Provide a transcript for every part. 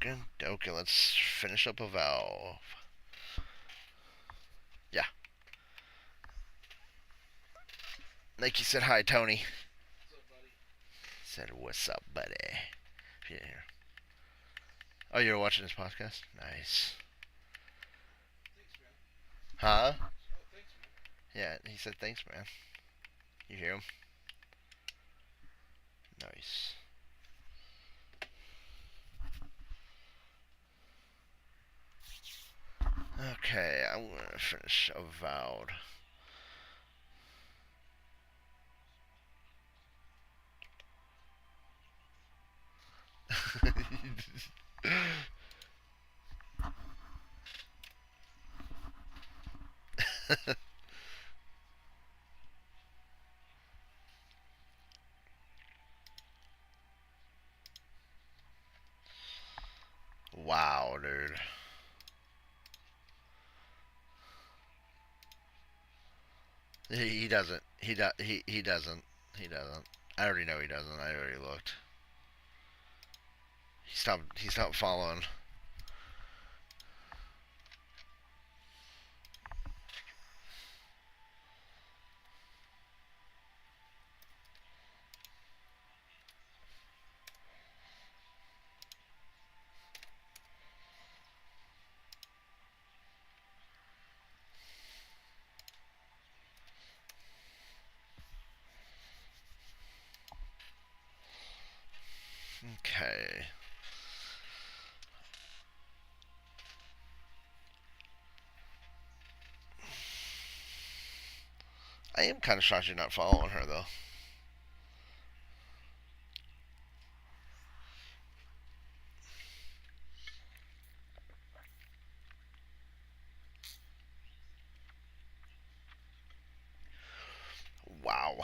Okay, let's finish up Avowed. Yeah. Nike said hi, Tony. Said, what's up, buddy? Yeah. Oh, you're watching this podcast? Nice. Huh? Yeah, he said thanks, man. You hear him? Nice. Okay, I'm gonna finish Avowed. Wow, dude. He doesn't. He doesn't. He doesn't. I already know he doesn't. I already looked. He stopped following. Okay. I am kind of shocked you're not following her though. Wow.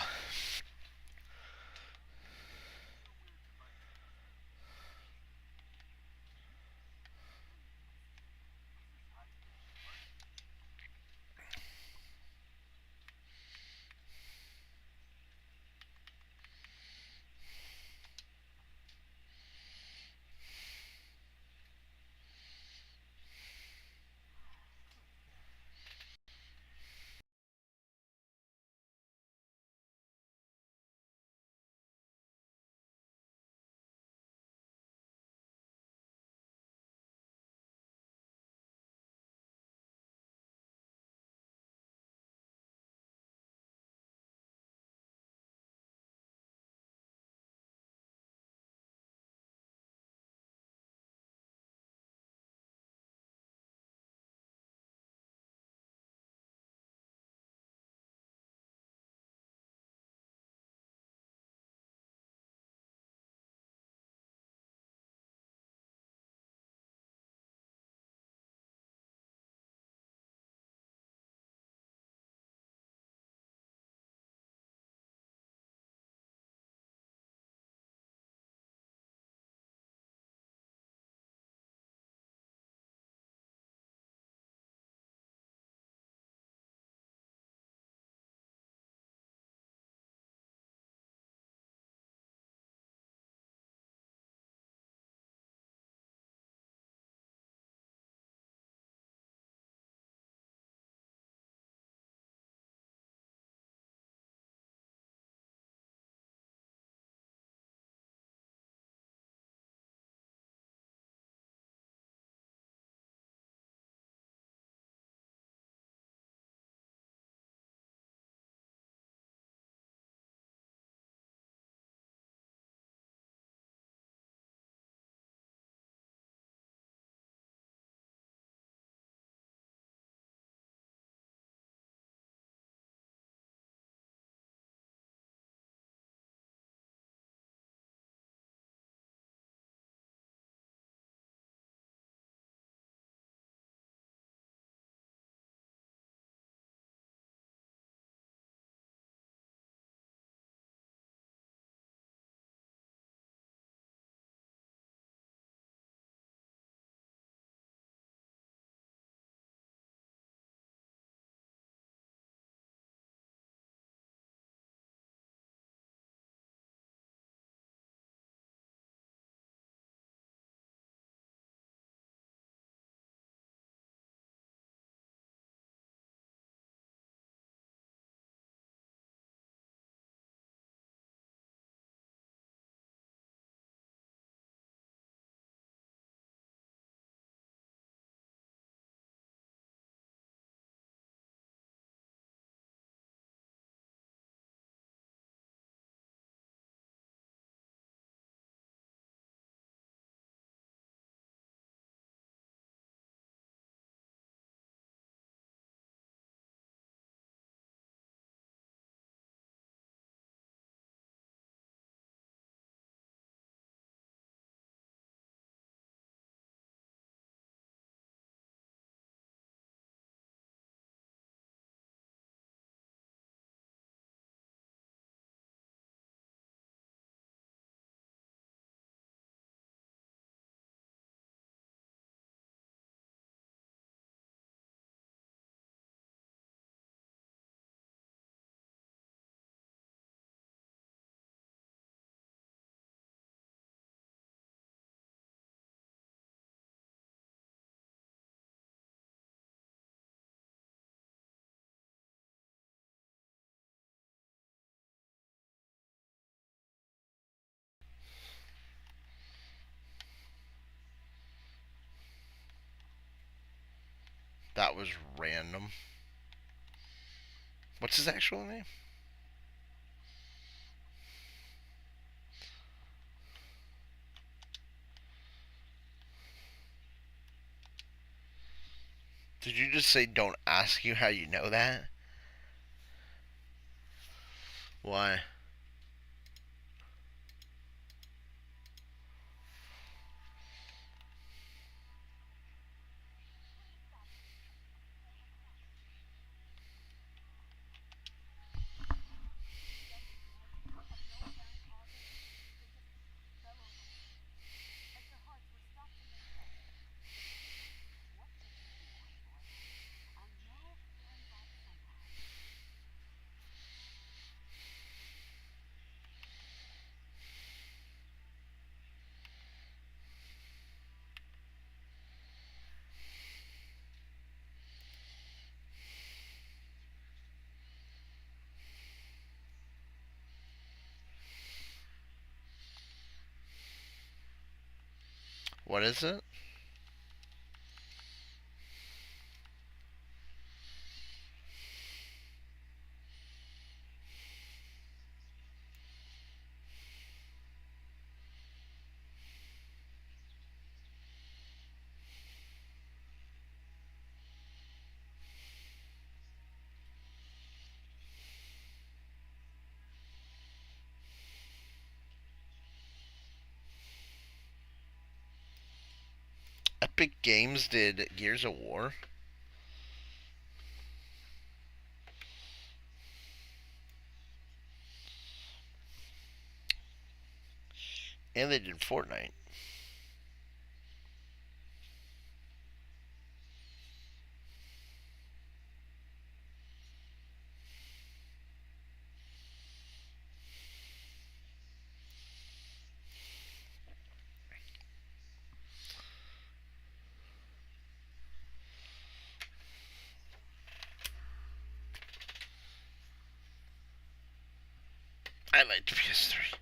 That was random. What's his actual name? Did you just say don't ask you how you know that? Why? What is it? Epic Games did Gears of War. And they did Fortnite. I like the PS3.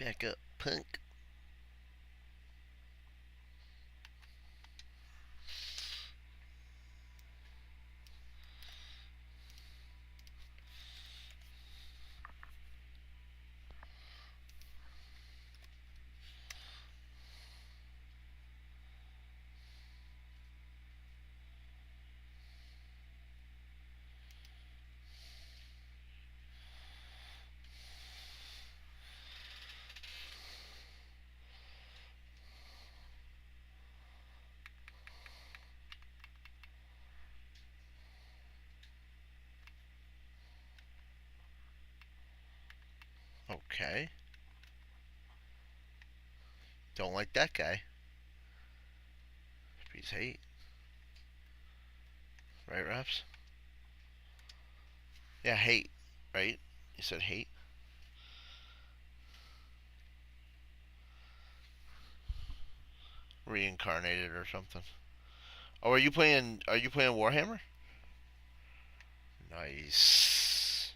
Back up, punk. Okay. Don't like that guy. He's hate. Right, Raps? Yeah, hate. Right? You said hate? Reincarnated or something. Oh, are you playing Warhammer? Nice.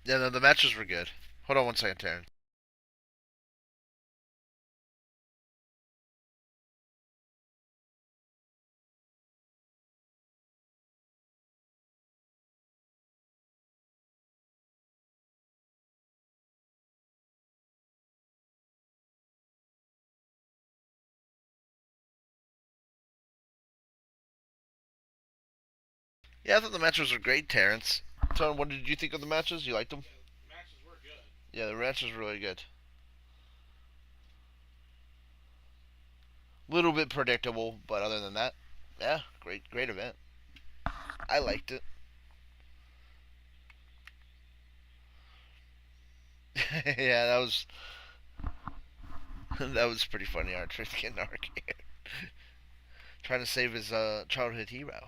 Yeah, no, the matches were good. Hold on one second, Taryn. Yeah, I thought the matches were great, Terrence. So, what did you think of the matches? You liked them? Yeah, the matches were really good. Little bit predictable, but other than that, yeah, great event. I liked it. Yeah, that was pretty funny. Archer getting arcade, trying to save his childhood hero.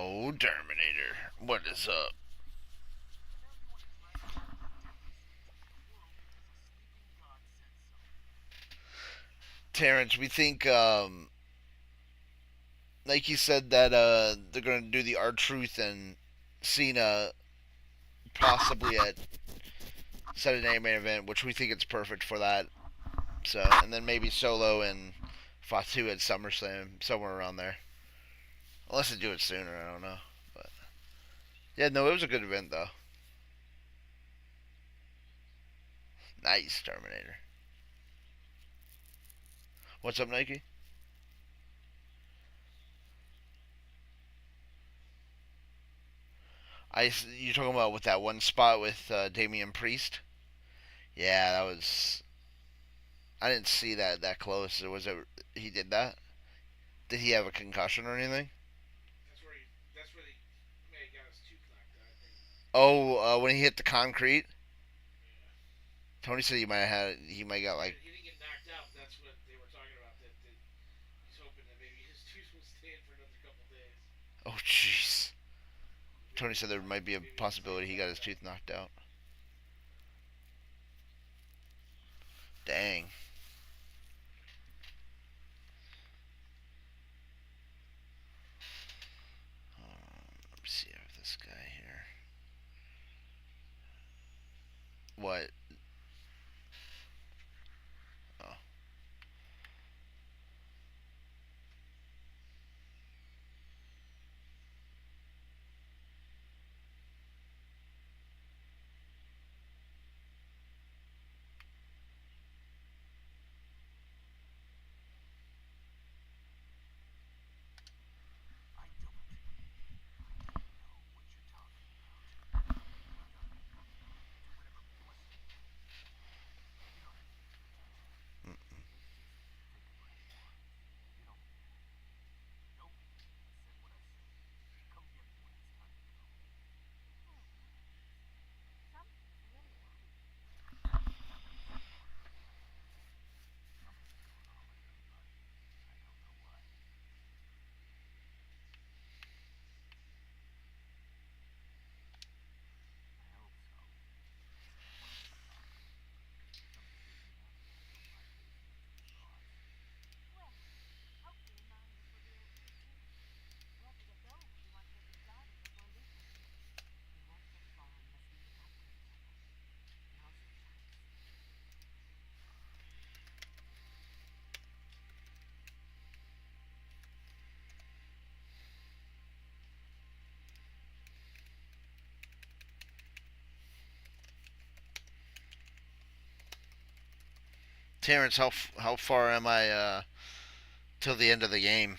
Oh, Terminator. What is up? Terrence, we think, Nike said that they're going to do the R Truth and Cena possibly at Saturday Night Main Event, which we think it's perfect for that. So, and then maybe Solo and Fatu at SummerSlam, somewhere around there. Unless they do it sooner, I don't know. But yeah, no, it was a good event though. Nice Terminator. What's up, Nike? You talking about with that one spot with Damian Priest? Yeah, that was. I didn't see that close. Was it? He did that. Did he have a concussion or anything? Oh, when he hit the concrete. Tony said he might have had. He might got like. Oh, jeez. Tony said there might be a possibility he got his tooth knocked out. Dang. Let me see if this guy here. What? Oh. Terrence, how far am I till the end of the game?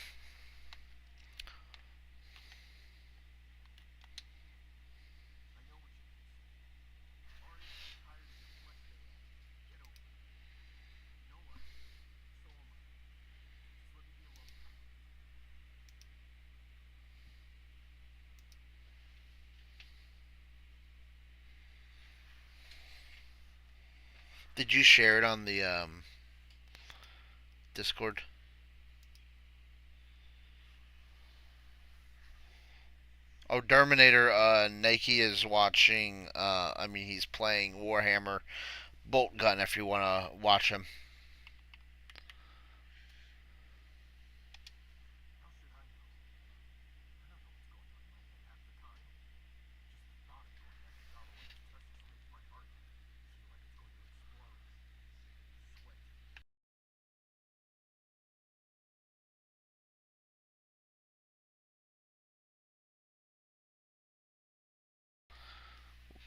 Did you share it on the Discord? Oh, Terminator. Nike is watching. I mean, he's playing Warhammer Bolt Gun. If you want to watch him.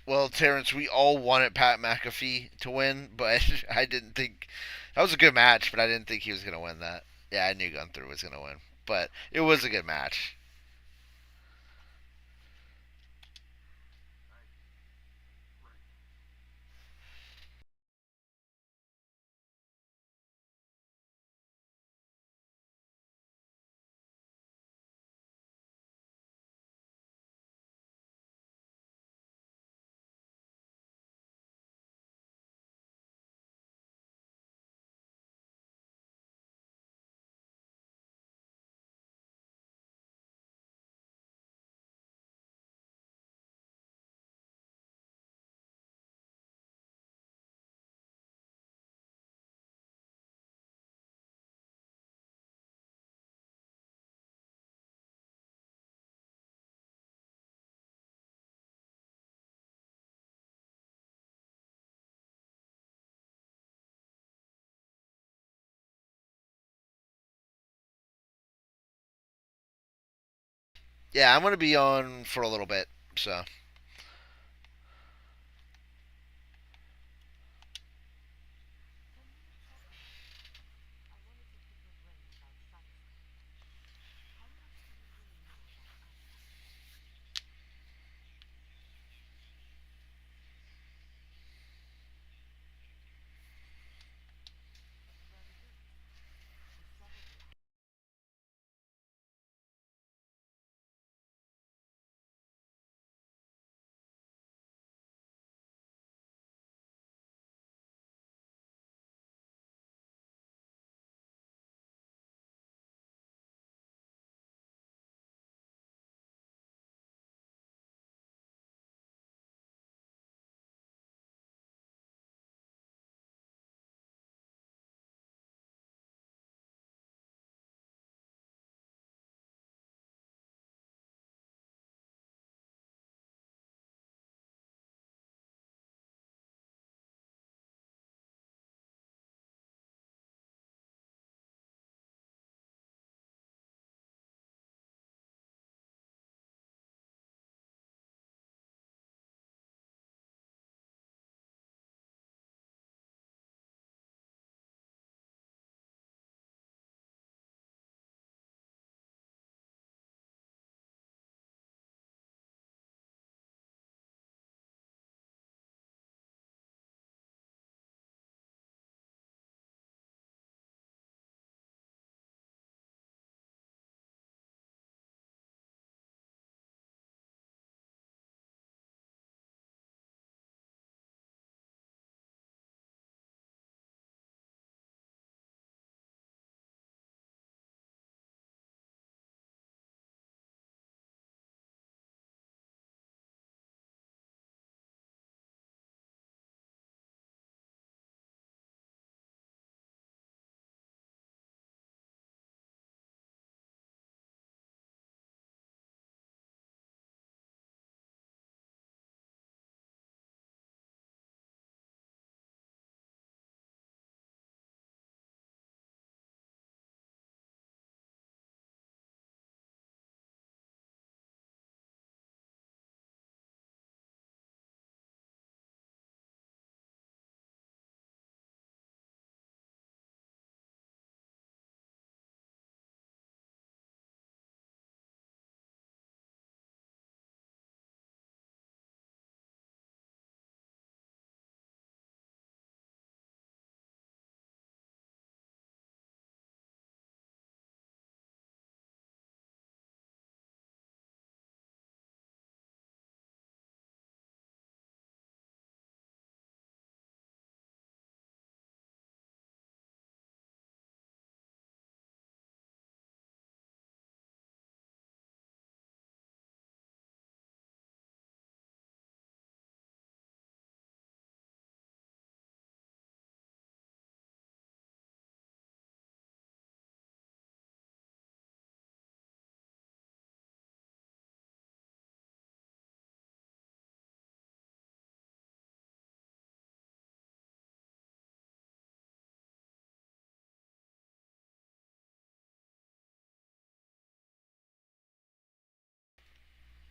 Well, Terrence, we all wanted Pat McAfee to win, but I didn't think that was a good match. But I didn't think he was gonna win that. Yeah, I knew Gunther was gonna win, but it was a good match. Yeah, I'm gonna be on for a little bit. So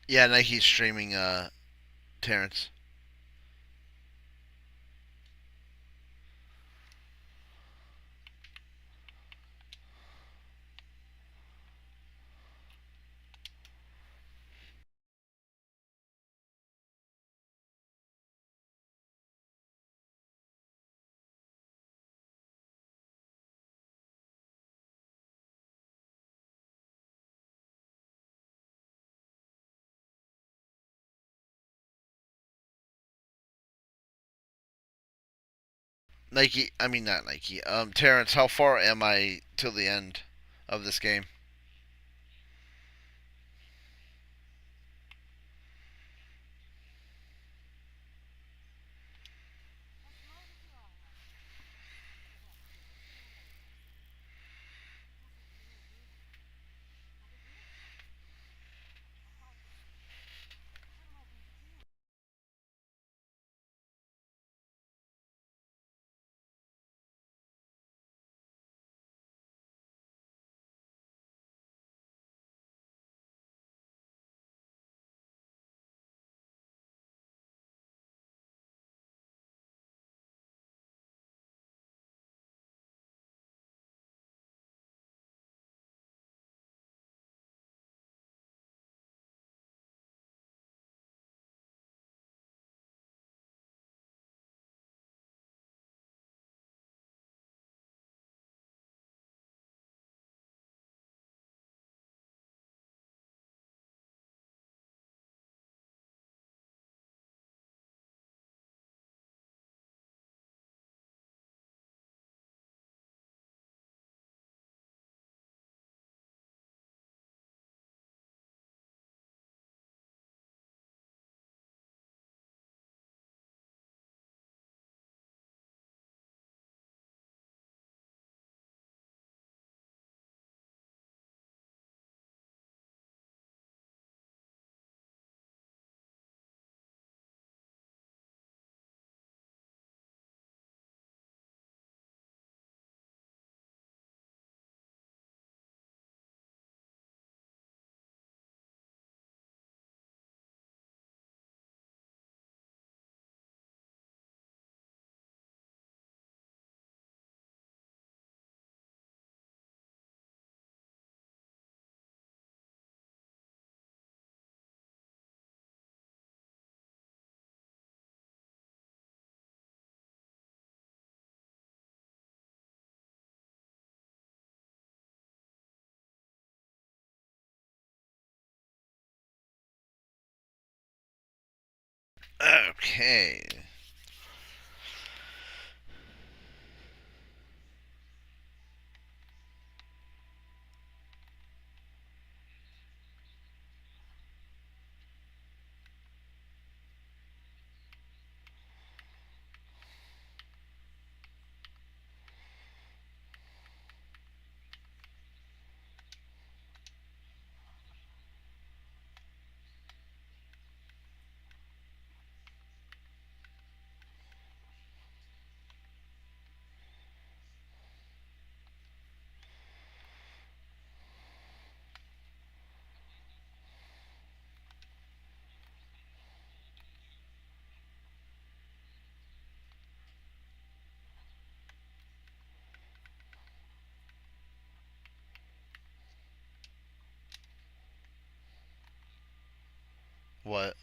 yeah, Nike's streaming Terrence. Nike, I mean not Nike. Terrence, how far am I till the end of this game? Okay. What?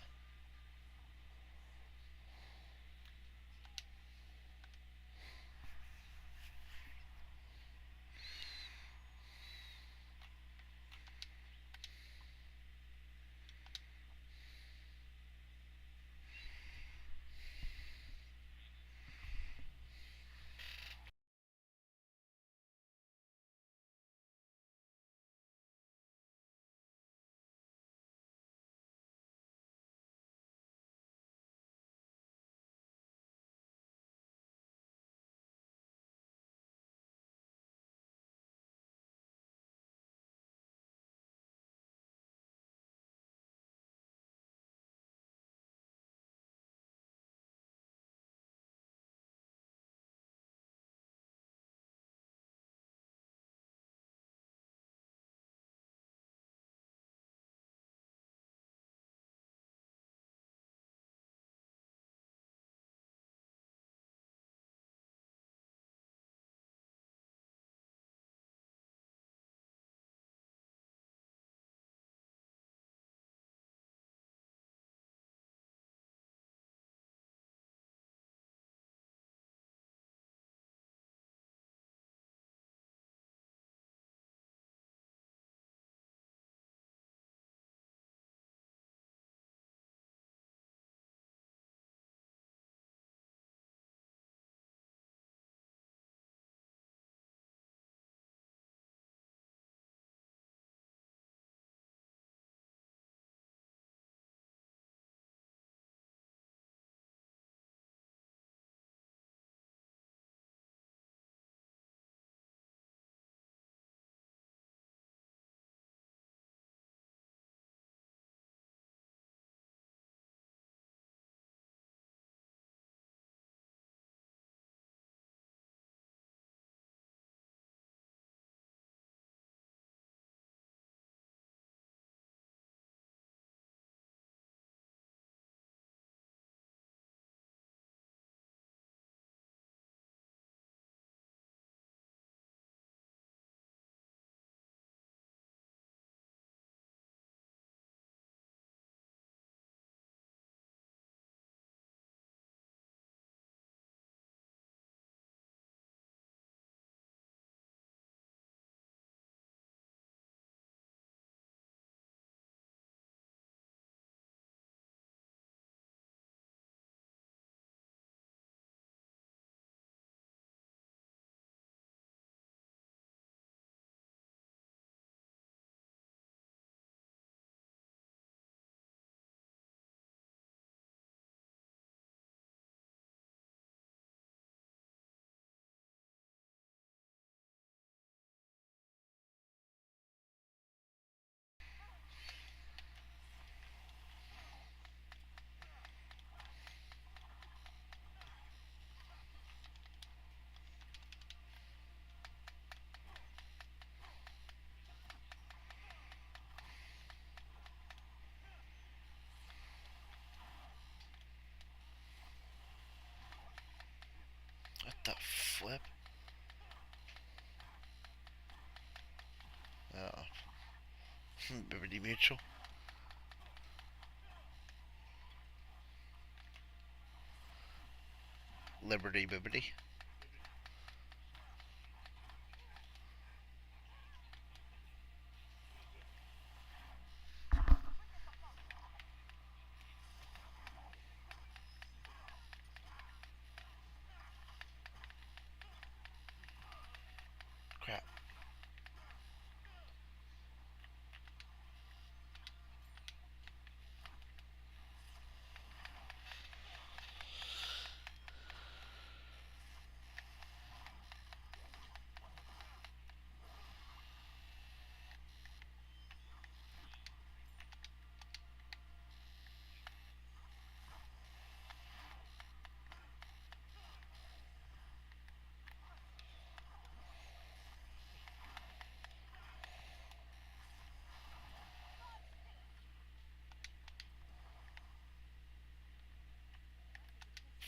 What the flip? Oh. Liberty Mutual. Liberty Bibbity.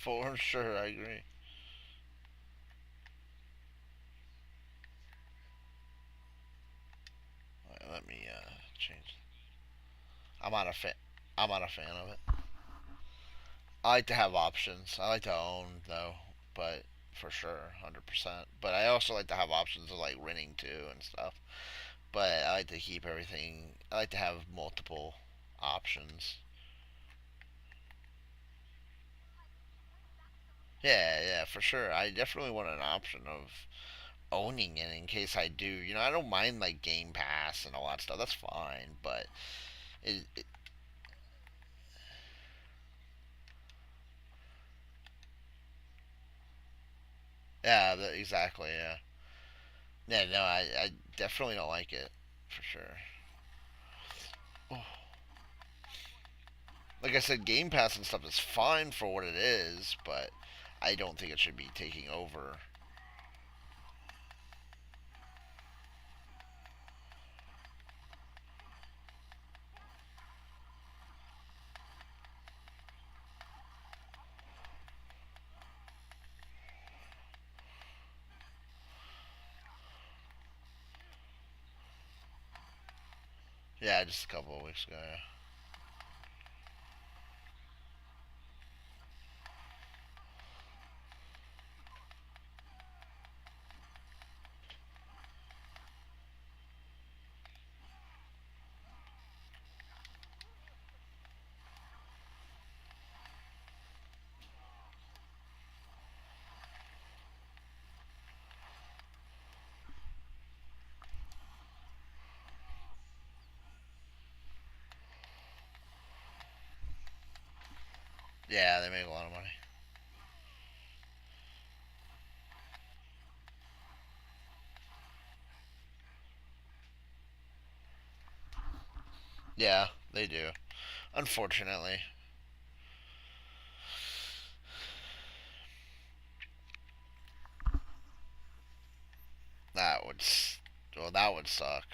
For sure, I agree. Alright, let me change. I'm not a fan. I'm not a fan of it. I like to have options. I like to own though, but for sure, 100%. But I also like to have options of like renting too and stuff. But I like to keep everything. I like to have multiple options. Yeah, yeah, for sure. I definitely want an option of owning it in case I do. I don't mind like Game Pass and all that stuff. That's fine, but it yeah, exactly. Yeah, yeah. No, I definitely don't like it for sure. Like I said, Game Pass and stuff is fine for what it is, but I don't think it should be taking over. Yeah, just a couple of weeks ago. Yeah, yeah, they make a lot of money. Yeah, they do. Unfortunately, that would well, that would suck.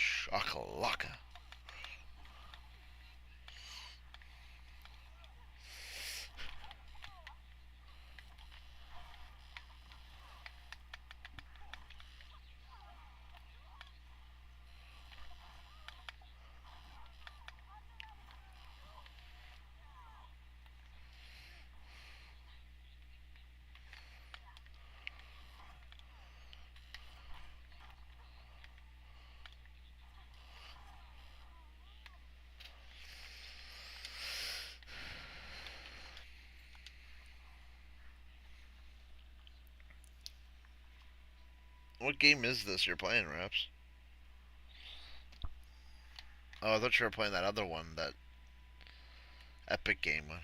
Shakalaka. What game is this you're playing, Raps? Oh, I thought you were playing that other one, that Epic game one.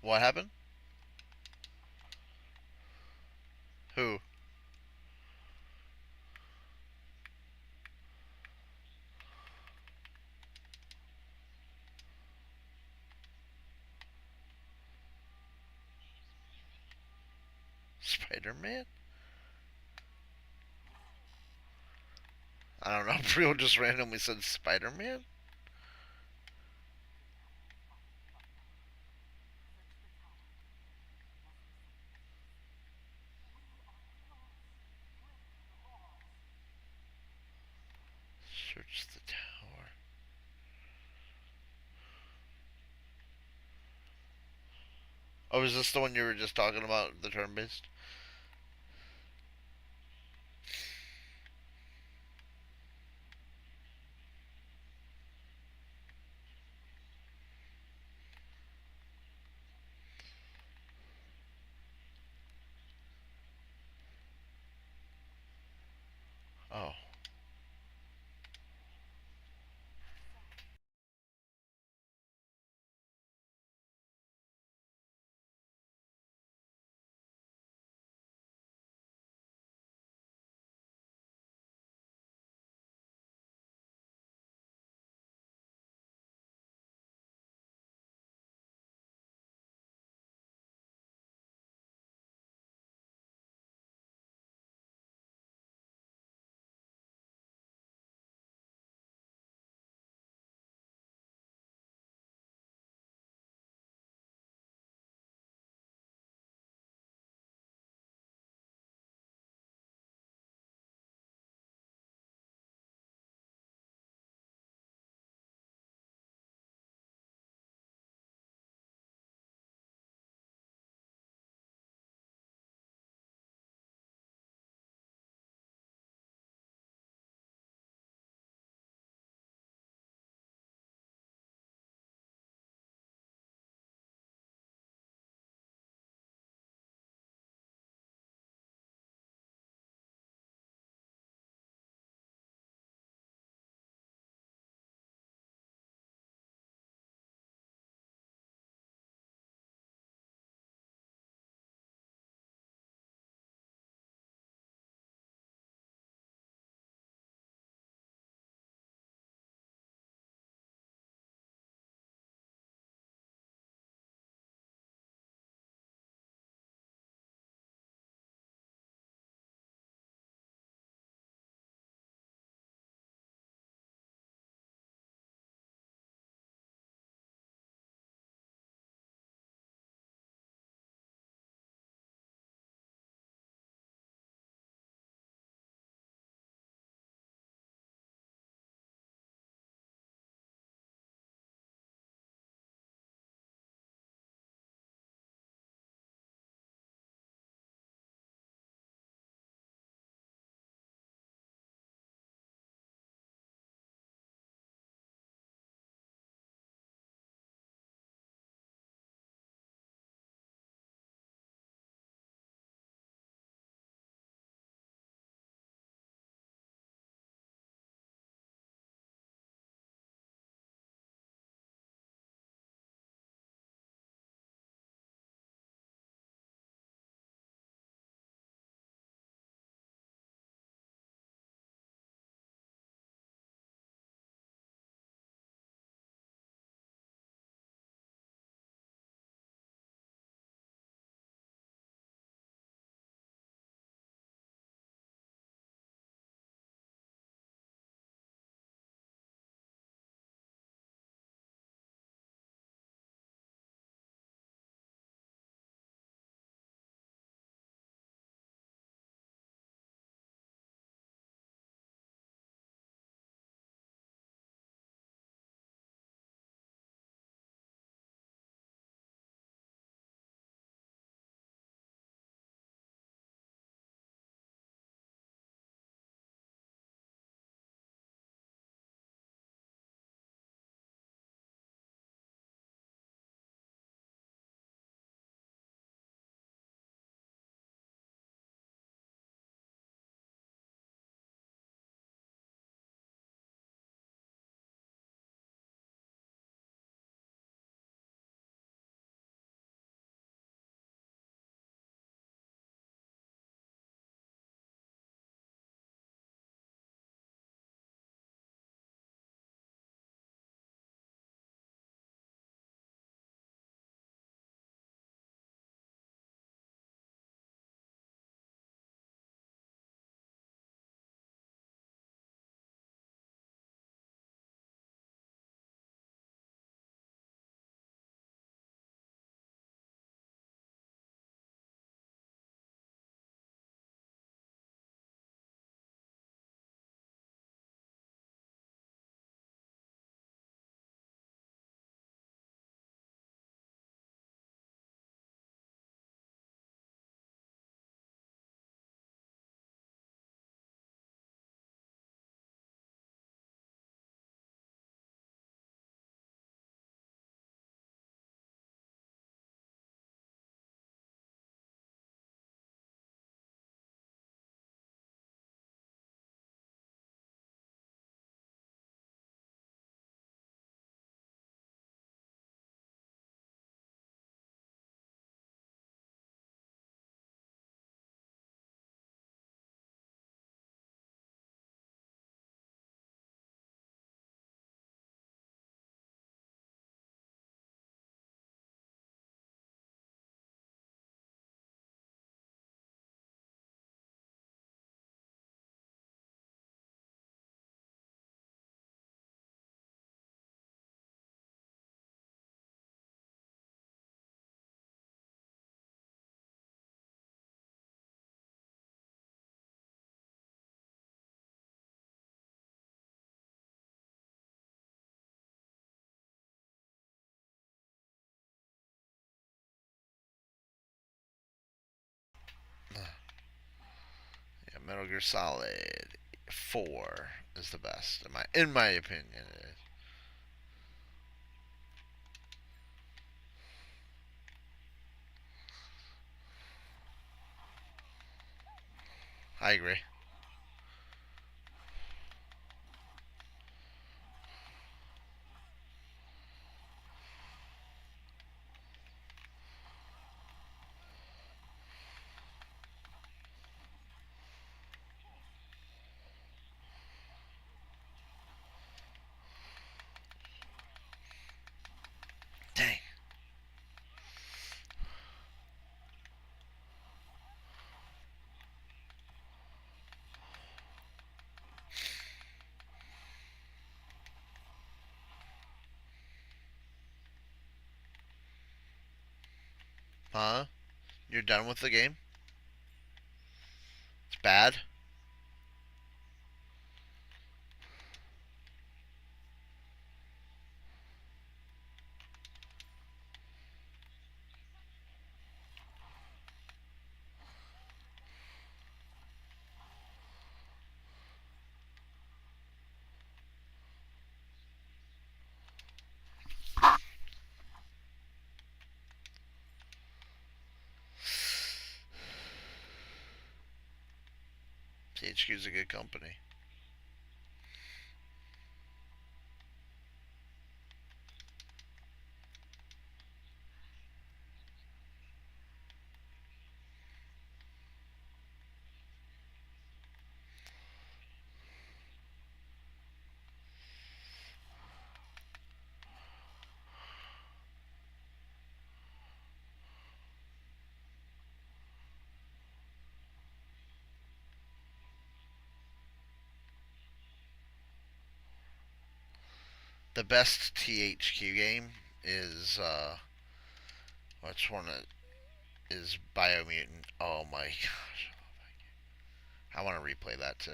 What happened? Who? Spider-Man? I don't know. Brio just randomly said Spider-Man? Search the tower. Oh, is this the one you were just talking about, the turn-based? Oh. Metal Gear Solid 4 is the best in my opinion. I agree. Dang. Huh? You're done with the game? It's bad? THQ's a good company. The best THQ game is which one is Biomutant? Oh my gosh. I want to replay that too.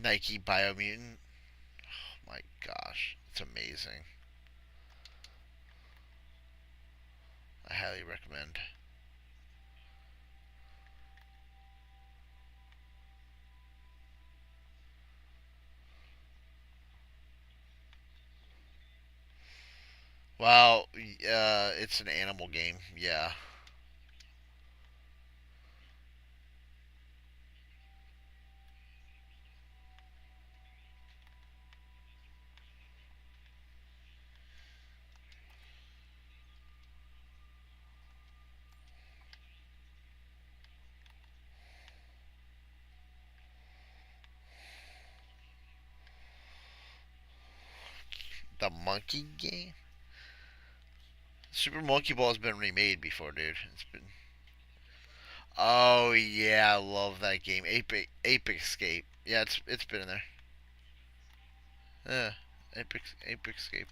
Nike Biomutant. Oh my gosh. It's amazing. I highly recommend. Well, it's an animal game. Yeah. The monkey game? Super Monkey Ball has been remade before, dude. It's been. Oh yeah, I love that game. Ape Escape. Yeah, it's been in there. Yeah, Ape Escape.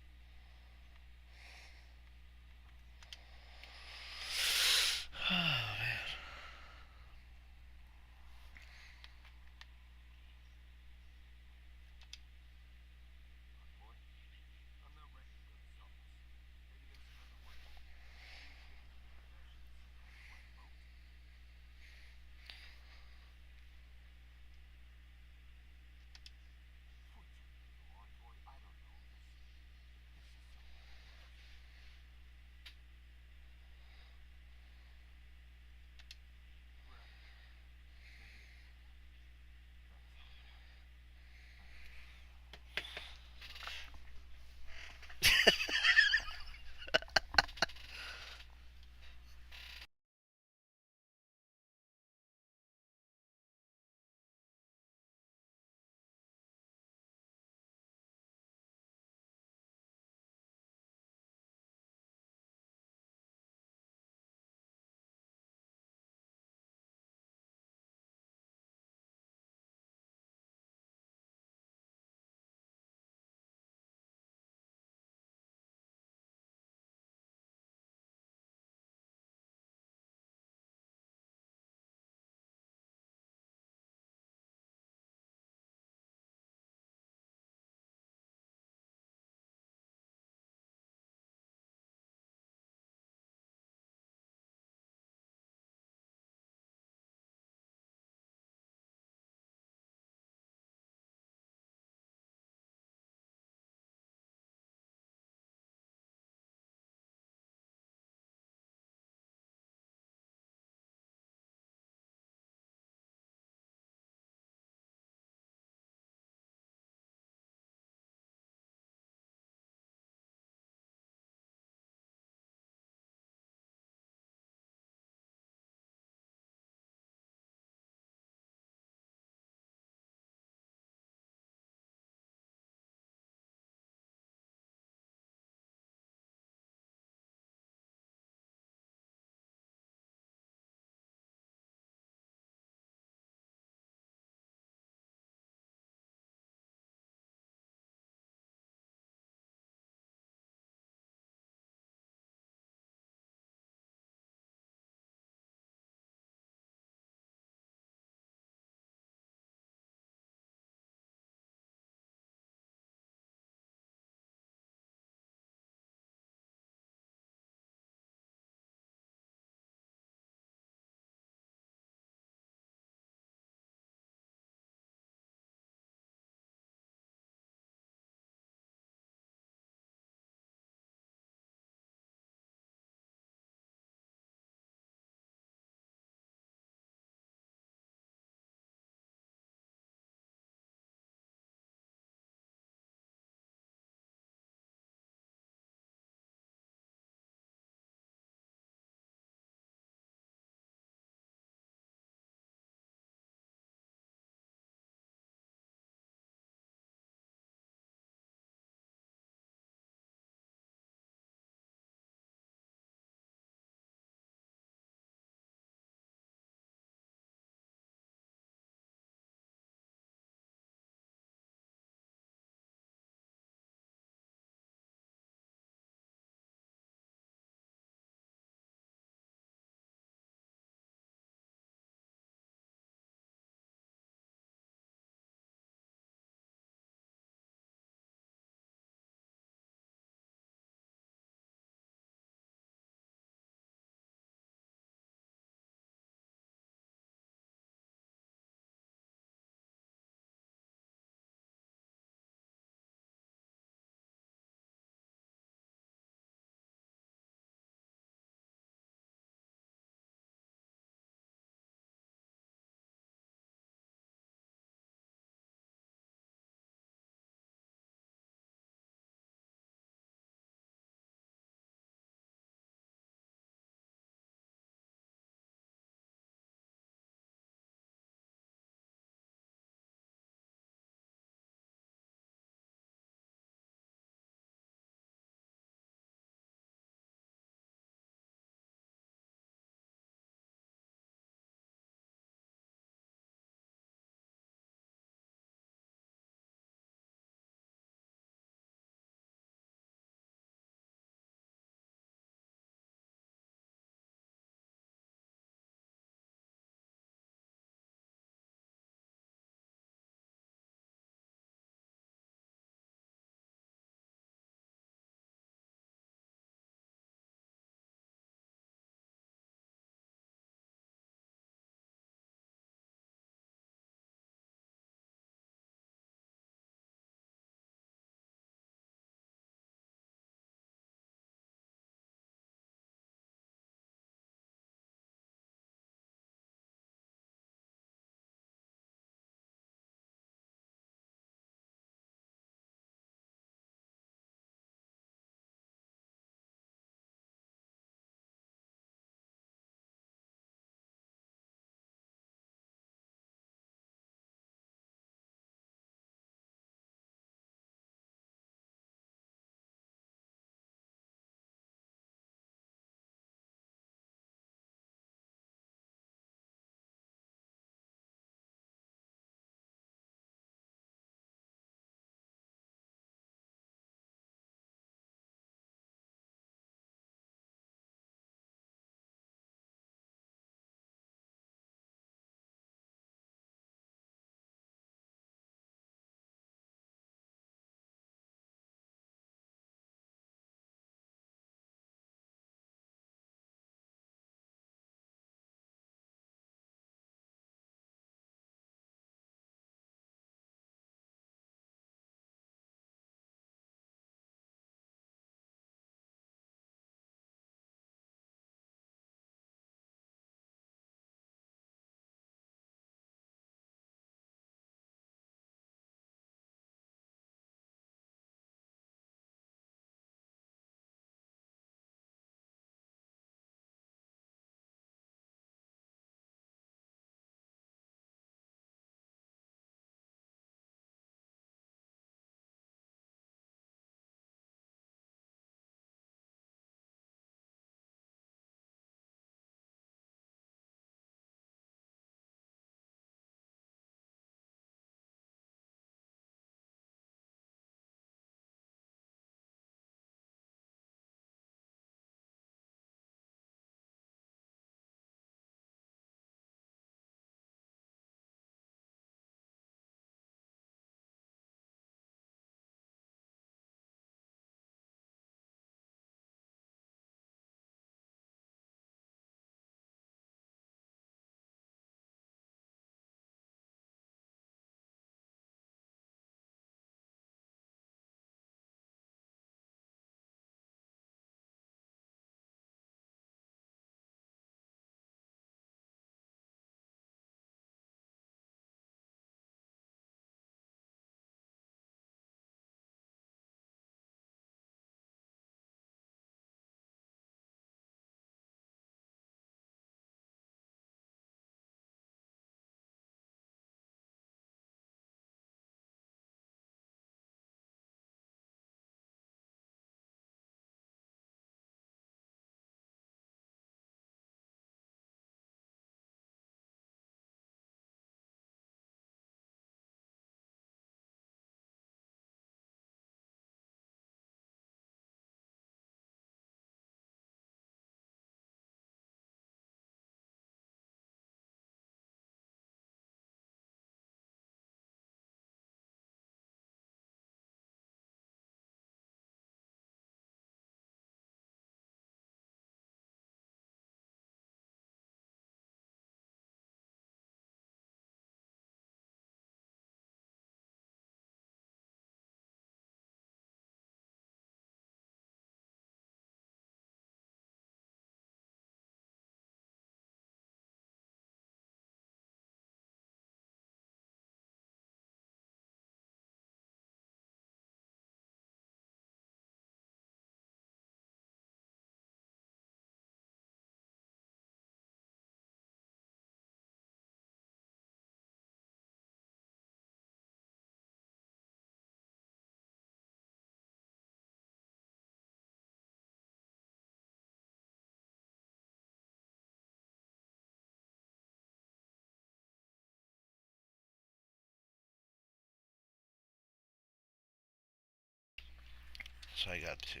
So I got to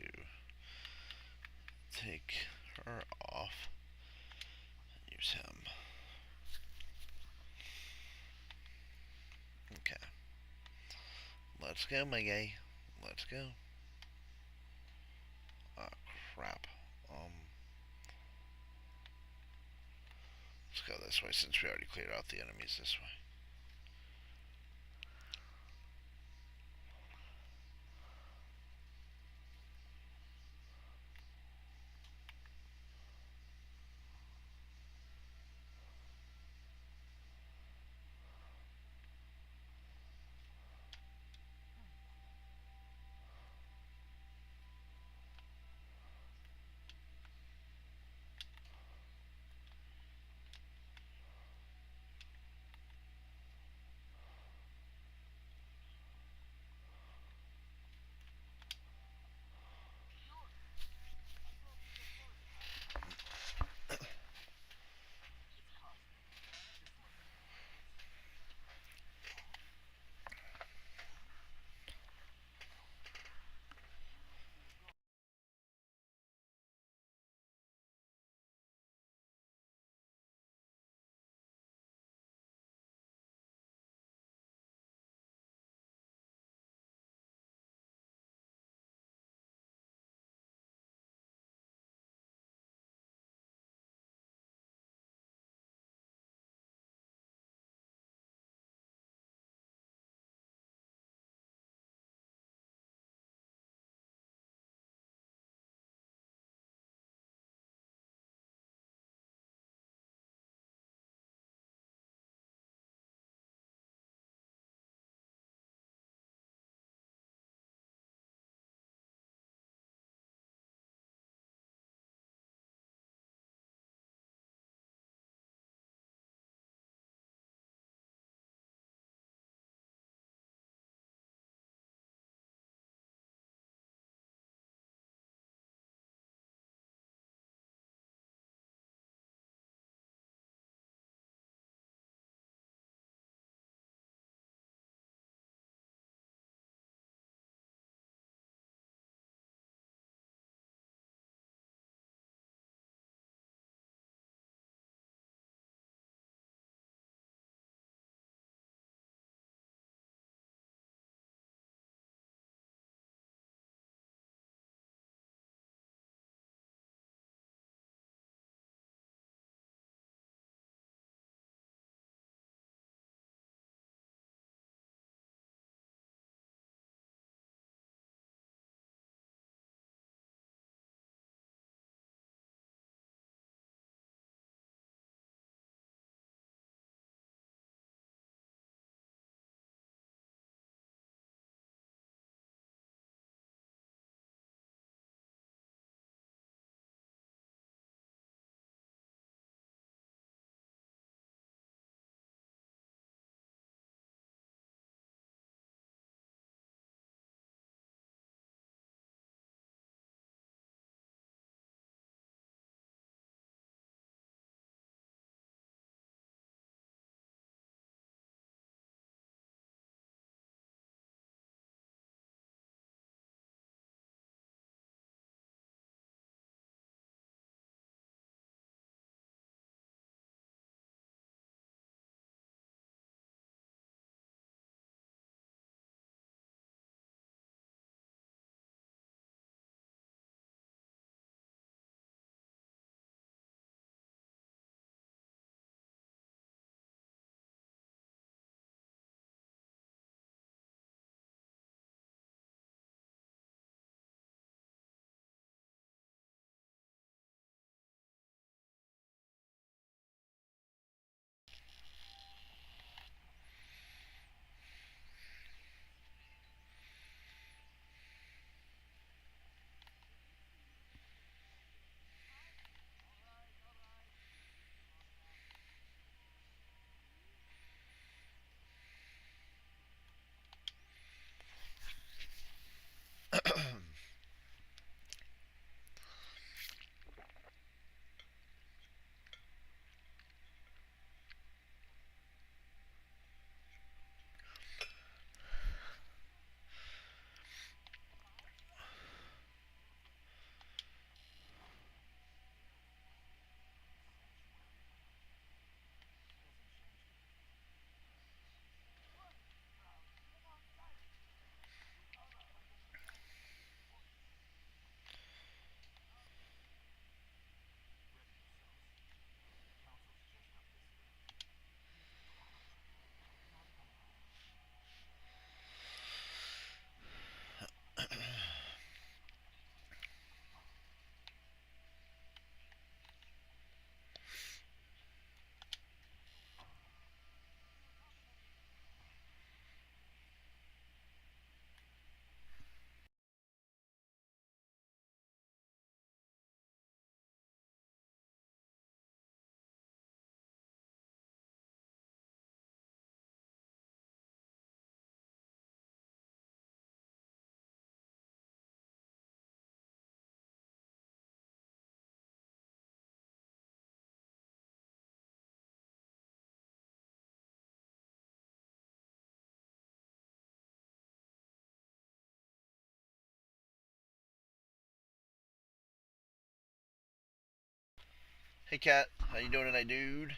take her off and use him. Okay. Let's go, my guy. Let's go. Oh, crap. Let's go this way since we already cleared out the enemies this way. Hey, Kat. How you doing tonight, dude?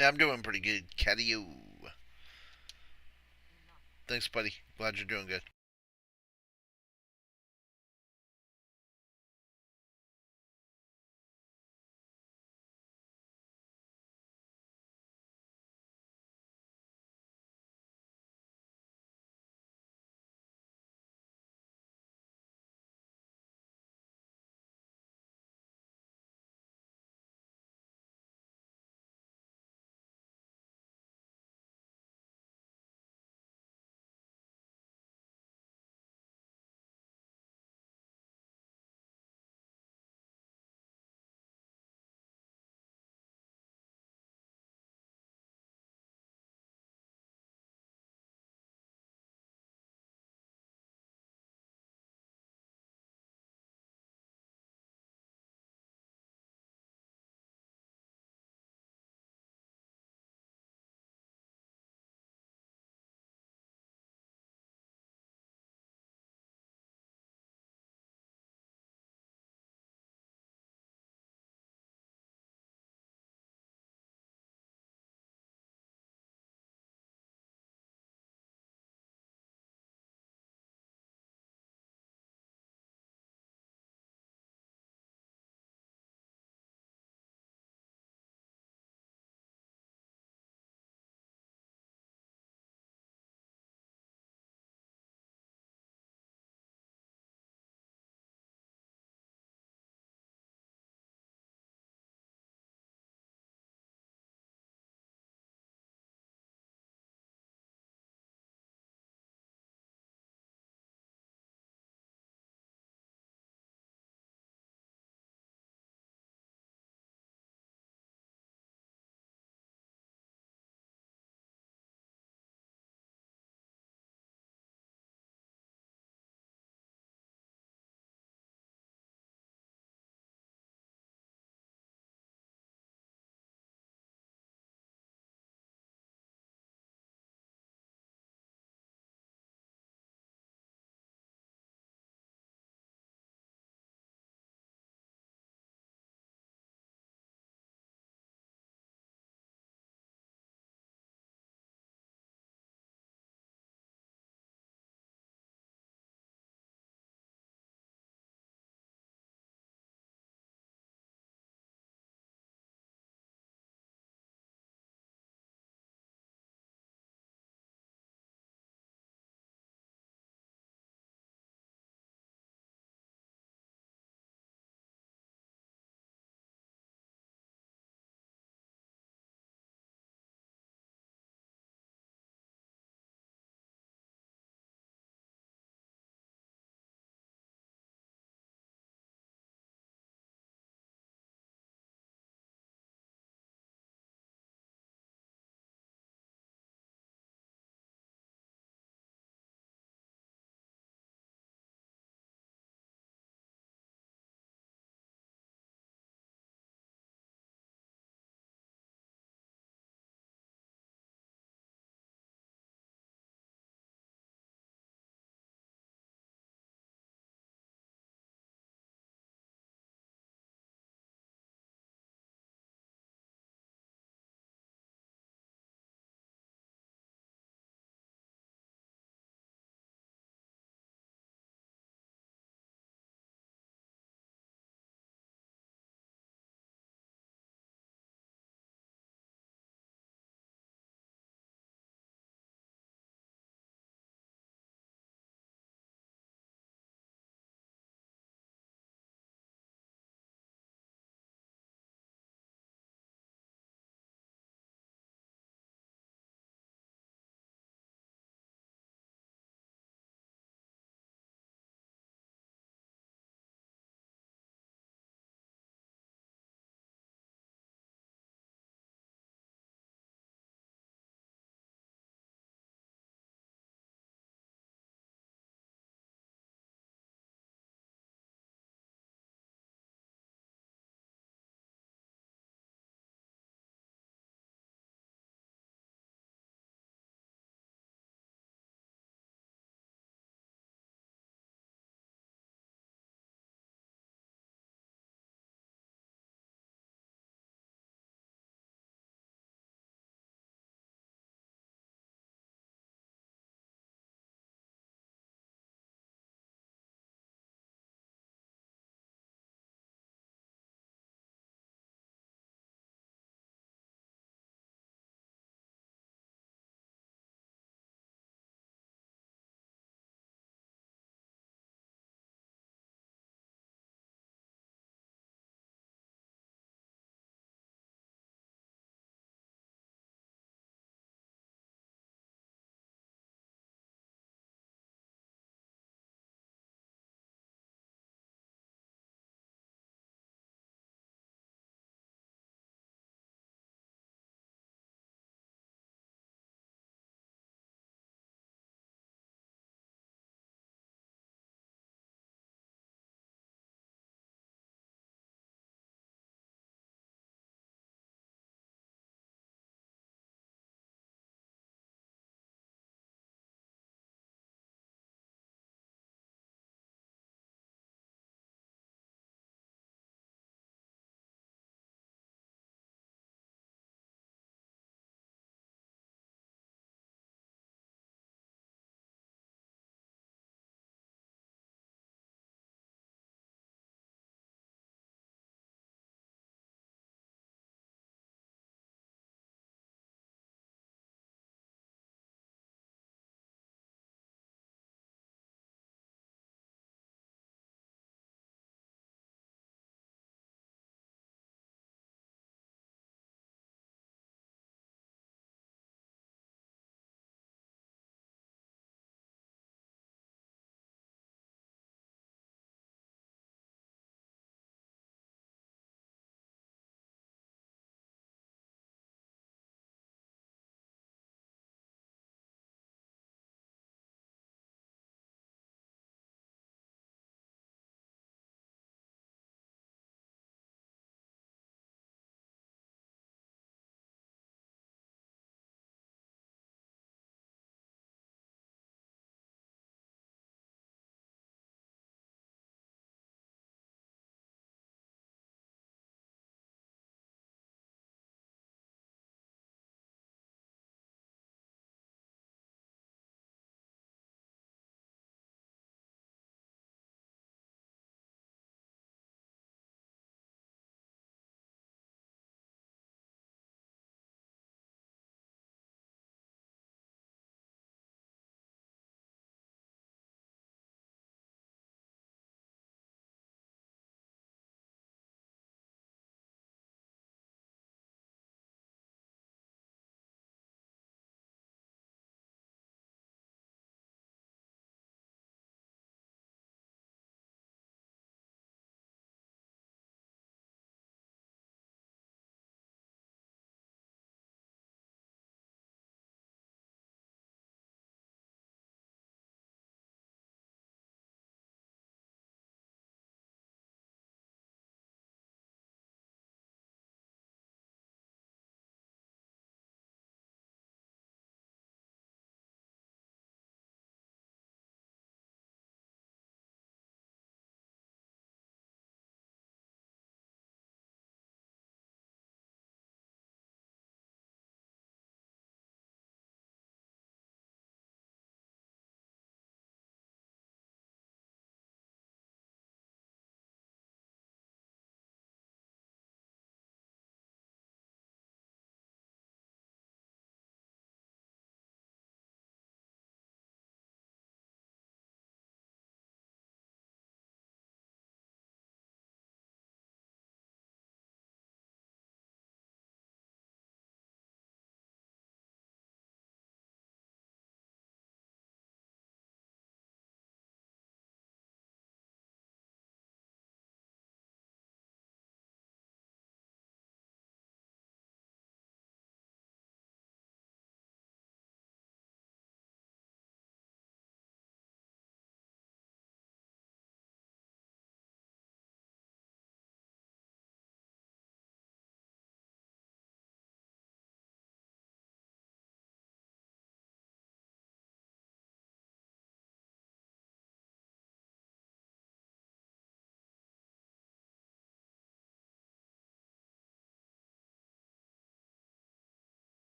Yeah, I'm doing pretty good, Catty. Thanks, buddy. Glad you're doing good.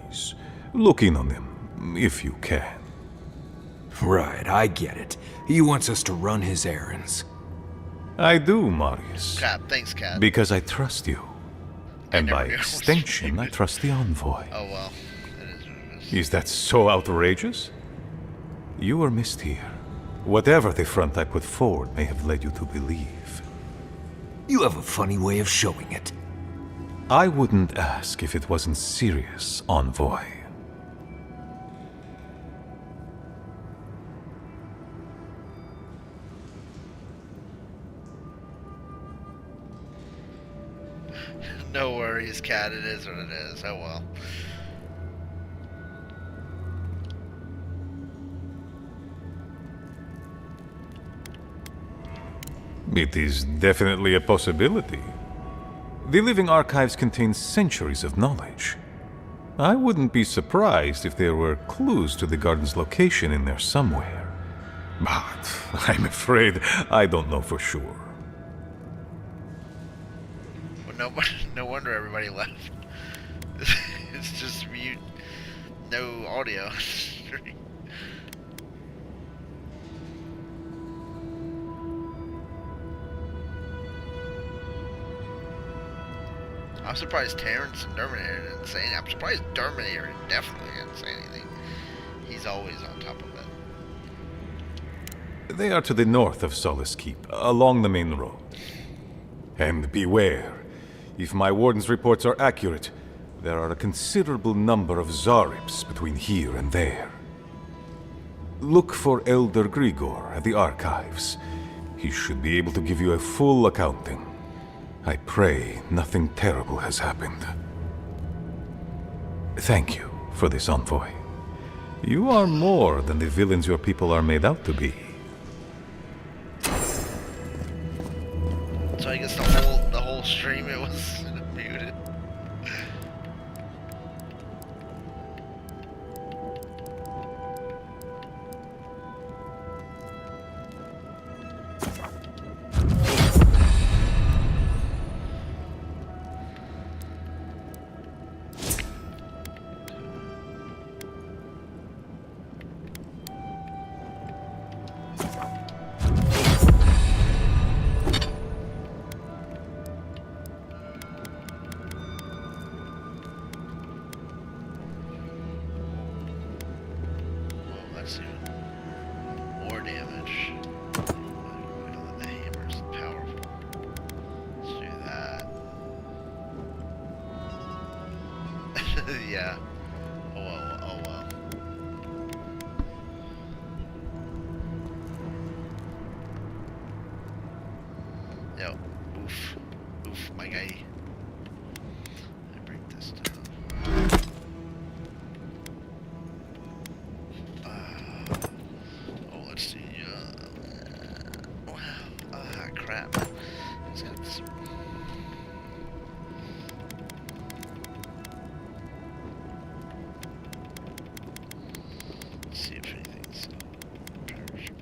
please, look in on them, if you can. Right, I get it. He wants us to run his errands. I do, Marius. Cat, thanks, Cat. Because I trust you. And by never knew it was extension, I David. trust the envoy. Oh well, it is what it is. Is that so outrageous? You were missed here. Whatever the front I put forward may have led you to believe. You have a funny way of showing it. I wouldn't ask if it wasn't serious, envoy. No worries, Cat. It is what it is. Oh well. It is definitely a possibility. The living archives contain centuries of knowledge. I wouldn't be surprised if there were clues to the garden's location in there somewhere. But I'm afraid I don't know for sure. Well, no wonder everybody left. It's just mute, no audio. I'm surprised Terrence and Terminator didn't say anything. I'm surprised Terminator definitely didn't say anything. He's always on top of it. They are to the north of Solace Keep, along the main road. And beware, if my warden's reports are accurate, there are a considerable number of Zarips between here and there. Look for Elder Grigor at the archives. He should be able to give you a full accounting. I pray nothing terrible has happened. Thank you for this, envoy. You are more than the villains your people are made out to be. So I guess the whole stream it was muted. Let's see. More damage. The hammer's powerful. Let's do that. Yeah. Oh well. Oh well. Yo. Oof. Oof, my guy. I break this down. Oh, let's see. Crap. Let's get this. Let's see if anything's perishable.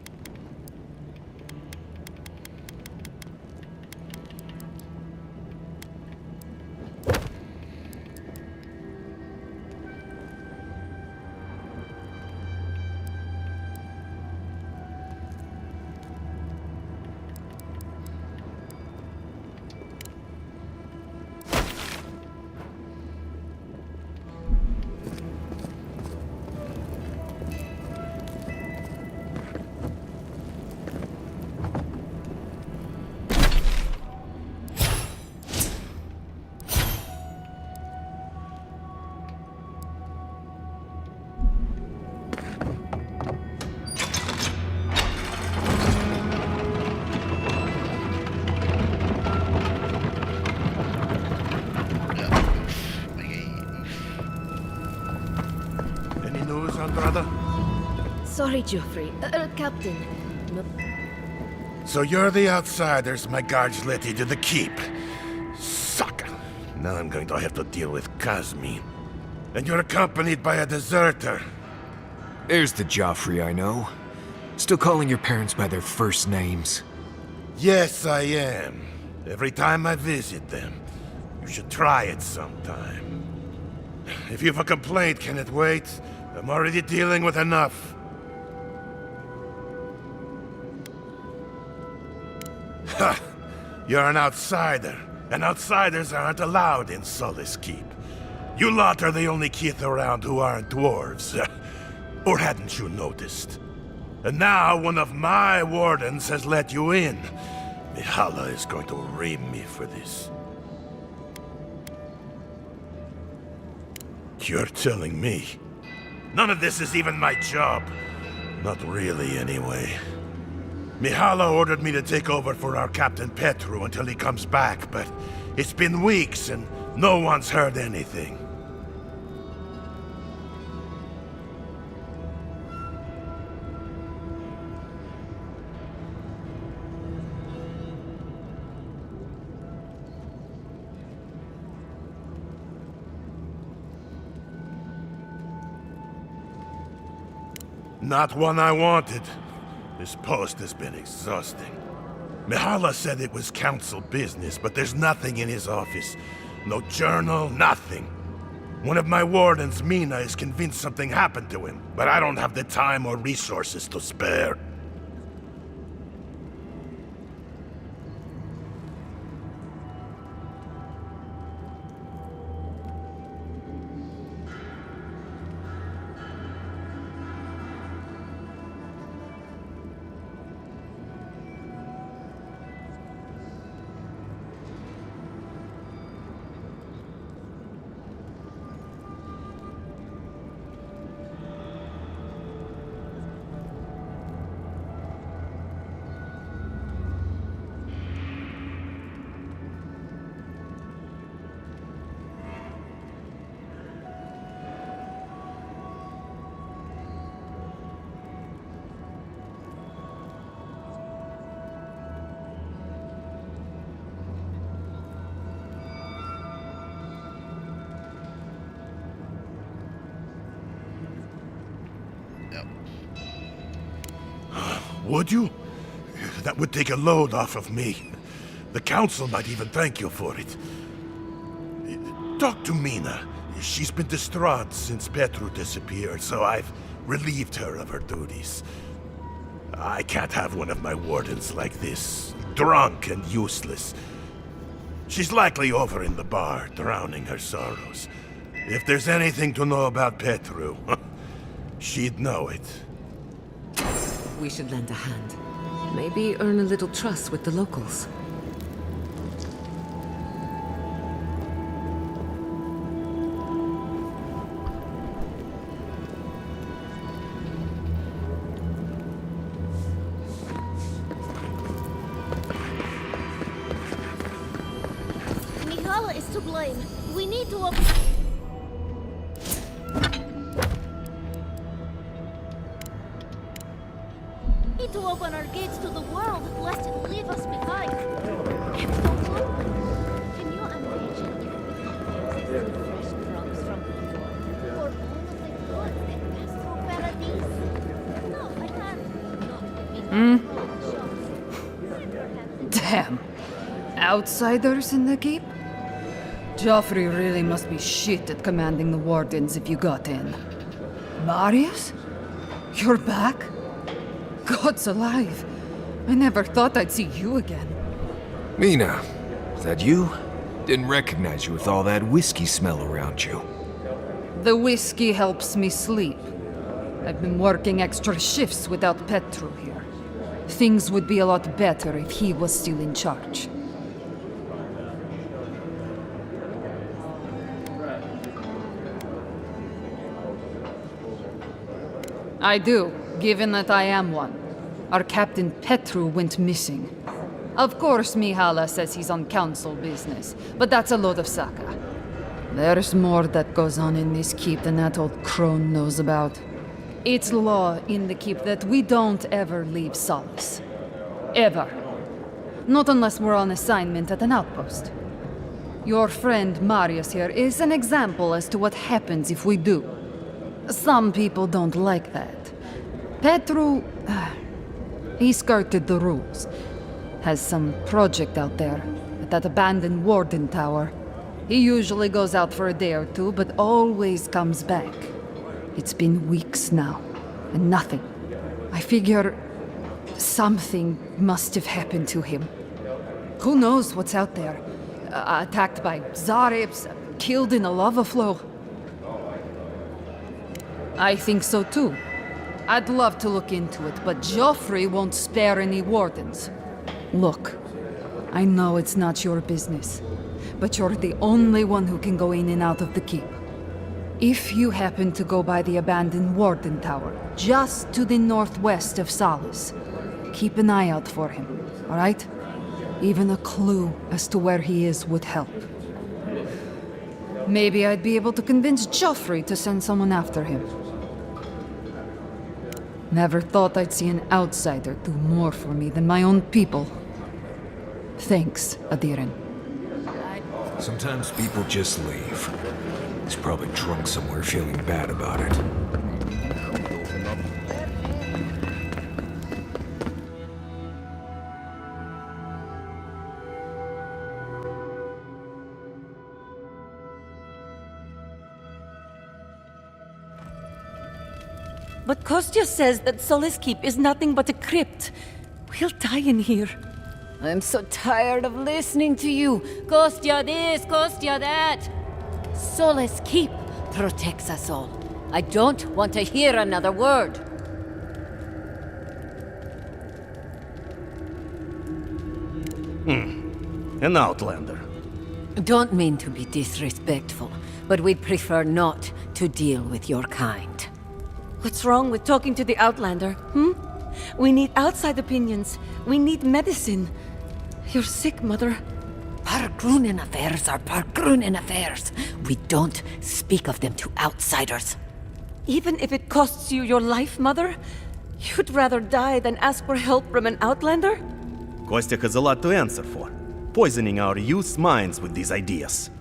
Sorry, Geoffrey. Captain. No. So you're the outsiders my guards let into the keep. Sucker. Now I'm going to have to deal with Kazmi. And you're accompanied by a deserter. There's the Joffrey I know. Still calling your parents by their first names. Yes, I am. Every time I visit them. You should try it sometime. If you've a complaint, can it wait? I'm already dealing with enough. Ha! You're an outsider, and outsiders aren't allowed in Solace Keep. You lot are the only Keith around who aren't dwarves. Or hadn't you noticed? And now one of my wardens has let you in. Mihala is going to ream me for this. You're telling me? None of this is even my job. Not really, anyway. Mihala ordered me to take over for our Captain Petru until he comes back, but it's been weeks and no one's heard anything. Not one I wanted. This post has been exhausting. Mihala said it was council business, but there's nothing in his office. No journal, nothing. One of my wardens, Mina, is convinced something happened to him, but I don't have the time or resources to spare. Would you? That would take a load off of me. The council might even thank you for it. Talk to Mina. She's been distraught since Petru disappeared, so I've relieved her of her duties. I can't have one of my wardens like this, drunk and useless. She's likely over in the bar, drowning her sorrows. If there's anything to know about Petru, she'd know it. We should lend a hand. Maybe earn a little trust with the locals. Mihala is to blame. We need to open our gates to the world, lest it leave us behind. Can you imagine if we could fresh crumbs from the floor? Or all of the goods that pass through Paradise? No, I can't. Damn. Outsiders in the keep? Joffrey really must be shit at commanding the wardens if you got in. Marius? You're back? God's alive. I never thought I'd see you again. Mina, is that you? Didn't recognize you with all that whiskey smell around you. The whiskey helps me sleep. I've been working extra shifts without Petru here. Things would be a lot better if he was still in charge. I do, given that I am one. Our Captain Petru went missing. Of course Mihala says he's on council business, but that's a load of Saka. There's more that goes on in this keep than that old crone knows about. It's law in the keep that we don't ever leave Solace. Ever. Not unless we're on assignment at an outpost. Your friend Marius here is an example as to what happens if we do. Some people don't like that. Petru... he skirted the rules. Has some project out there, at that abandoned warden tower. He usually goes out for a day or two, but always comes back. It's been weeks now, and nothing. I figure something must have happened to him. Who knows what's out there? Attacked by Zarips, killed in a lava flow. I think so too. I'd love to look into it, but Joffrey won't spare any wardens. Look, I know it's not your business, but you're the only one who can go in and out of the keep. If you happen to go by the abandoned Warden Tower, just to the northwest of Solace, keep an eye out for him, all right? Even a clue as to where he is would help. Maybe I'd be able to convince Joffrey to send someone after him. Never thought I'd see an outsider do more for me than my own people. Thanks, Adiren. Sometimes people just leave. He's probably drunk somewhere feeling bad about it. But Kostya says that Solace Keep is nothing but a crypt. We'll die in here. I'm so tired of listening to you. Kostya this, Kostya that. Solace Keep protects us all. I don't want to hear another word. An outlander. Don't mean to be disrespectful, but we'd prefer not to deal with your kind. What's wrong with talking to the Outlander, hmm? We need outside opinions. We need medicine. You're sick, Mother. Pargrunen affairs are Pargrunen affairs. We don't speak of them to outsiders. Even if it costs you your life, Mother? You'd rather die than ask for help from an Outlander? Kostya has a lot to answer for, poisoning our youth's minds with these ideas.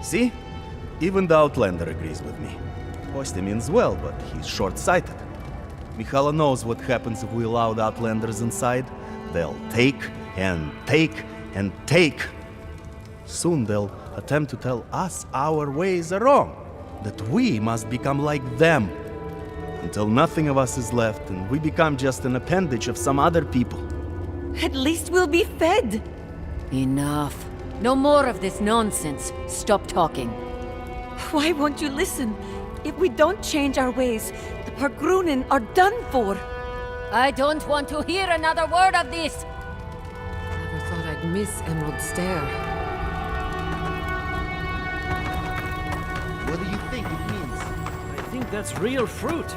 See? Even the Outlander agrees with me. Kostya means well, but he's short-sighted. Mikhaila knows what happens if we allow the Outlanders inside. They'll take and take and take. Soon they'll attempt to tell us our ways are wrong, that we must become like them. Until nothing of us is left and we become just an appendage of some other people. At least we'll be fed. Enough. No more of this nonsense. Stop talking. Why won't you listen? If we don't change our ways, the Pargrunen are done for. I don't want to hear another word of this. Never thought I'd miss Emerald Stair. What do you think it means? I think that's real fruit.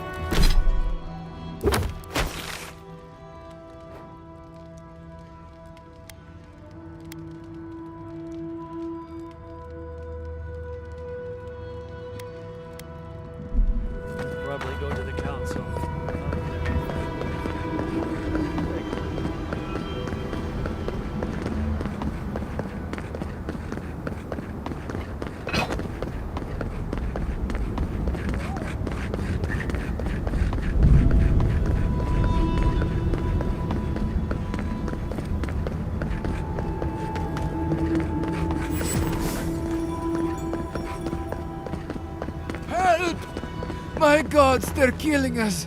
Probably go to the council. Help! My gods, they're killing us!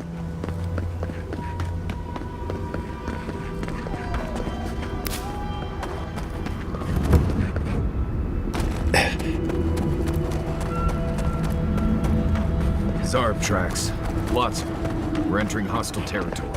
Zarb tracks. Lots of them. We're entering hostile territory.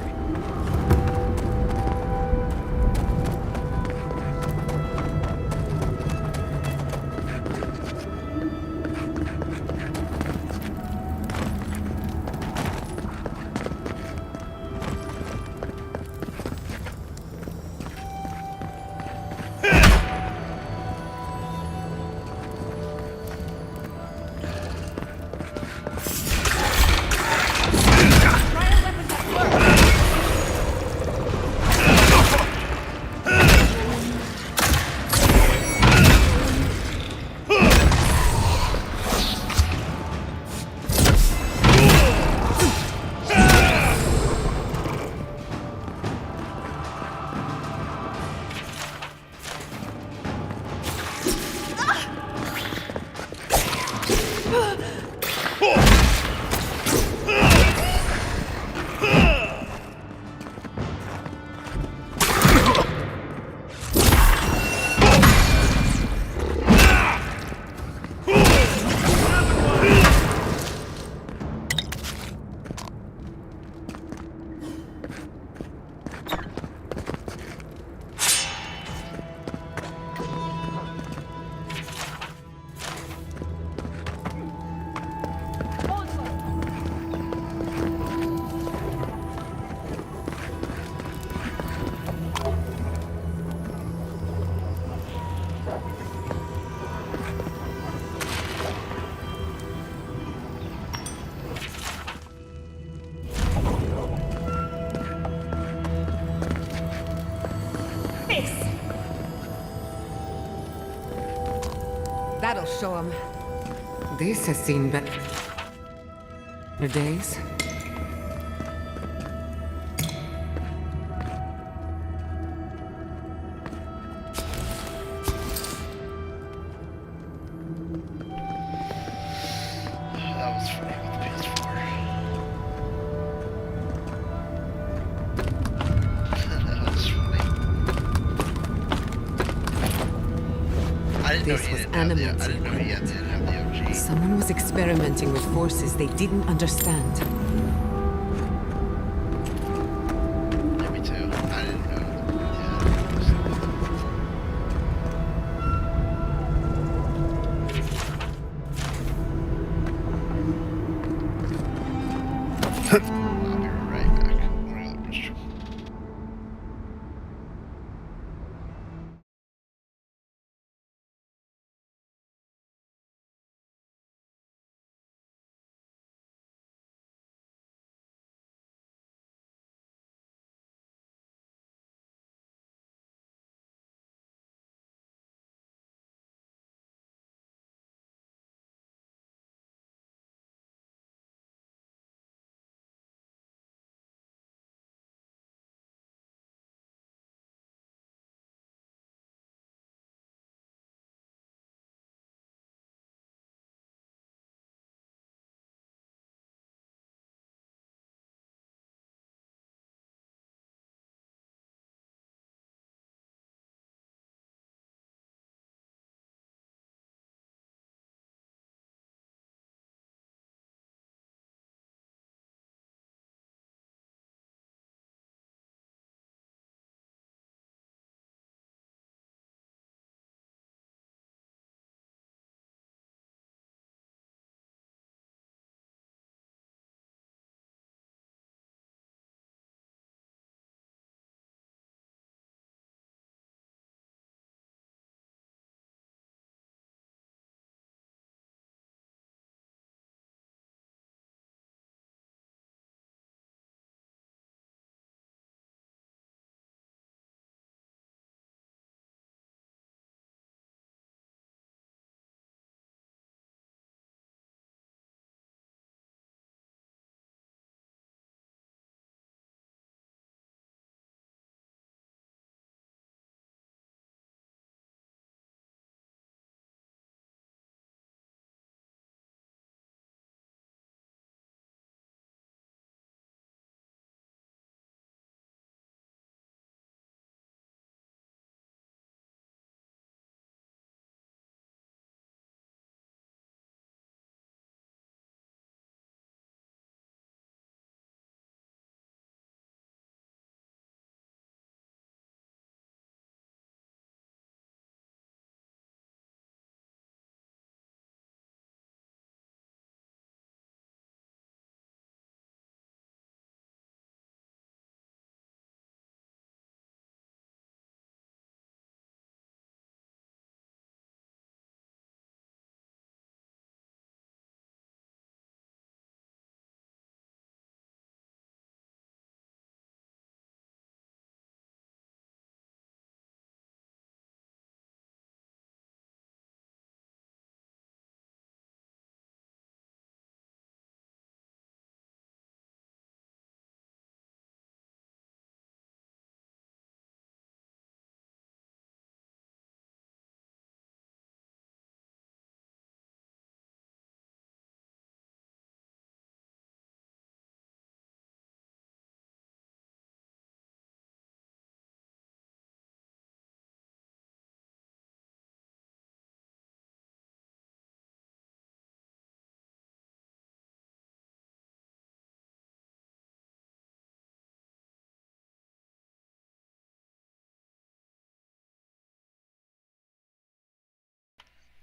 That'll show him. This has seen better days. That was funny with the PS4. That was funny. I didn't know This he was didn't have the. I animals. didn't know he didn't have the OG. Someone was experimenting with forces they didn't understand.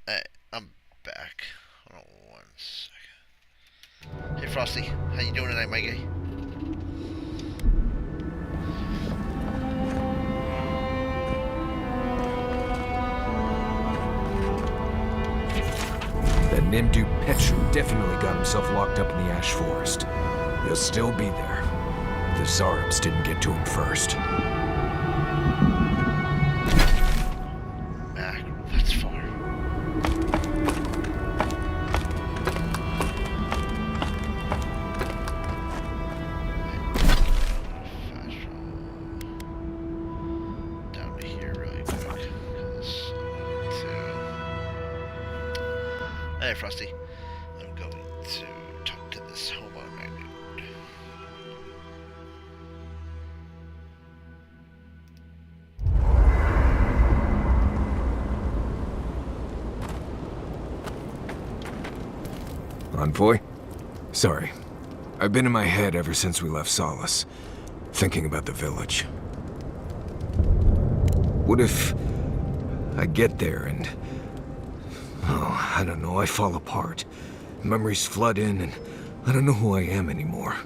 Hey, I'm back. Hold on 1 second. Hey Frosty, how you doing tonight, my guy? That Nimdu Petru definitely got himself locked up in the Ash Forest. He'll still be there. The Zarabs didn't get to him first. Mackerel, that's far. Down to here really quick. Hey Frosty, I'm going to talk to this hobo magnet. Envoy? Sorry. I've been in my head ever since we left Solace, thinking about the village. What if I get there and... oh, I don't know, I fall apart. Memories flood in and I don't know who I am anymore.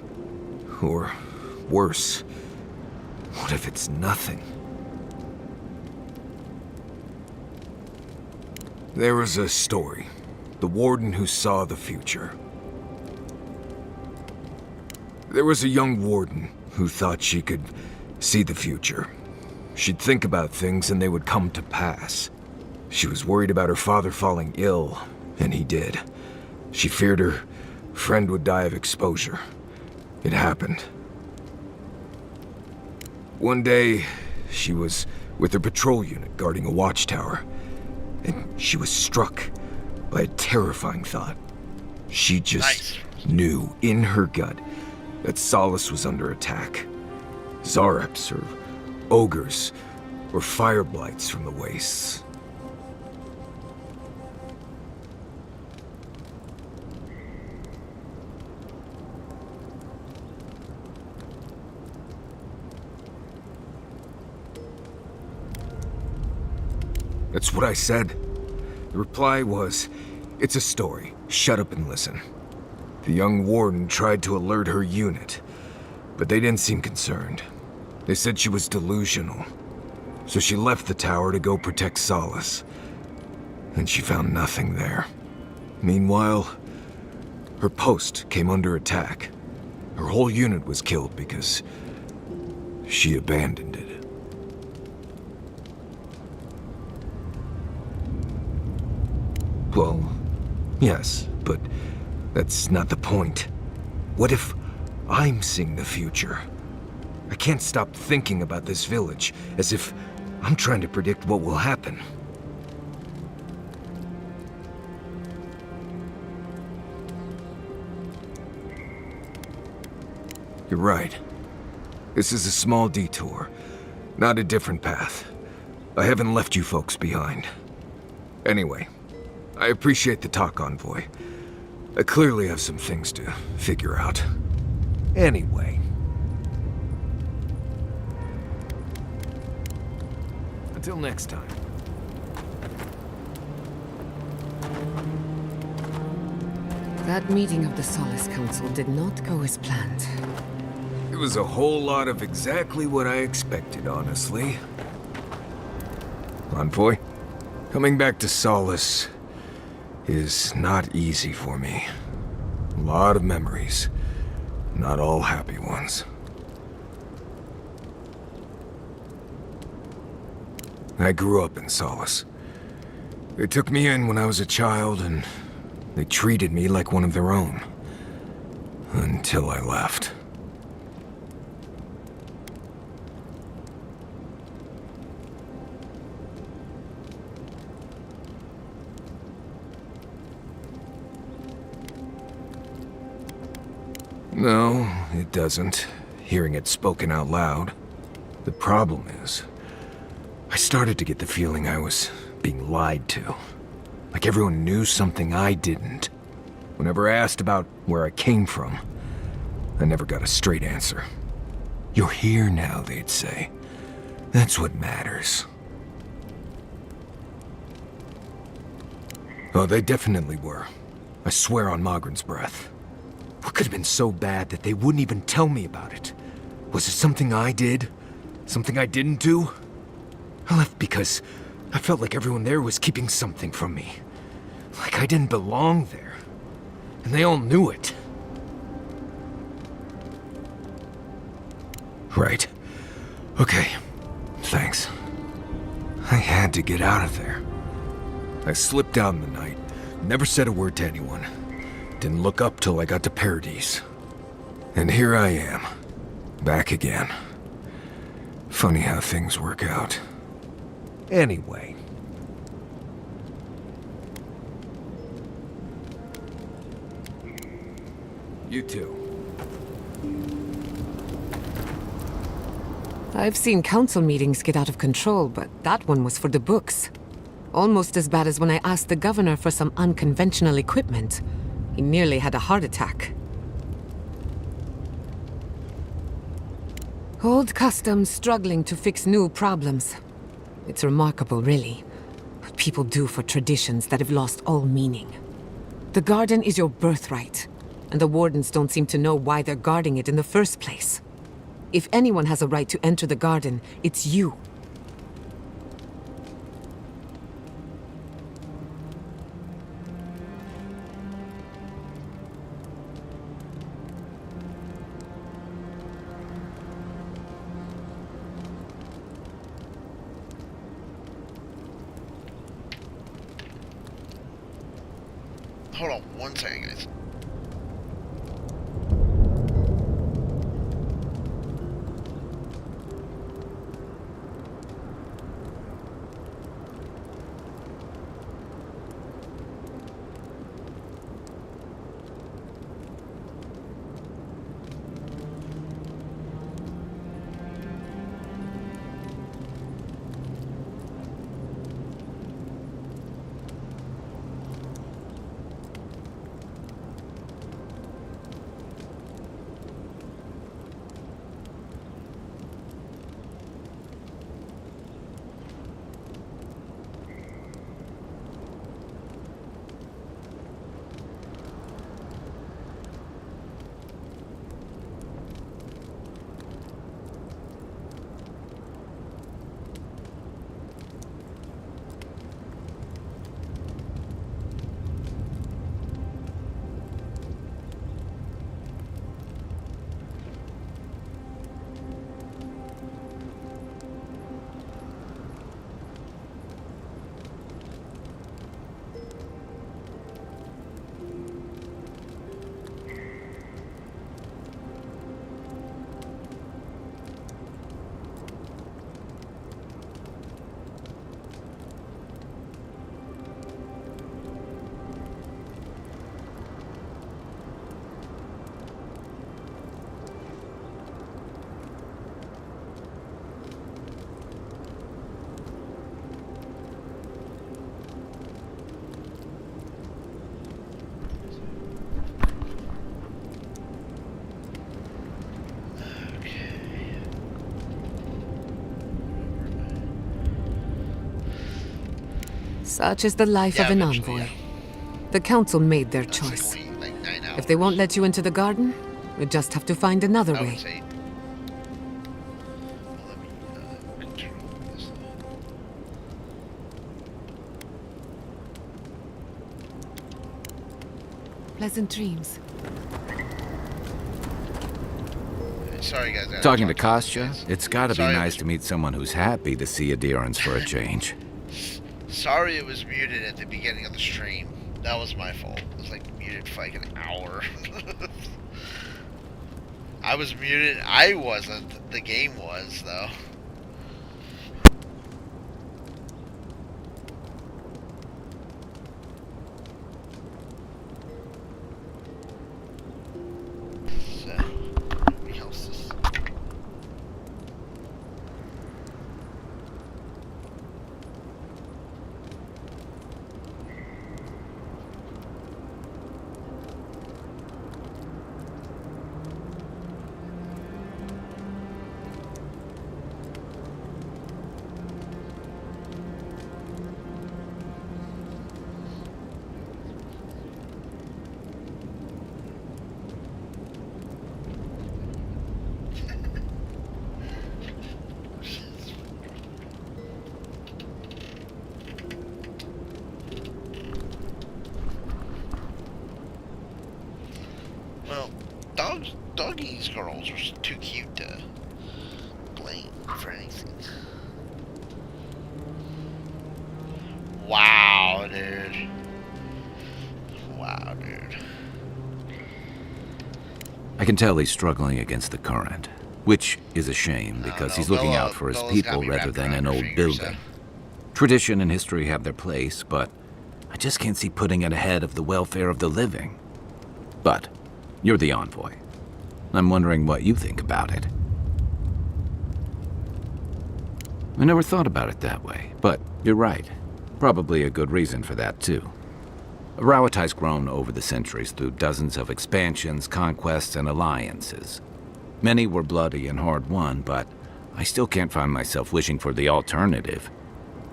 Or worse, what if it's nothing? There was a story. The warden who saw the future. There was a young warden who thought she could see the future. She'd think about things and they would come to pass. She was worried about her father falling ill, and he did. She feared her friend would die of exposure. It happened. One day, she was with her patrol unit guarding a watchtower, and she was struck by a terrifying thought. She just knew in her gut that Solace was under attack. Zarabs or ogres or fire blights from the wastes. That's what I said. The reply was, "It's a story. Shut up and listen." The young warden tried to alert her unit, but they didn't seem concerned. They said she was delusional, so she left the tower to go protect Solace. And she found nothing there. Meanwhile, her post came under attack. Her whole unit was killed because she abandoned it. Well, yes, but that's not the point. What if I'm seeing the future? I can't stop thinking about this village, as if I'm trying to predict what will happen. You're right. This is a small detour, not a different path. I haven't left you folks behind. Anyway, I appreciate the talk, Envoy. I clearly have some things to figure out. Anyway. Until next time. That meeting of the Solace Council did not go as planned. It was a whole lot of exactly what I expected, honestly. Envoy, coming back to Solace is not easy for me. A lot of memories, not all happy ones. I grew up in Solace. They took me in when I was a child, and they treated me like one of their own. Until I left. No, it doesn't, hearing it spoken out loud. The problem is, I started to get the feeling I was being lied to. Like everyone knew something I didn't. Whenever I asked about where I came from, I never got a straight answer. You're here now, they'd say. That's what matters. Oh, they definitely were. I swear on Mogren's breath. What could have been so bad that they wouldn't even tell me about it? Was it something I did? Something I didn't do? I left because I felt like everyone there was keeping something from me. Like I didn't belong there. And they all knew it. Right. Okay. Thanks. I had to get out of there. I slipped out in the night, never said a word to anyone. Didn't look up till I got to Paradise. And here I am, back again. Funny how things work out. Anyway. You too. I've seen council meetings get out of control, but that one was for the books. Almost as bad as when I asked the governor for some unconventional equipment. He nearly had a heart attack. Old customs struggling to fix new problems. It's remarkable, really, what people do for traditions that have lost all meaning. The garden is your birthright, and the wardens don't seem to know why they're guarding it in the first place. If anyone has a right to enter the garden, it's you. Hold on one second, guys. Such is the life of an envoy. Yeah. The council made their That's choice. like 9 hours. If they won't let you into the garden, we just have to find another I way. would say. Well, let me control this. Pleasant dreams. Sorry, guys. I gotta Talking to talk Kostya, this. it's gotta be Sorry, nice to meet someone who's happy to see adherence for a change. Sorry it was muted at the beginning of the stream. That was my fault. It was like muted for like an hour. I was muted. I wasn't. The game was, though. So, let me host this. Doggy's girls are too cute to blame for anything. Wow, dude. Wow, dude. I can tell he's struggling against the current, which is a shame because he's looking out for his people rather than an old building. Tradition and history have their place, but I just can't see putting it ahead of the welfare of the living. But you're the envoy. I'm wondering what you think about it. I never thought about it that way, but you're right. Probably a good reason for that, too. Avowed's grown over the centuries through dozens of expansions, conquests, and alliances. Many were bloody and hard-won, but I still can't find myself wishing for the alternative.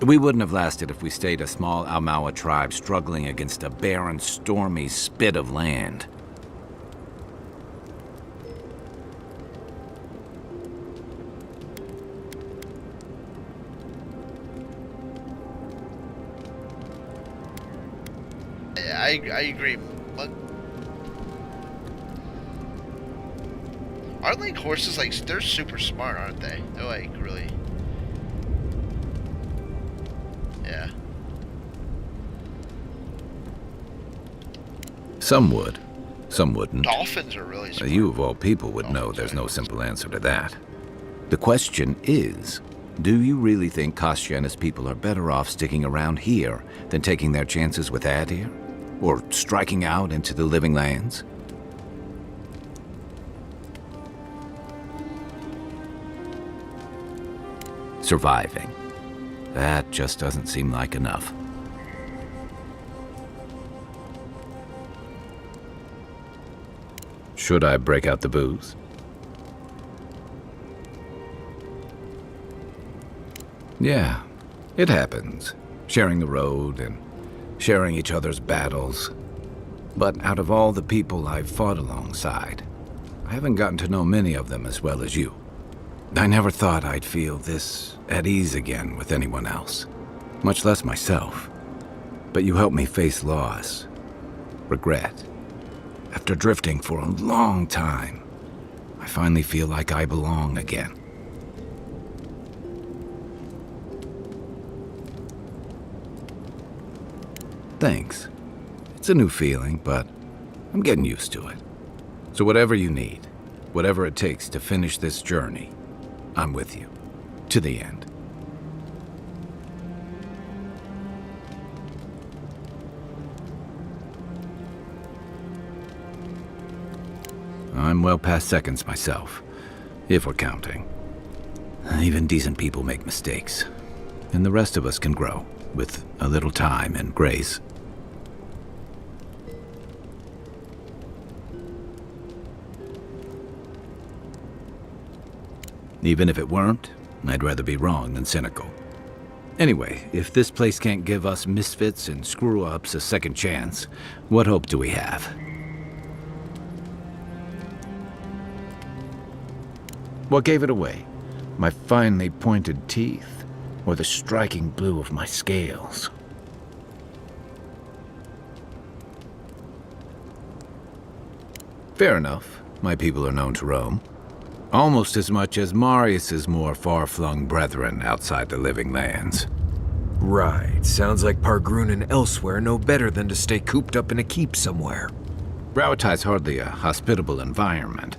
We wouldn't have lasted if we stayed a small Almawa tribe struggling against a barren, stormy spit of land. I agree. But aren't like horses like they're super smart, aren't they? They're like really. Yeah. Some would, some wouldn't. Dolphins are really smart. You of all people would know there's no simple answer to that. The question is, do you really think Kostya and his people are better off sticking around here than taking their chances with Adir? Or striking out into the living lands? Surviving. That just doesn't seem like enough. Should I break out the booze? Yeah, it happens. Sharing the road and sharing each other's battles. But out of all the people I've fought alongside, I haven't gotten to know many of them as well as you. I never thought I'd feel this at ease again with anyone else, much less myself. But you helped me face loss, regret. After drifting for a long time, I finally feel like I belong again. Thanks. It's a new feeling, but I'm getting used to it. So whatever you need, whatever it takes to finish this journey, I'm with you. To the end. I'm well past seconds myself, if we're counting. Even decent people make mistakes, and the rest of us can grow with a little time and grace. Even if it weren't, I'd rather be wrong than cynical. Anyway, if this place can't give us misfits and screw-ups a second chance, what hope do we have? What gave it away? My finely pointed teeth, or the striking blue of my scales? Fair enough. My people are known to roam. Almost as much as Marius's more far-flung brethren outside the living lands. Right. Sounds like Pargrun and elsewhere know better than to stay cooped up in a keep somewhere. Rauatai's hardly a hospitable environment.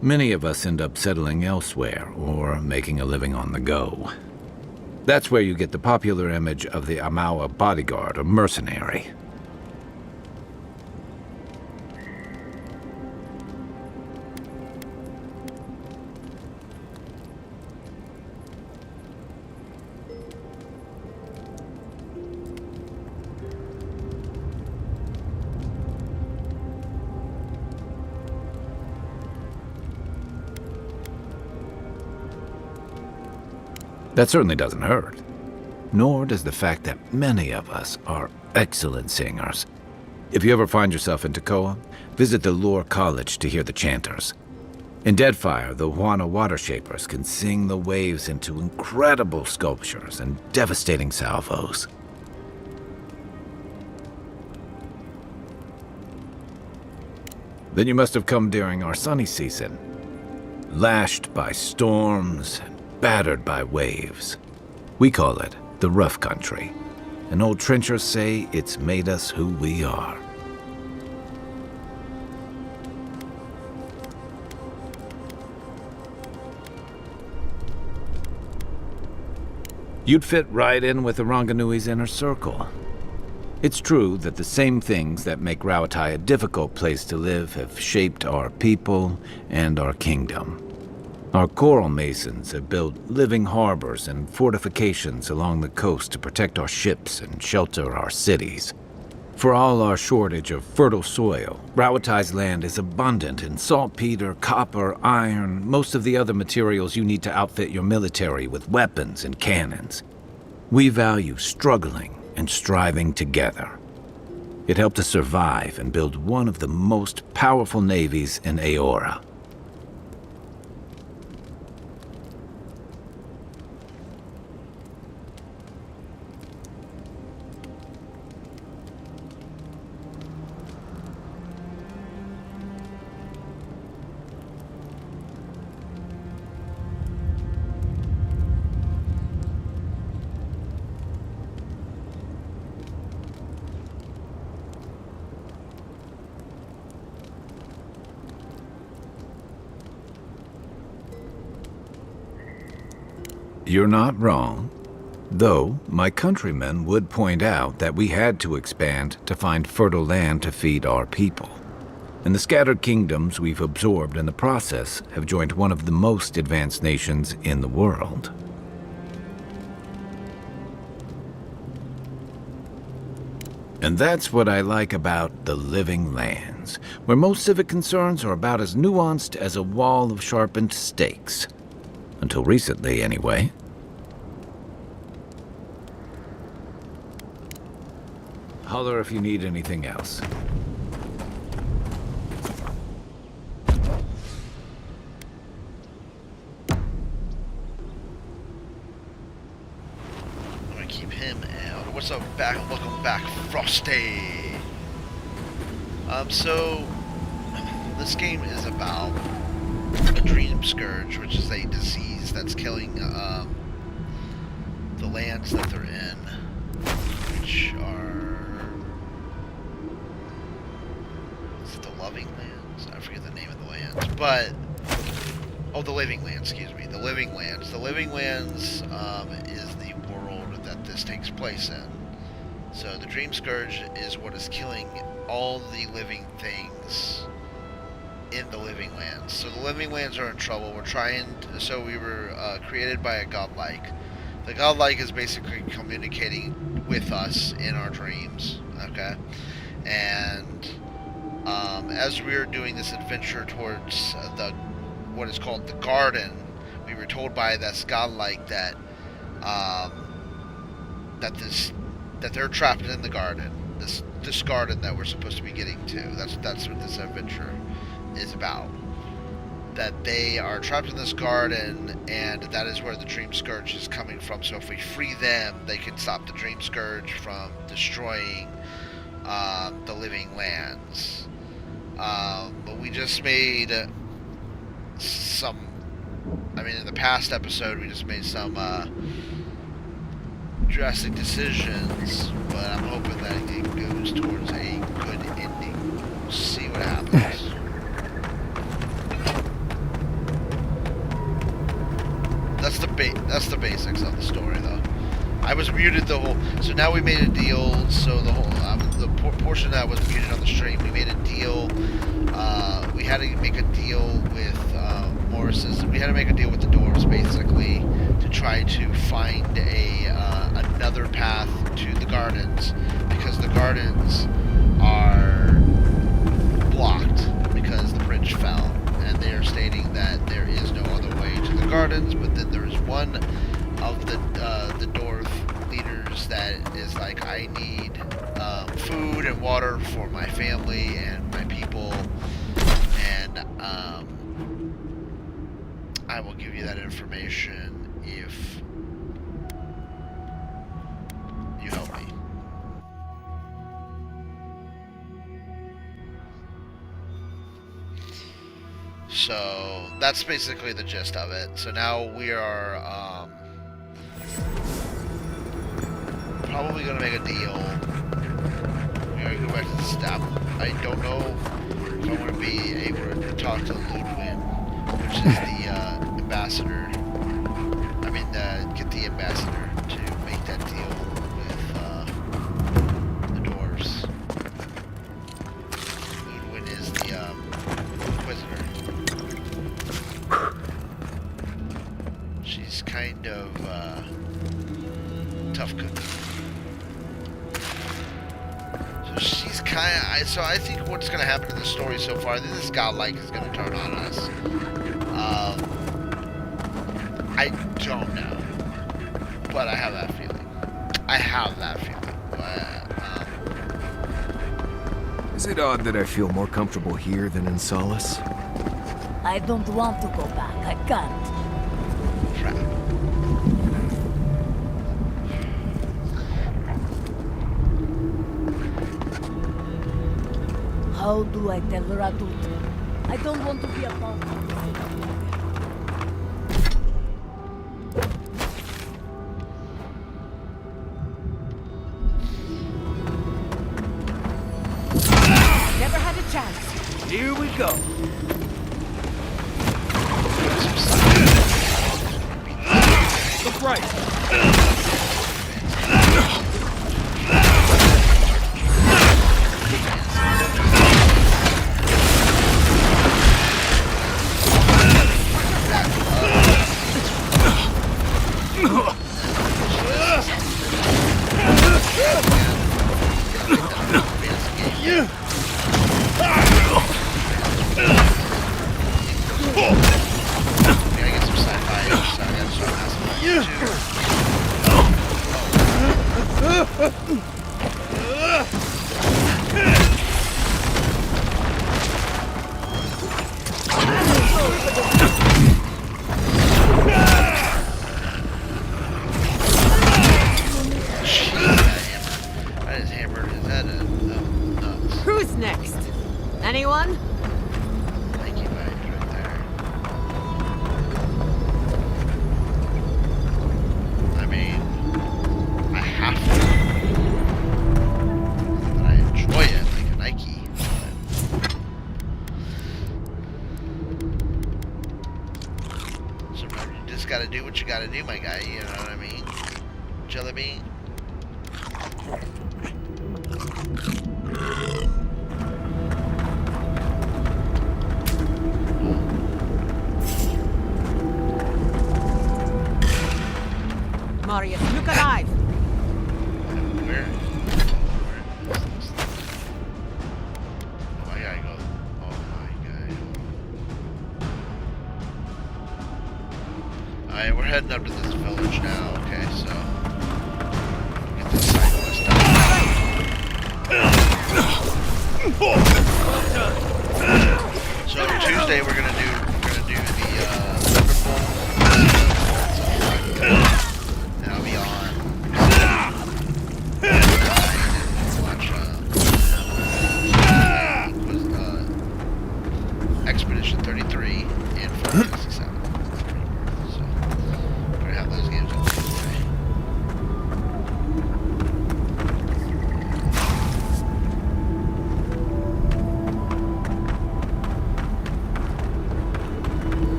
Many of us end up settling elsewhere or making a living on the go. That's where you get the popular image of the Amawa bodyguard or mercenary. That certainly doesn't hurt. Nor does the fact that many of us are excellent singers. If you ever find yourself in Tekoa, visit the Lore College to hear the chanters. In Deadfire, the Huana Water Shapers can sing the waves into incredible sculptures and devastating salvos. Then you must have come during our sunny season. Lashed by storms and battered by waves. We call it the rough country. And old trenchers say it's made us who we are. You'd fit right in with the Ranganui's inner circle. It's true that the same things that make Rauatai a difficult place to live have shaped our people and our kingdom. Our coral masons have built living harbors and fortifications along the coast to protect our ships and shelter our cities. For all our shortage of fertile soil, Rauatai's land is abundant in saltpeter, copper, iron, most of the other materials you need to outfit your military with weapons and cannons. We value struggling and striving together. It helped us survive and build one of the most powerful navies in Aora. You're not wrong. Though, my countrymen would point out that we had to expand to find fertile land to feed our people. And the scattered kingdoms we've absorbed in the process have joined one of the most advanced nations in the world. And that's what I like about the Living Lands, where most civic concerns are about as nuanced as a wall of sharpened stakes. Until recently, anyway. Holler if you need anything else. I'm gonna keep him out. What's up, back? Welcome back, Frosty. So this game is about a dream scourge, which is a disease that's killing the lands that they're in, which are, is it the Loving Lands? I forget the name of the lands, but oh, the Living Lands. Excuse me, the Living Lands. The Living Lands is the world that this takes place in. So the Dream Scourge is what is killing all the living things in the Living Lands. So the Living Lands are in trouble. We're trying to, so we were created by a godlike. The godlike is basically communicating with us in our dreams, okay? And as we were doing this adventure towards what is called the garden, we were told by this godlike that that they're trapped in the garden. This garden that we're supposed to be getting to. That's what this adventure is about. That they are trapped in this garden, and that is where the Dream Scourge is coming from. So if we free them, they can stop the Dream Scourge from destroying the Living Lands. But we just made some, I mean, in the past episode, we just made some drastic decisions, but I'm hoping that it goes towards a good ending. We'll see what happens. That's the basics of the story, though. I was muted the whole. So now we made a deal. So the whole the portion that was muted on the stream, we made a deal. We had to make a deal with Morris's. We had to make a deal with the dwarves, basically, to try to find another path to the gardens, because the gardens are blocked because the bridge fell, and they are stating that there is no other way to the gardens. But then there is one of the dwarf leaders that is like, I need food and water for my family and my people, and I will give you that information if you help me. So that's basically the gist of it. So now we are probably gonna make a deal. We're gonna go back to the staff. I don't know if I'm gonna be able to talk to Ludwig, which is the ambassador. I mean, get the ambassador to make that deal with the dwarves. Ludwig is the inquisitor. She's kind of tough cookie. So she's kind of. So I think what's going to happen in the story so far, this godlike is going to turn on us. I don't know, but I have that feeling. Is it odd that I feel more comfortable here than in Solace? I don't want to go back. I can't. Crap. How do I tell Radut? I don't want to be a part of it. Never had a chance. Here we go. Look right. Who's next? Anyone? Thank you, buddy, right there. I mean, I have to. But I enjoy it like a Nike. But sometimes you just gotta do what you gotta do, my guy. You know what I mean? Jelly bean. Marius, look alive! Where? Oh, I gotta go. Oh my god. Alright, we're heading up to this village now. Okay, so get this side quest done. So Tuesday we're gonna do the and I'll be on. Watch Expedition 33 and 467. So we're gonna have those games on Tuesday.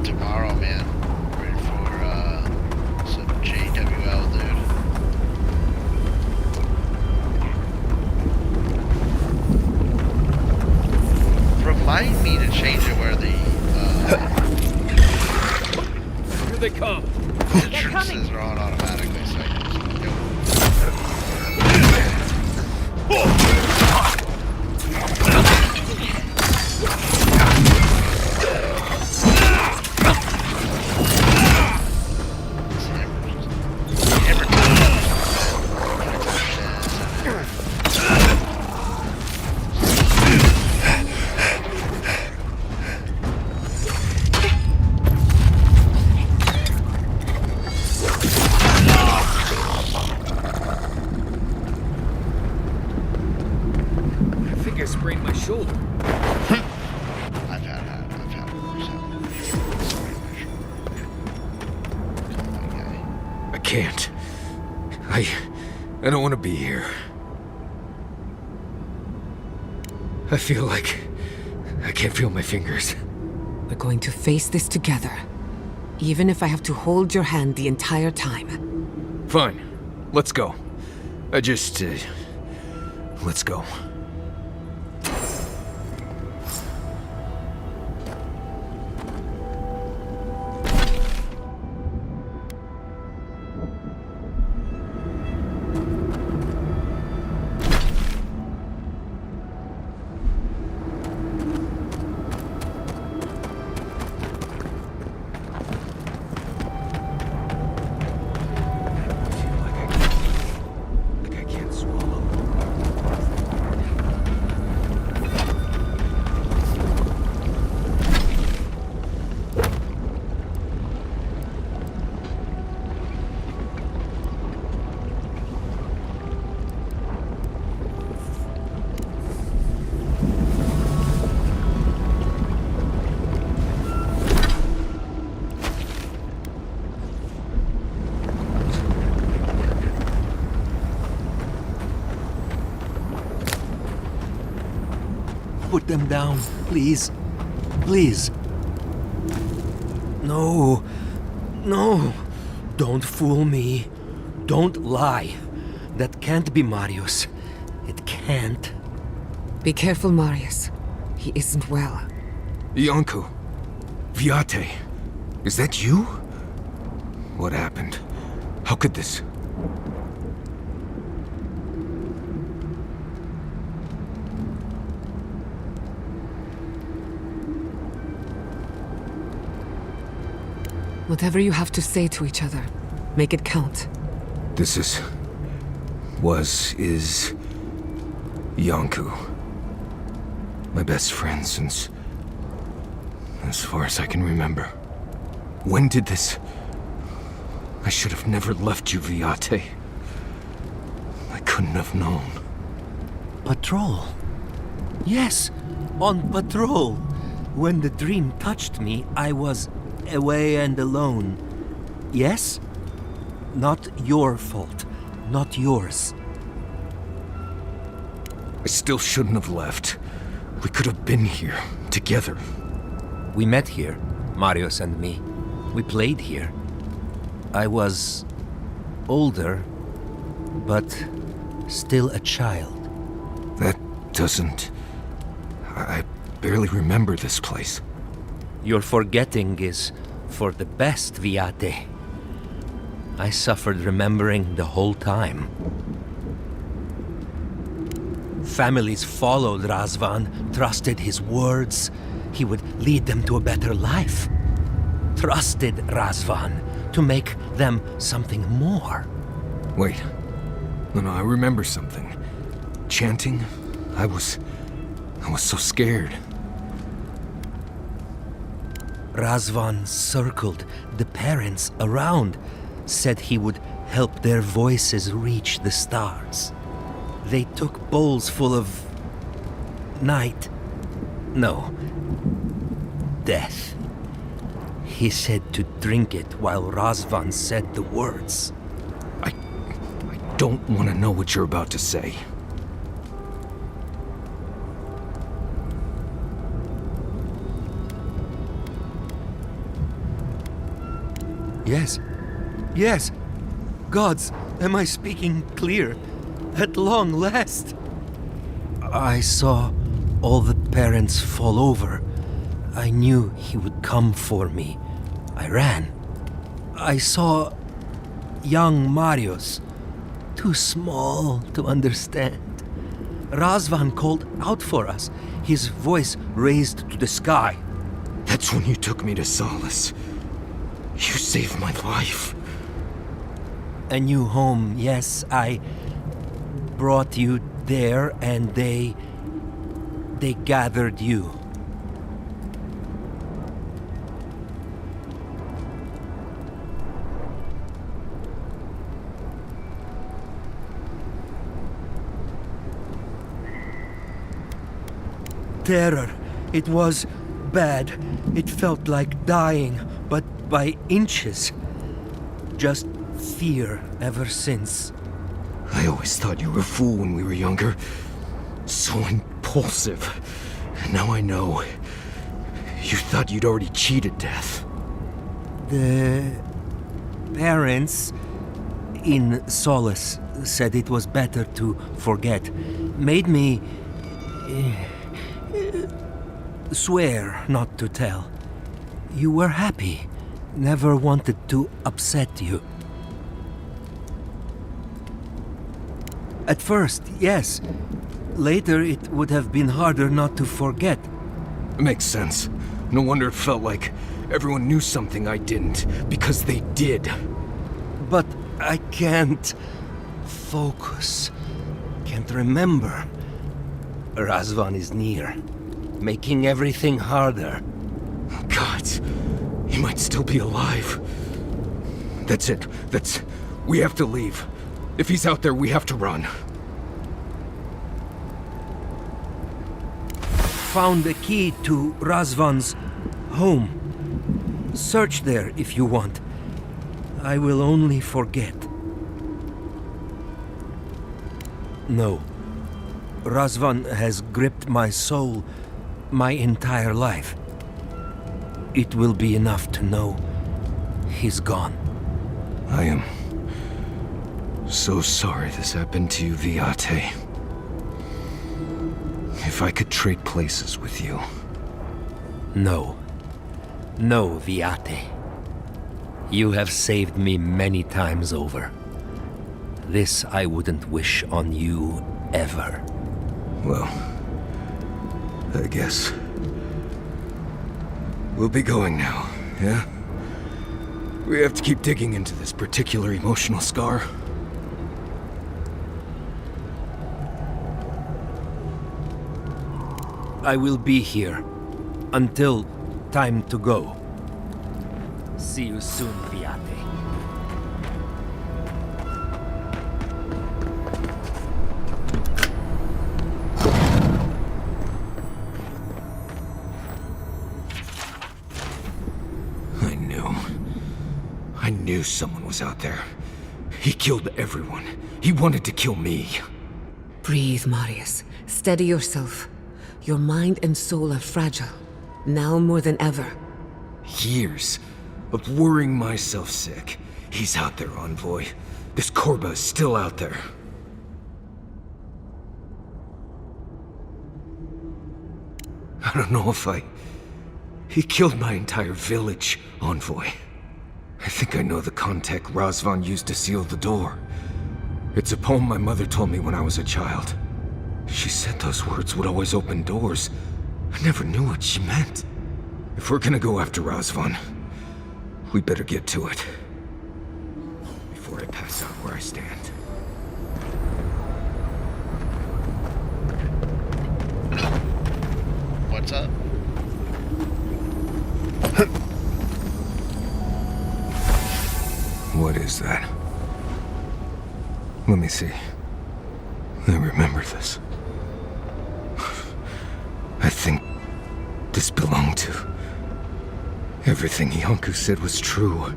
Tomorrow, man. Ready for some JWL, dude. Remind me to change it where the Here they come. entrances are on automatically, so I can just I think I sprained my shoulder. I've had it worse. can't. I don't want to be here. I feel like I can't feel my fingers. We're going to face this together. Even if I have to hold your hand the entire time. Fine. Let's go. Let's go. Put them down, please. Please. No. No. Don't fool me. Don't lie. That can't be Marius. It can't. Be careful, Marius. He isn't well. Iancu. Viate. Is that you? What happened? How could this... Whatever you have to say to each other, make it count. This is Iancu. My best friend since... as far as I can remember. When did this... I should have never left you, Viate. I couldn't have known. Patrol. Yes, on patrol. When the dream touched me, I was away and alone. Yes? Not your fault. Not yours. I still shouldn't have left. We could have been here, together. We met here, Marius and me. We played here. I was older, but still a child. That doesn't... I barely remember this place. Your forgetting is for the best, Viate. I suffered remembering the whole time. Families followed Razvan, trusted his words. He would lead them to a better life. Trusted Razvan to make them something more. Wait. No, I remember something. Chanting? I was so scared. Razvan circled the parents around, said he would help their voices reach the stars. They took bowls full of... night. No. Death. He said to drink it while Razvan said the words. I don't want to know what you're about to say. Yes. Yes. Gods, am I speaking clear? At long last. I saw all the parents fall over. I knew he would come for me. I ran. I saw young Marius, too small to understand. Razvan called out for us, his voice raised to the sky. That's when you took me to Solace. You saved my life. A new home, yes, I brought you there and they gathered you. Terror. It was bad. It felt like dying, but by inches. Just fear ever since. I always thought you were a fool when we were younger. So impulsive. And now I know. You thought you'd already cheated death. The parents in Solace said it was better to forget. Made me swear not to tell. You were happy. Never wanted to upset you. At first, yes. Later, it would have been harder not to forget. Makes sense. No wonder it felt like everyone knew something I didn't, because they did. But I can't focus. Can't remember. Razvan is near, making everything harder. God, he might still be alive. That's it. We have to leave. If he's out there, we have to run. Found the key to Razvan's home. Search there if you want. I will only forget. No. Razvan has gripped my soul my entire life. It will be enough to know he's gone. I am so sorry this happened to you, Viate. If I could trade places with you. No. No, Viate. You have saved me many times over. This I wouldn't wish on you ever. Well, I guess we'll be going now, yeah? We have to keep digging into this particular emotional scar. I will be here until time to go. See you soon, Viate. I knew someone was out there. He killed everyone. He wanted to kill me. Breathe, Marius. Steady yourself. Your mind and soul are fragile. Now more than ever. Years of worrying myself sick. He's out there, Envoy. This Korba is still out there. I don't know if He killed my entire village, Envoy. I think I know the contact Razvan used to seal the door. It's a poem my mother told me when I was a child. She said those words would always open doors. I never knew what she meant. If we're gonna go after Razvan, we better get to it. Before I pass out where I stand. What's up? What is that? Let me see. I remember this. I think this belonged to... Everything Yonku said was true.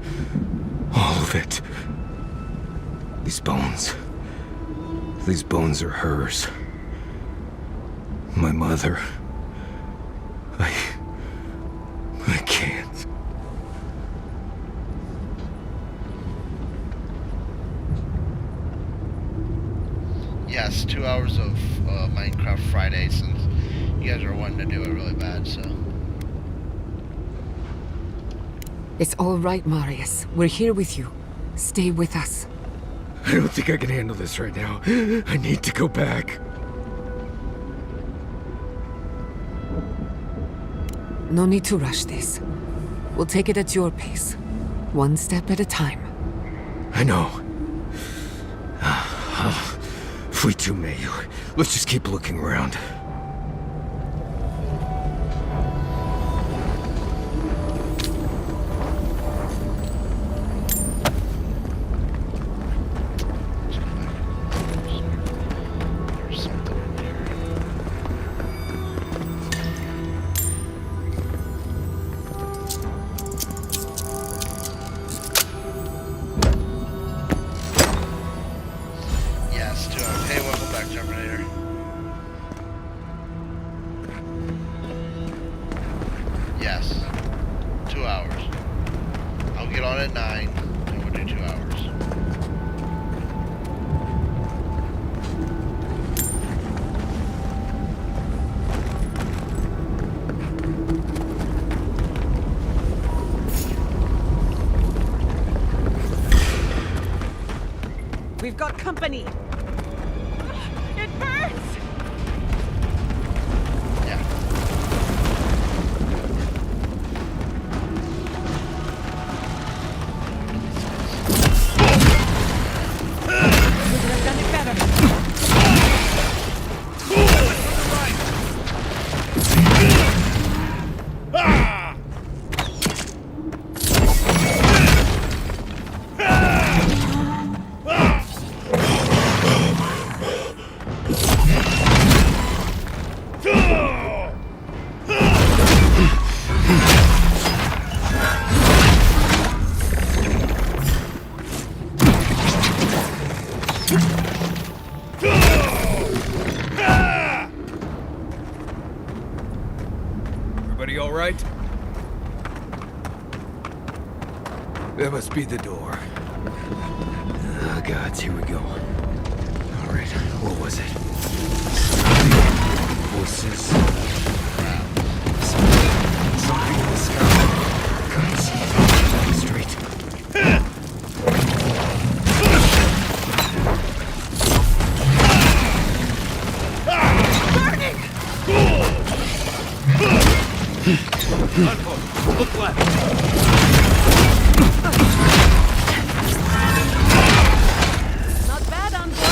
All of it. These bones are hers. My mother. I can't. Yes, 2 hours of Minecraft Friday since you guys are wanting to do it really bad, so. It's all right, Marius. We're here with you. Stay with us. I don't think I can handle this right now. I need to go back. No need to rush this. We'll take it at your pace. One step at a time. I know. If we too may, let's just keep looking around. Yes. 2 hours. I'll get on at 9, and we'll do 2 hours. We've got company. It burns! Yeah. We could have done it better. Everybody all right? That must be the door. Oh, gods, here we go. All right, what was it? Voices. Something in the sky. Guns. Straight. Uncle, look left. Not bad, Uncle.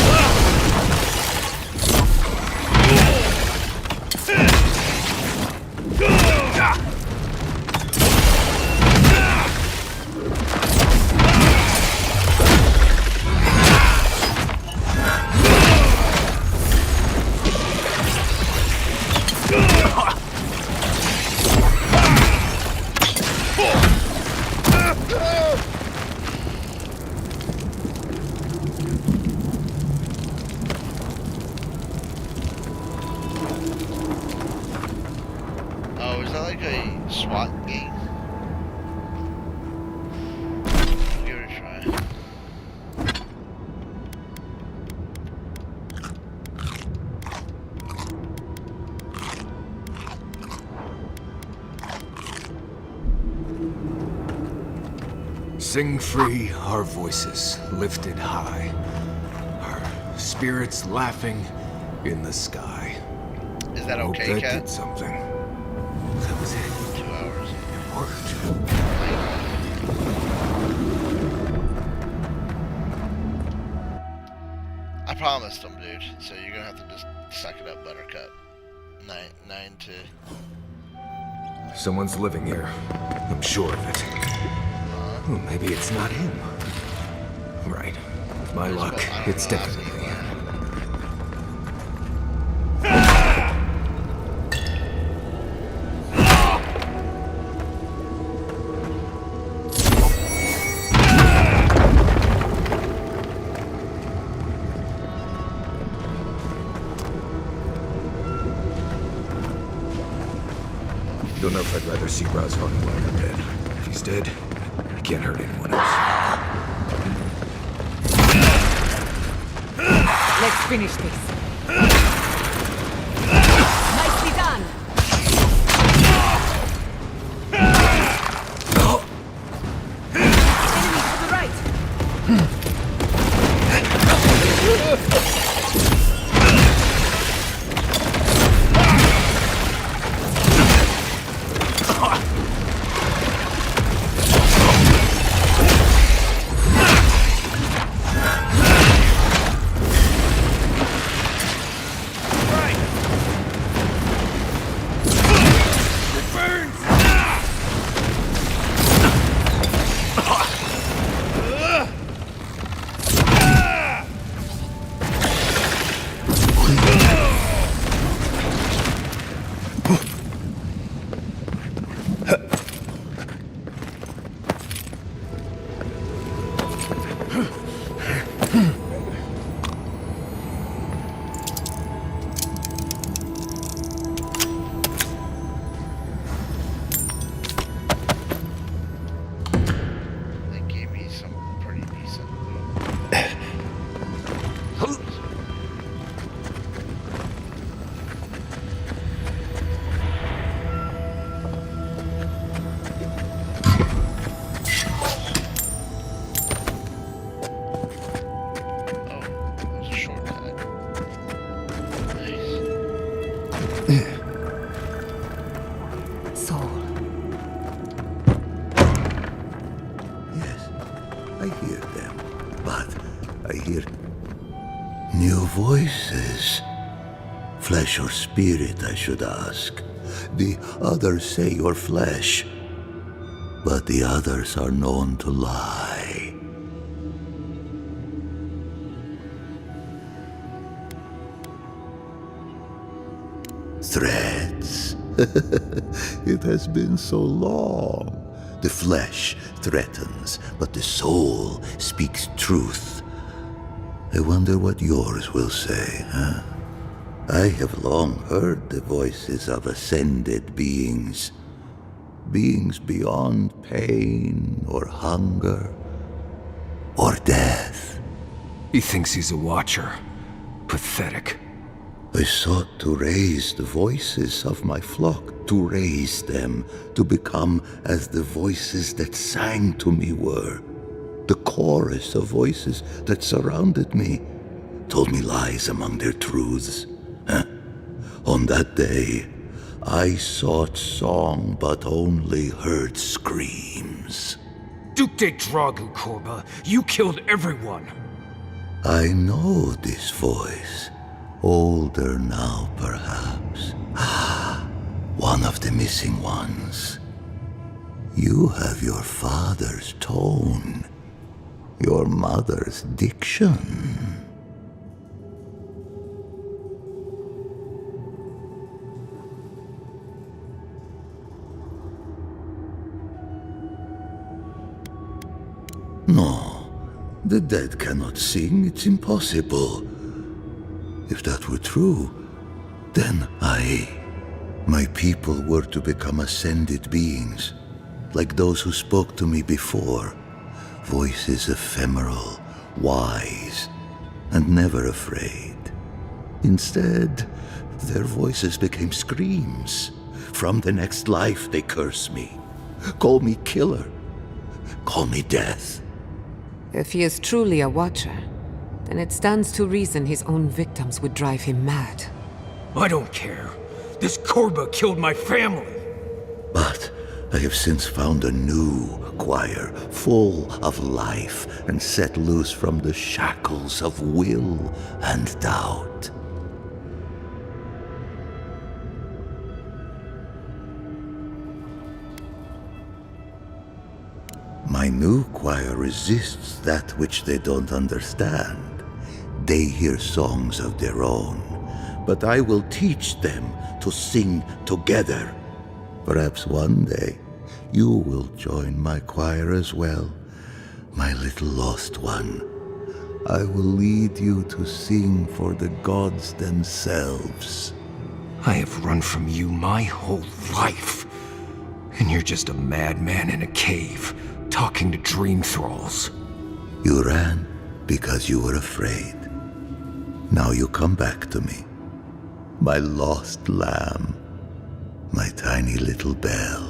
Oh, is that like a SWAT game? Give it a try. Sing free our voices lifted high, our spirits laughing in the sky. Is that Hope okay, that Cat? did something. That was it. 2 hours. It worked. I promised them, dude. So you're gonna have to just suck it up, Buttercup. 9 to. Someone's living here. I'm sure of it. Oh, maybe it's not him. Right. With my luck, it's definitely him. Don't know if I'd rather see Razvan alive or dead. If he's dead, he can't hurt anyone else. Let's finish this. Nicely done. Enemy to the right. flesh or spirit, I should ask. The others say you're flesh, but the others are known to lie. Threats? It has been so long. The flesh threatens, but the soul speaks truth. I wonder what yours will say, huh? I have long heard the voices of ascended beings. Beings beyond pain or hunger or death. He thinks he's a watcher. Pathetic. I sought to raise the voices of my flock, to raise them, to become as the voices that sang to me were. The chorus of voices that surrounded me, told me lies among their truths. On that day, I sought song but only heard screams. Duke de Dragu, Korba. You killed everyone. I know this voice. Older now, perhaps. One of the missing ones. You have your father's tone, your mother's diction. No, the dead cannot sing. It's impossible. If that were true, then my people were to become ascended beings, like those who spoke to me before. Voices ephemeral, wise, and never afraid. Instead, their voices became screams. From the next life, they curse me. Call me killer. Call me death. If he is truly a watcher, then it stands to reason his own victims would drive him mad. I don't care. This Korba killed my family. But I have since found a new choir, full of life, and set loose from the shackles of will and doubt. My new choir resists that which they don't understand. They hear songs of their own, but I will teach them to sing together. Perhaps one day you will join my choir as well, my little lost one. I will lead you to sing for the gods themselves. I have run from you my whole life. And you're just a madman in a cave, talking to dream thralls. You ran because you were afraid. Now you come back to me. My lost lamb. My tiny little bell.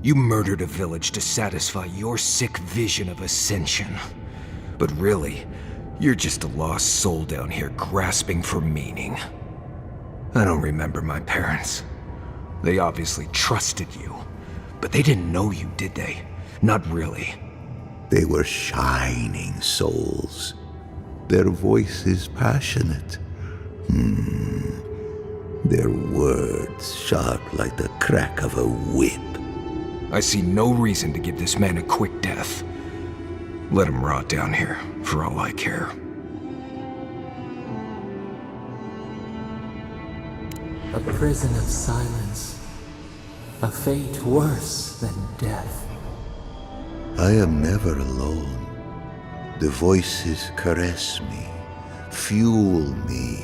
You murdered a village to satisfy your sick vision of ascension. But really, you're just a lost soul down here grasping for meaning. I don't remember my parents. They obviously trusted you. But they didn't know you, did they? Not really. They were shining souls. Their voices passionate. Their words sharp like the crack of a whip. I see no reason to give this man a quick death. Let him rot down here, for all I care. A prison of silence. A fate worse than death. I am never alone. The voices caress me, fuel me,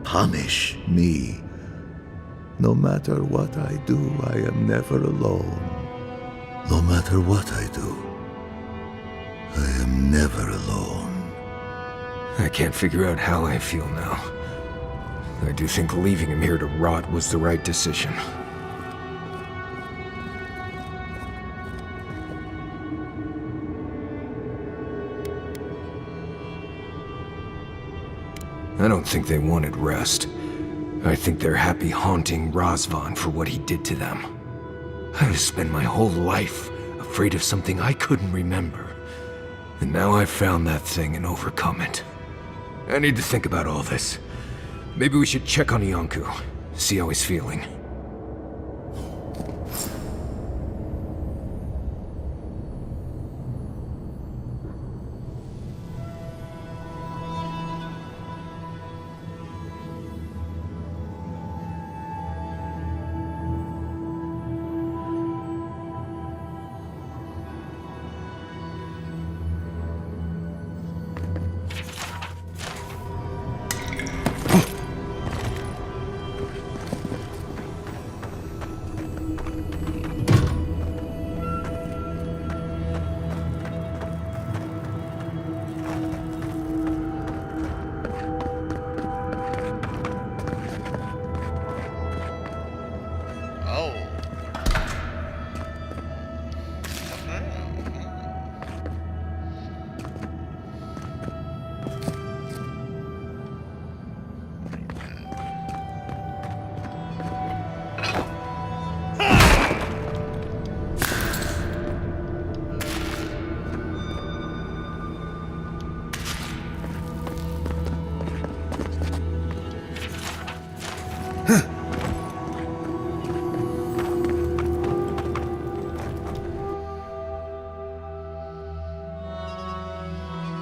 punish me. No matter what I do, I am never alone. No matter what I do, I am never alone. I can't figure out how I feel now. I do think leaving him here to rot was the right decision. I don't think they wanted rest. I think they're happy haunting Razvan for what he did to them. I've spent my whole life afraid of something I couldn't remember. And now I've found that thing and overcome it. I need to think about all this. Maybe we should check on Yonku, see how he's feeling.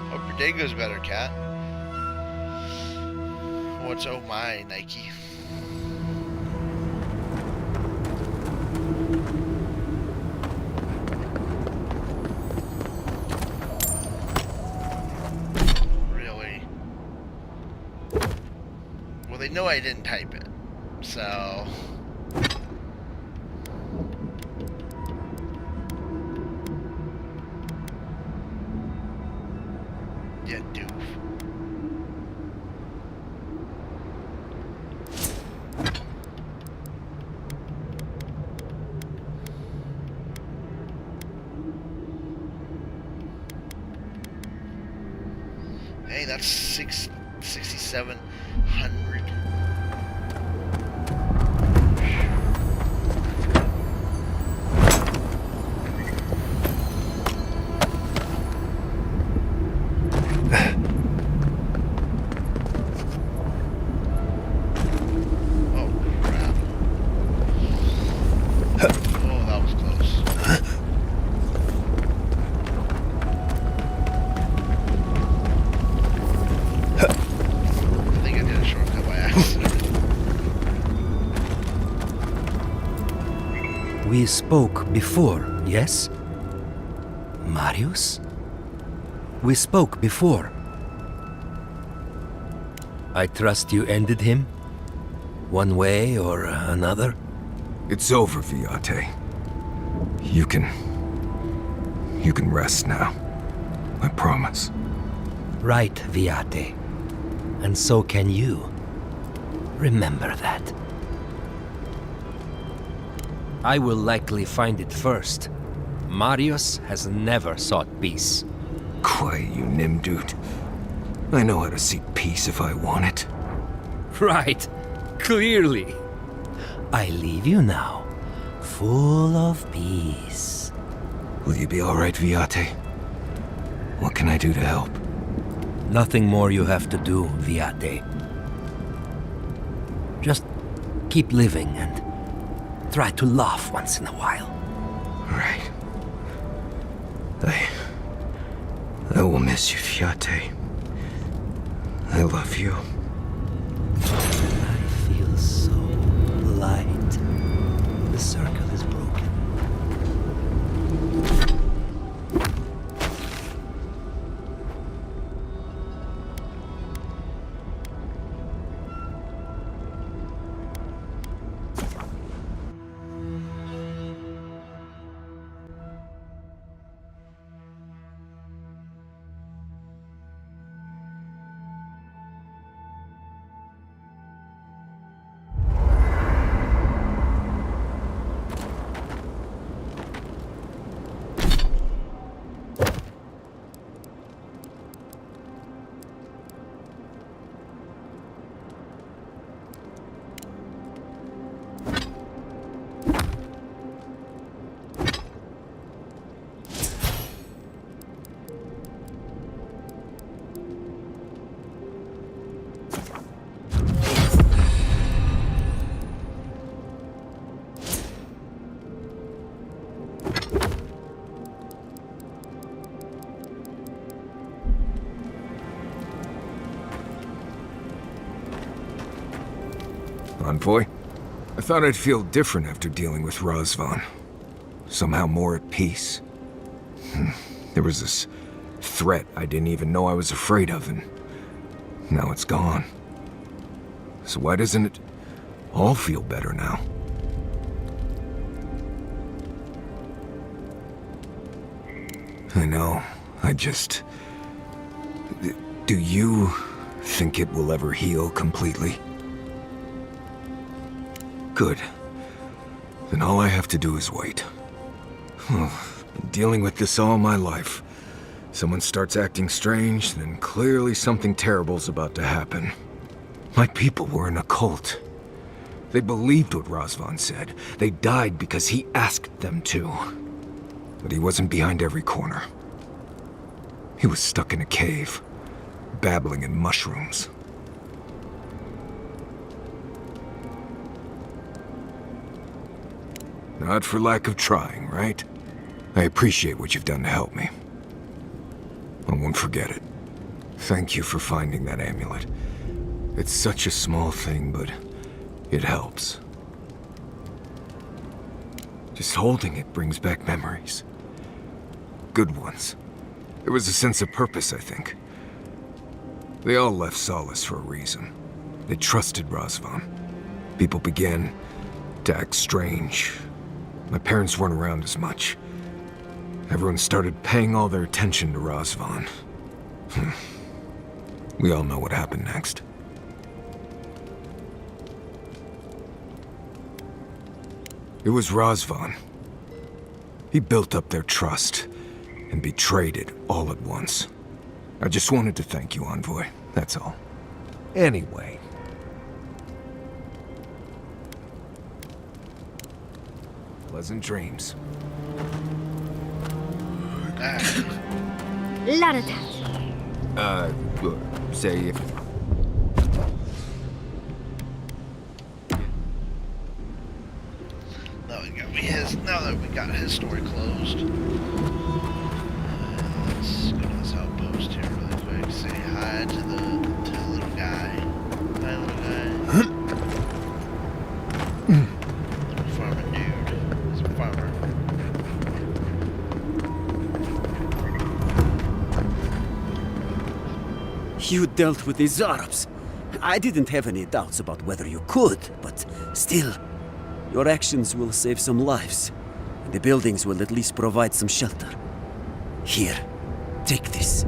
Hope your day goes better, cat. What's oh my, Nike? Really? Well, they know I didn't type it, so... Yeah, doof. Hey, that's 6,700. We spoke before, yes? Marius? We spoke before. I trust you ended him? One way or another? It's over, Viate. You can rest now. I promise. Right, Viate. And so can you. Remember that. I will likely find it first. Marius has never sought peace. Quiet, you Nimdude. I know how to seek peace if I want it. Right. Clearly. I leave you now, full of peace. Will you be alright, Viate? What can I do to help? Nothing more you have to do, Viate. Just keep living and try to laugh once in a while. Right. I will miss you, Viate. I love you. I feel so light. The circle is broken. Envoy? I thought I'd feel different after dealing with Razvan. Somehow more at peace. There was this threat I didn't even know I was afraid of, and now it's gone. So why doesn't it all feel better now? I know, Do you think it will ever heal completely? Good. Then all I have to do is wait. Been dealing with this all my life. Someone starts acting strange, then clearly something terrible's about to happen. My people were in a cult. They believed what Razvan said. They died because he asked them to. But he wasn't behind every corner. He was stuck in a cave, babbling in mushrooms. Not for lack of trying, right? I appreciate what you've done to help me. I won't forget it. Thank you for finding that amulet. It's such a small thing, but it helps. Just holding it brings back memories. Good ones. There was a sense of purpose, I think. They all left Solace for a reason. They trusted Razvan. People began to act strange. My parents weren't around as much. Everyone started paying all their attention to Razvan. We all know what happened next. It was Razvan. He built up their trust and betrayed it all at once. I just wanted to thank you, Envoy. That's all. Anyway. Pleasant dreams. Say if... Now that we got his story closed, let's go to this outpost here really quick. Say hi to the little guy. Hi, little guy. Little farmer dude. He's a farmer. You dealt with the Zarabs. I didn't have any doubts about whether you could, but still, your actions will save some lives. The buildings will at least provide some shelter. Here, take this.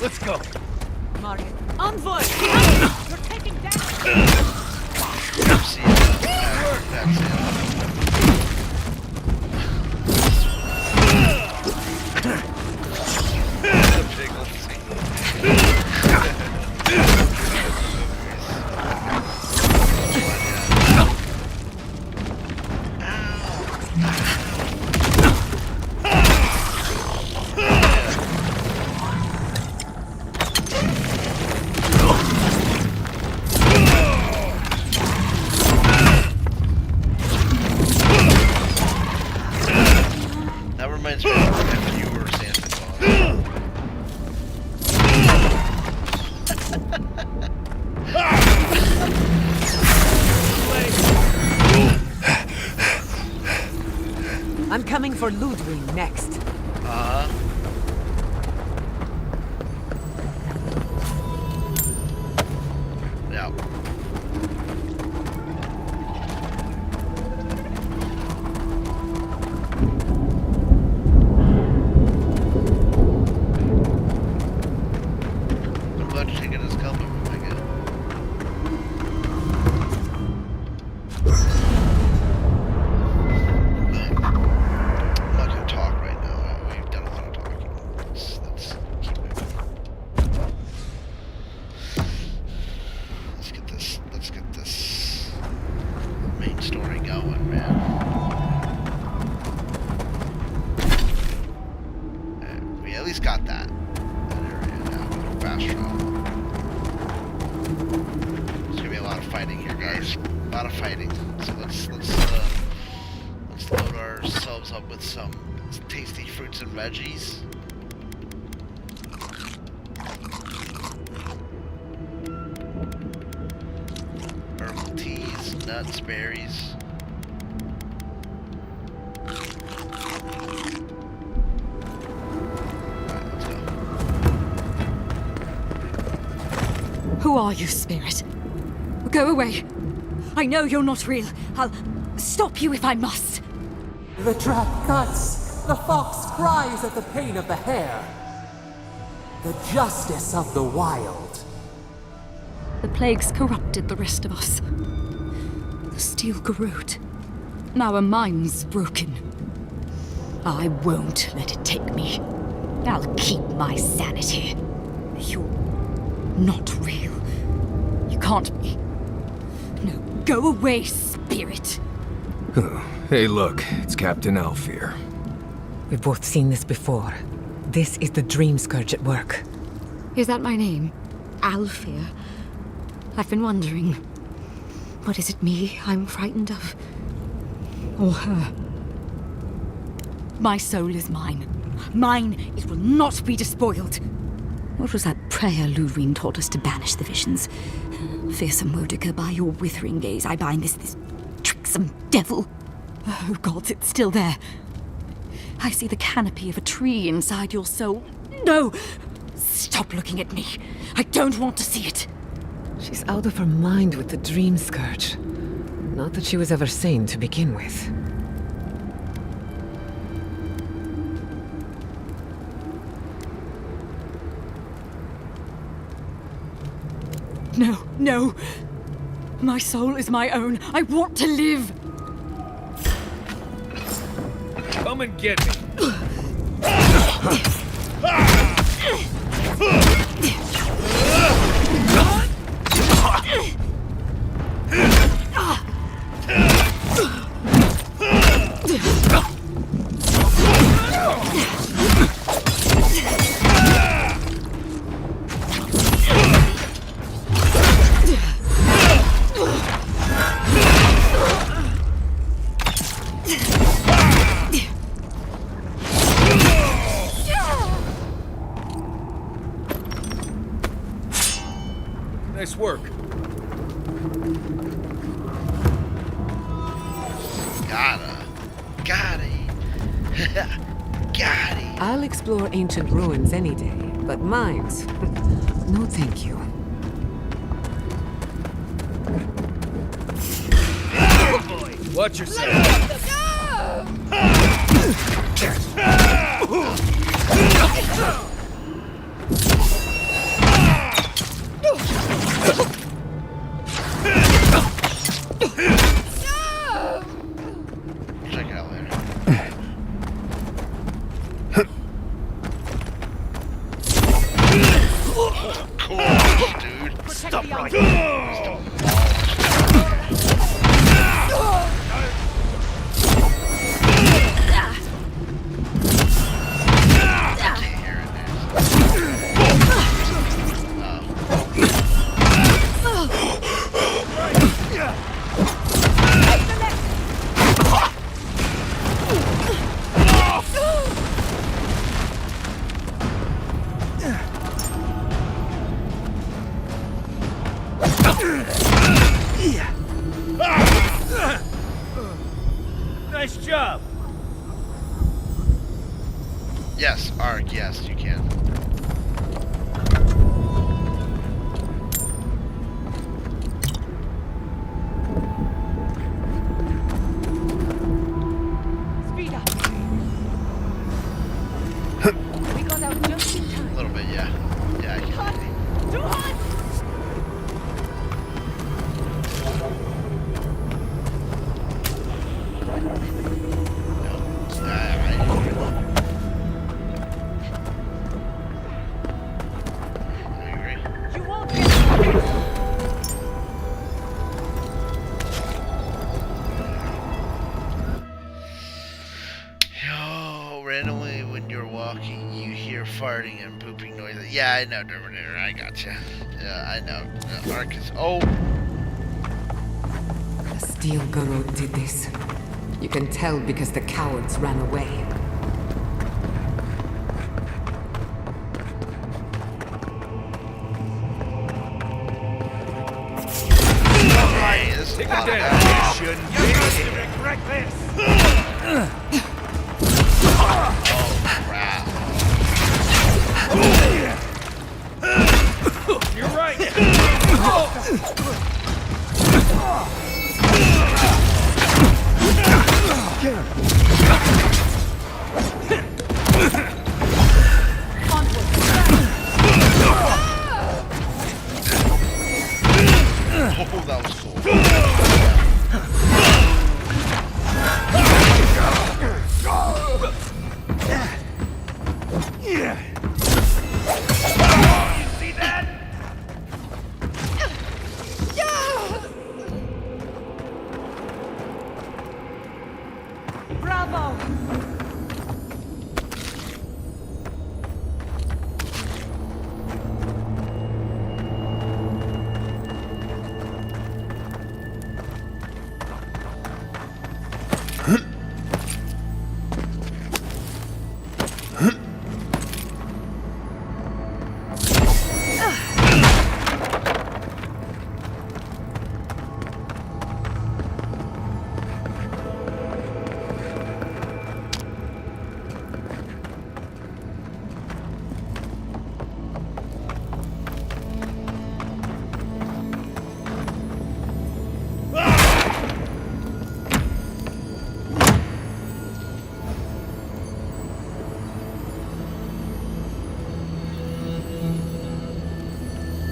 Let's go. Mark, envoy! You're taking damage! See that's that reminds me of if you were Santa Claus. I'm coming for Ludwig next. Yeah. I'm glad you're taking this compliment, my God. I'm not gonna talk right now. We've done a lot of talking. Let's keep moving. Let's get this main story going, man. We at least got that area now. We can fast travel. There's gonna be a lot of fighting here, guys. A lot of fighting. So let's load ourselves up with some tasty fruits and veggies. Herbal teas, nuts, berries. Alright, let's go. Who are you, spirit? Go away. I know you're not real. I'll stop you if I must. The trap cuts. The fox cries at the pain of the hare. The justice of the wild. The plagues corrupted the rest of us. The steel corrode. Now our minds broken. I won't let it take me. I'll keep my sanity. You're not real. You can't be. No, go away, spirit. Hey, look, it's Captain Alfear. We've both seen this before. This is the Dream Scourge at work. Is that my name? Alfear? I've been wondering. What is it me I'm frightened of? Or her? My soul is mine. Mine, it will not be despoiled. What was that prayer Ludwig taught us to banish the visions? Fearsome Wodeker, by your withering gaze, I bind this tricksome devil. Oh, gods, it's still there. I see the canopy of a tree inside your soul. No! Stop looking at me. I don't want to see it. She's out of her mind with the Dream Scourge. Not that she was ever sane to begin with. No, no. My soul is my own. I want to live. Come and get me. Nice work. Got it. Got it. I'll explore ancient ruins any day, but mines, no thank you. Watch yourself. Cool, dude. Stop right. Nice job. Yes, Ark, yes, you can. Speed up. We got out just in time. A little bit, yeah. Yeah, I can. Hot! Too hot! You won't get Yo, randomly when you're walking, you hear farting and pooping noises. Yeah, I know, Terminator. I gotcha. Yeah, I know. Ark is. Oh, The Steel Guru did this. You can tell because the cowards ran away. hey, this is a lot of action. Regret this. Oh, crap. You're right. Oh, that was cool. You see that? Bravo!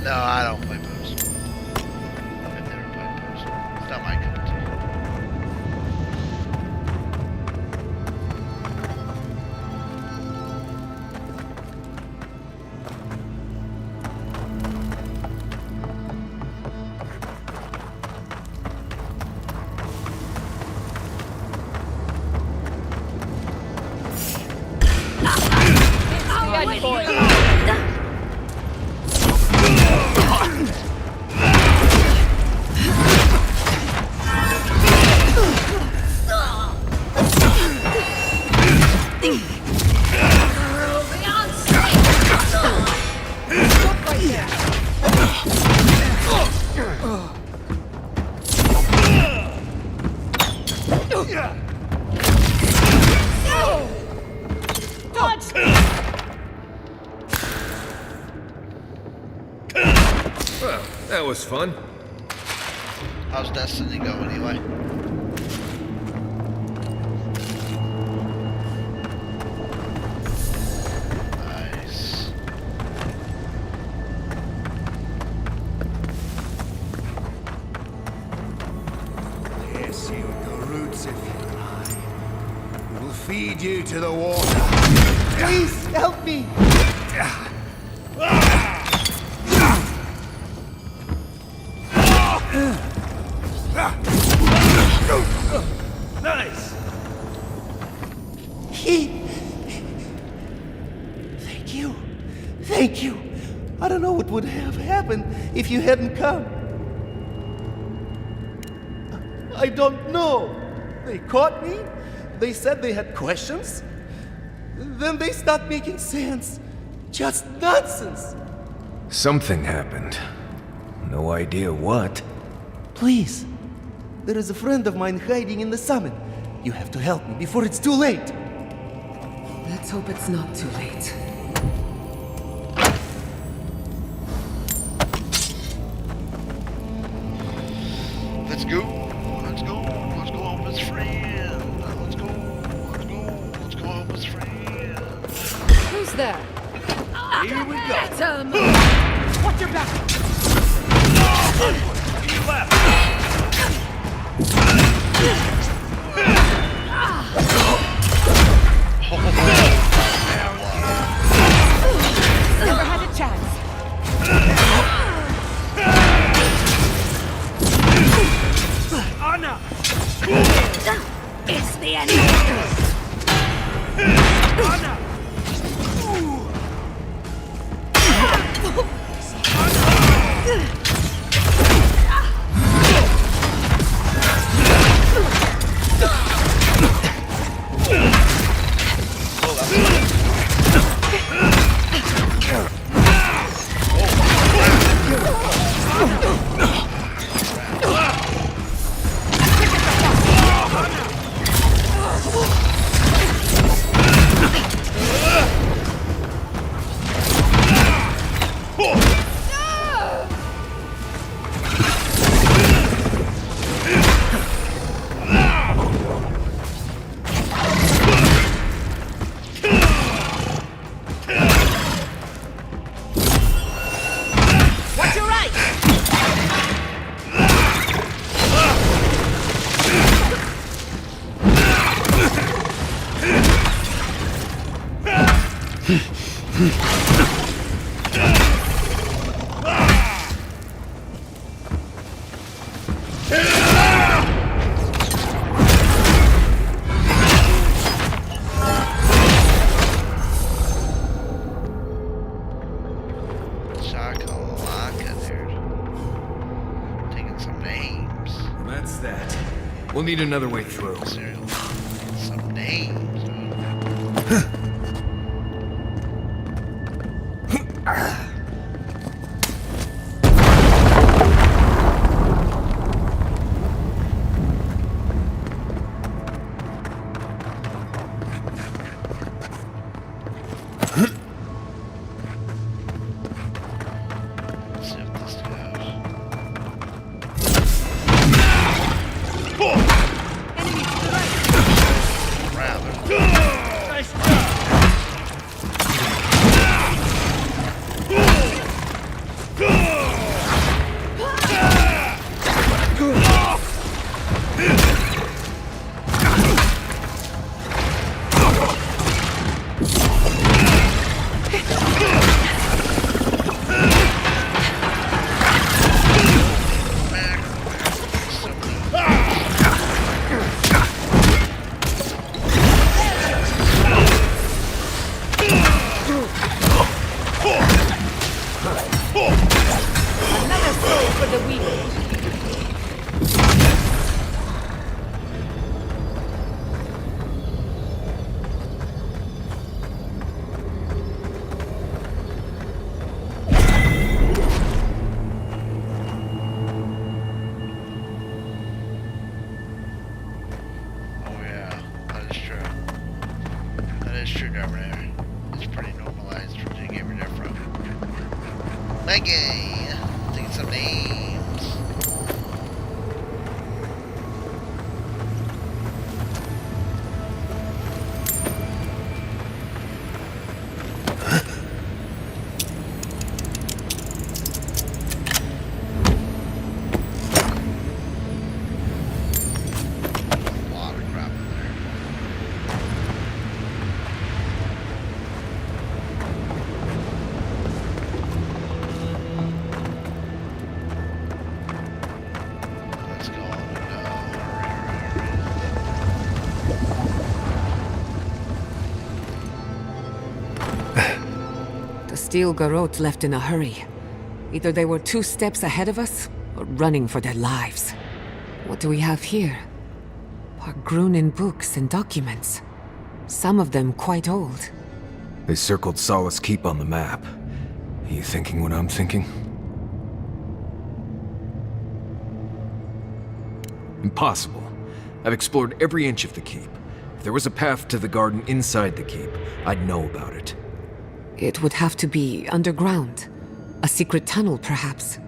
No, I don't play Boost. I've never played Boost. It's not my cup of tea. Bad boy! Dodge! Well, that was fun. How's Destiny going, Eli? Nice. Yes, you the roots if you lie. We will feed you to the water. Please help me! Thank you. I don't know what would have happened if you hadn't come. I don't know. They caught me. They said they had questions. Then they stopped making sense. Just nonsense. Something happened. No idea what. Please. There is a friend of mine hiding in the summit. You have to help me before it's too late. Let's hope it's not too late. Let's go. Let's go. Let's go help his friend. Let's go. Let's go. Let's go help his friend. Who's there? Here we go. Get him! Watch your back! To your left. Never had a chance. Anna! It's the enemy! Anna! Watch your right! Shakalaka, dude. Taking some names. That's that. We'll need another way through. Seriously. Some names. Let's see if this goes. Rather. Nice job. Another soul for the weak. Oh yeah, that is true. That is true down there. It's pretty normalized for the Gamer Jeffro. Maggie! Taking some names. A lot of crap in there. steel garrote left in a hurry. Either they were 2 steps ahead of us, or running for their lives. What do we have here? Pargrunin books and documents. Some of them quite old. They circled Solace Keep on the map. Are you thinking what I'm thinking? Impossible. I've explored every inch of the keep. If there was a path to the garden inside the keep, I'd know about it. It would have to be underground. A secret tunnel, perhaps.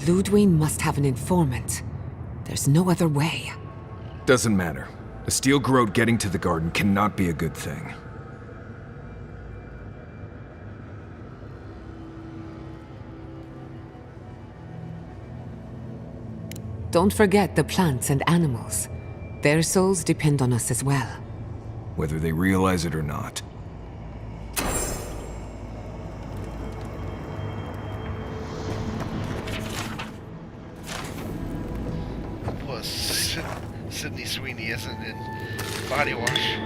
Ludwig must have an informant. There's no other way. Doesn't matter. A steel garrote getting to the garden cannot be a good thing. Don't forget the plants and animals. Their souls depend on us as well. Whether they realize it or not. Plus, Sydney Sweeney isn't in body wash.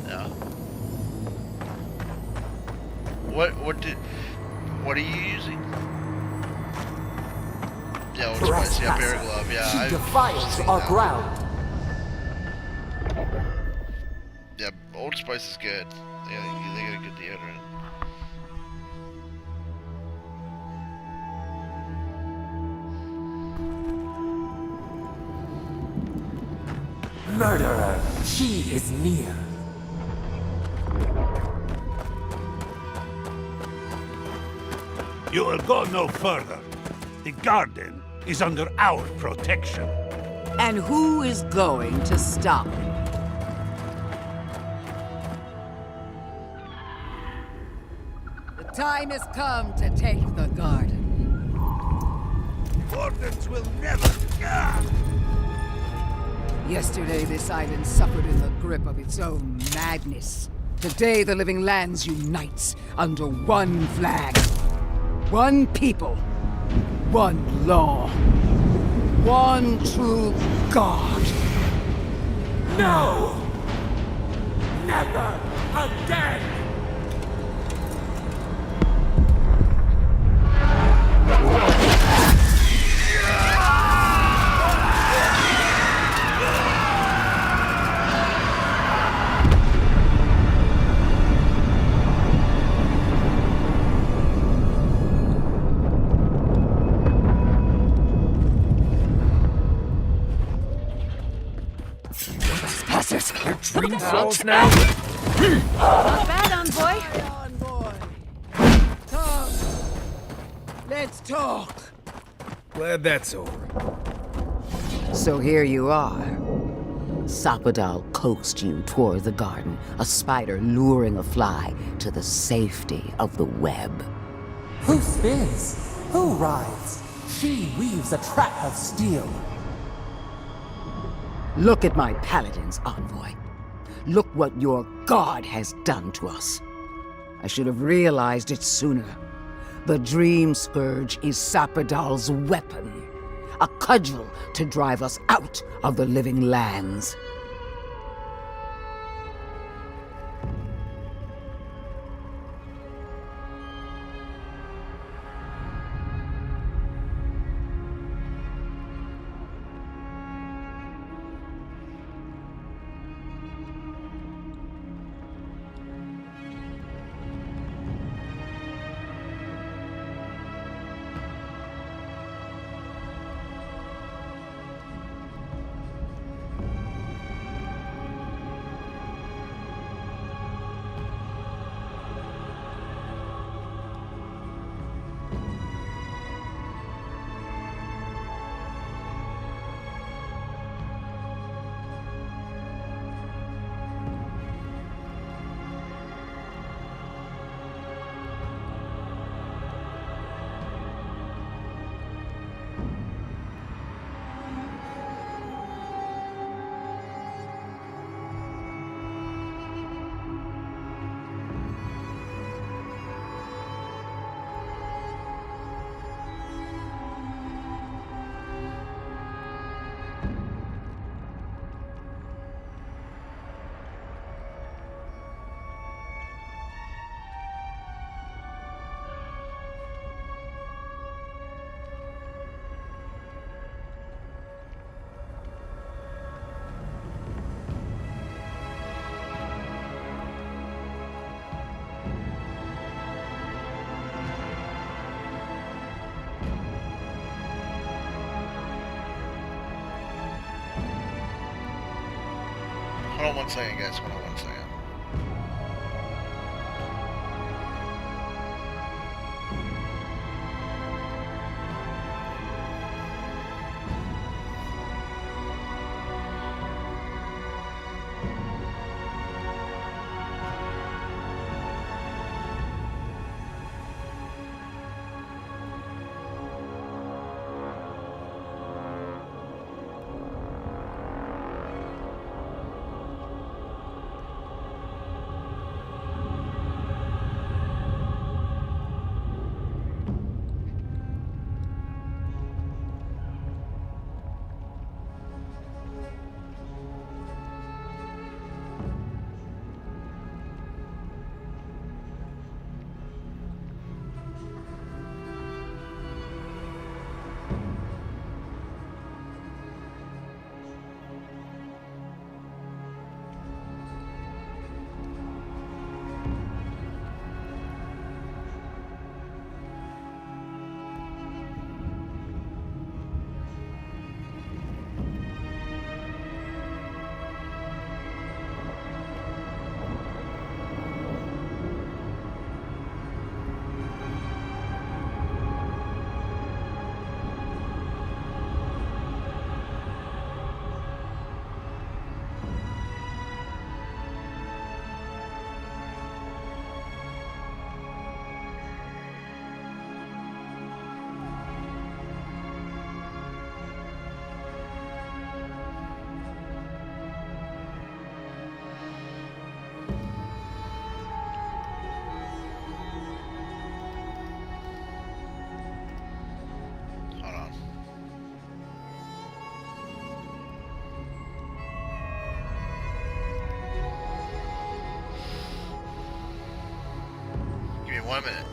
No. What are you using? Yeah, Old Spice, yeah, Bear Glove, yeah. She I've defiles seen our that. ground. Yeah, Old Spice is good. Yeah, they got a good deodorant. Murderer, she is near. You will go no further. The garden is under our protection. And who is going to stop him? The time has come to take the garden. Wardens will never... Yesterday, this island suffered in the grip of its own madness. Today, the living lands unites under one flag. One people. One law. One true God. No! Never again! Dream falls now? Not bad, envoy. Talk. Let's talk. Glad that's over. So here you are. Sapadal coaxed you toward the garden, a spider luring a fly to the safety of the web. Who spins? Who rides? She weaves a trap of steel. Look at my paladins, envoy. Look what your god has done to us. I should have realized it sooner. The Dream Scourge is Sapadal's weapon. A cudgel to drive us out of the living lands. on one second, guys. Hold on one second. Give me 1 minute.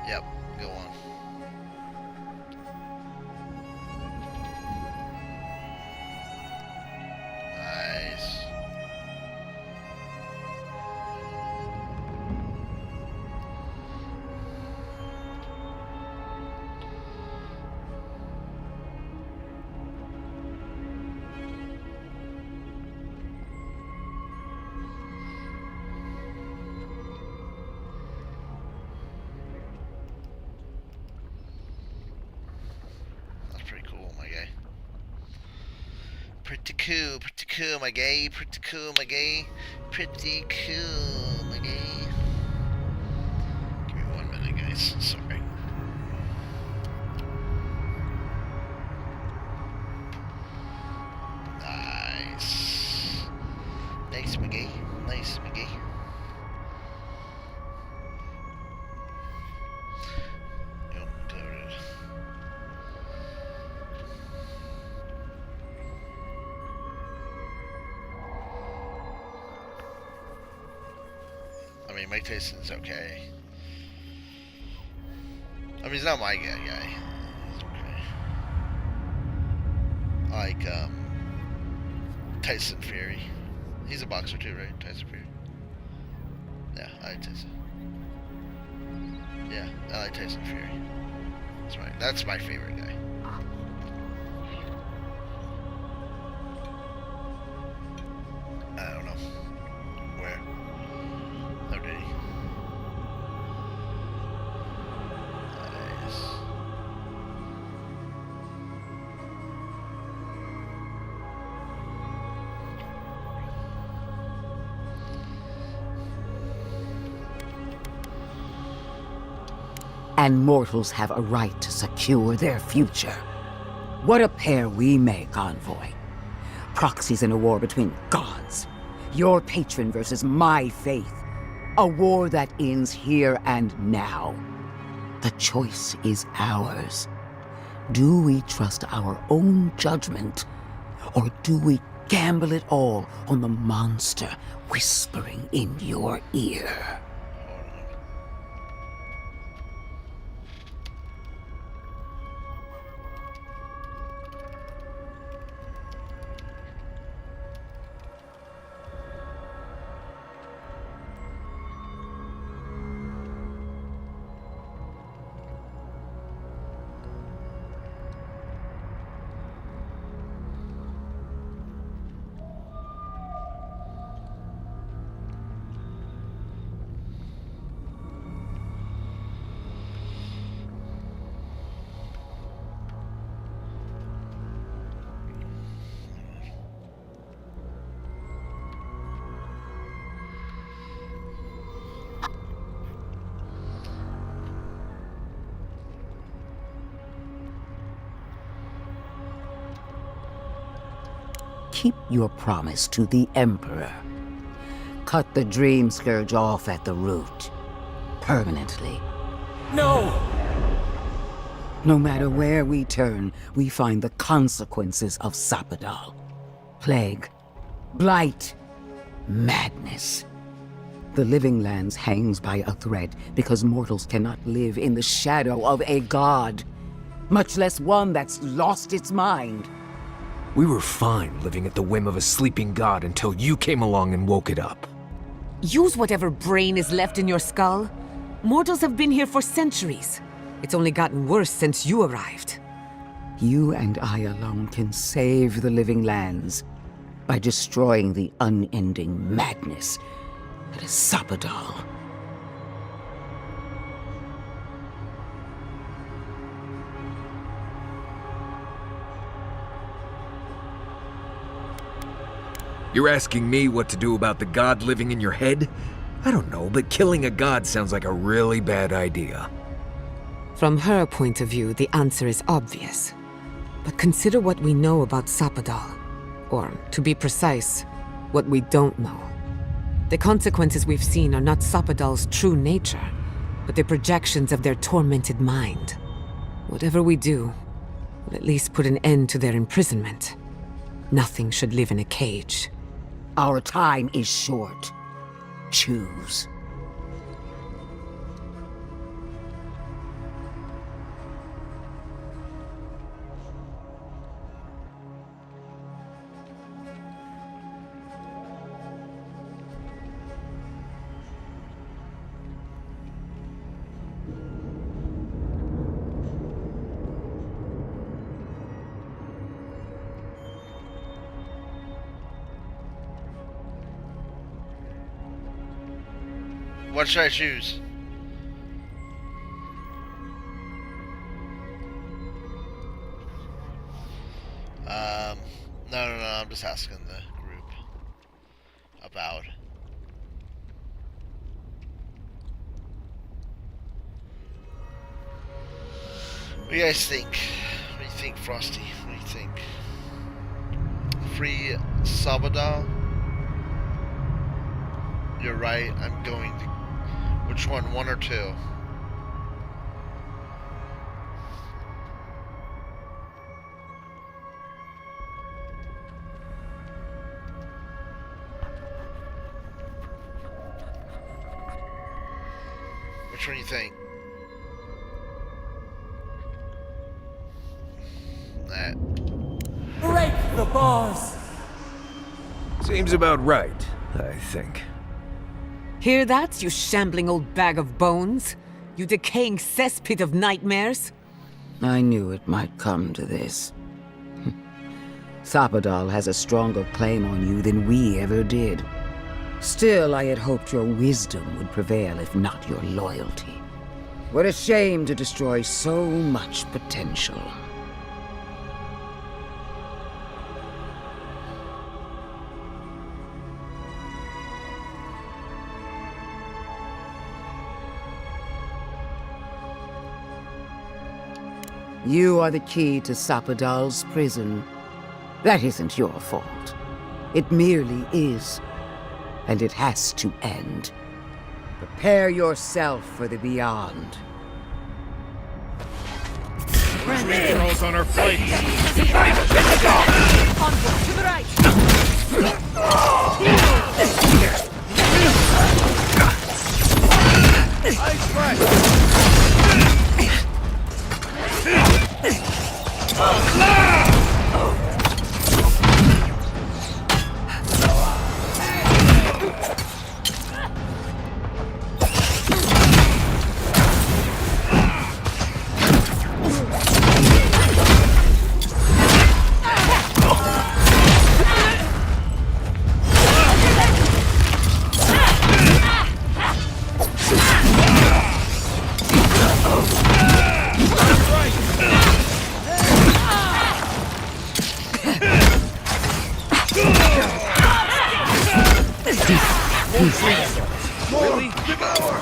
Yep, go on. Nice. Pretty cool, my gay. Pretty cool, my gay. Pretty cool, my gay. Give me 1 minute, guys. Sorry. Nice. Nice, my gay. Nice, my gay. I mean, Mike Tyson's okay. I mean, he's not my guy. He's okay. I like, Tyson Fury. He's a boxer too, right? Tyson Fury. Yeah, I like Tyson. Yeah, I like Tyson Fury. That's right. That's my favorite guy. I don't know. Where? Oh, did he? Nice. And mortals have a right to secure their future. What a pair we make, Envoy. Proxies in a war between gods. Your patron versus my faith. A war that ends here and now. The choice is ours. Do we trust our own judgment, or do we gamble it all on the monster whispering in your ear? keep your promise to the Emperor. Cut the Dream Scourge off at the root. Permanently. No! No matter where we turn, we find the consequences of Sapadal. Plague, blight, madness. The Living Lands hangs by a thread because mortals cannot live in the shadow of a god, much less one that's lost its mind. We were fine living at the whim of a sleeping god until you came along and woke it up. Use whatever brain is left in your skull. Mortals have been here for centuries. It's only gotten worse since you arrived. You and I alone can save the Living Lands by destroying the unending madness that is Sapadal. You're asking me what to do about the god living in your head? I don't know, but killing a god sounds like a really bad idea. From her point of view, the answer is obvious. But consider what we know about Sapadal. Or, to be precise, what we don't know. The consequences we've seen are not Sapadal's true nature, but the projections of their tormented mind. Whatever we do, will at least put an end to their imprisonment. Nothing should live in a cage. Our time is short. Choose. What should I choose? No, I'm just asking the group. Avowed. What do you guys think? What do you think, Frosty? What do you think? Free Sabada? You're right, I'm going to... Which one? One or two? Which one do you think? That. Break the bars! Seems about right, I think. Hear that, you shambling old bag of bones? You decaying cesspit of nightmares? I knew it might come to this. Sapadal has a stronger claim on you than we ever did. Still, I had hoped your wisdom would prevail, if not your loyalty. What a shame to destroy so much potential. You are the key to Sapadal's prison. That isn't your fault. It merely is. And it has to end. Prepare yourself for the beyond. Girls on our flight. Onward, to the right! Ice flash. Really? Devour!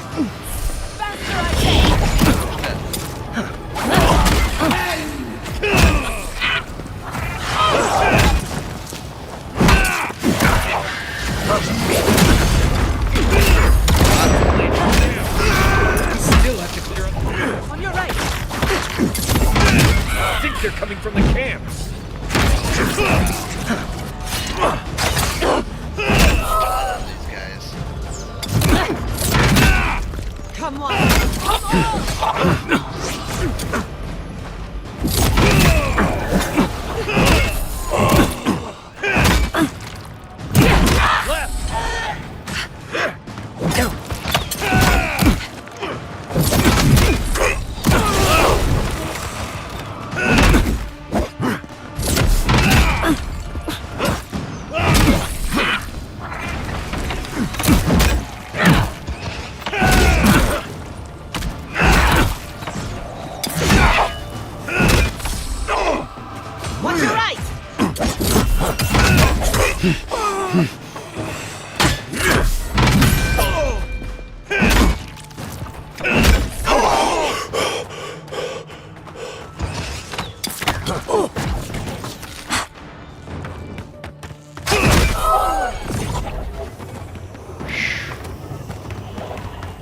they're coming from the camps. These guys. Come on!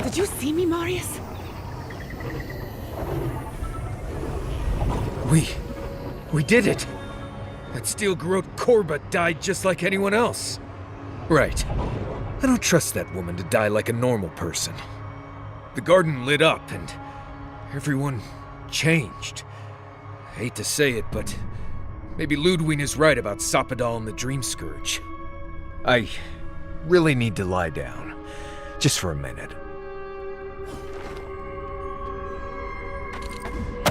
Did you see me, Marius? We did it! That steel garrote Korba died just like anyone else. Right. I don't trust that woman to die like a normal person. The garden lit up and everyone changed. I hate to say it, but maybe Ludwig is right about Sapadal and the Dream Scourge. I really need to lie down. Just for a minute.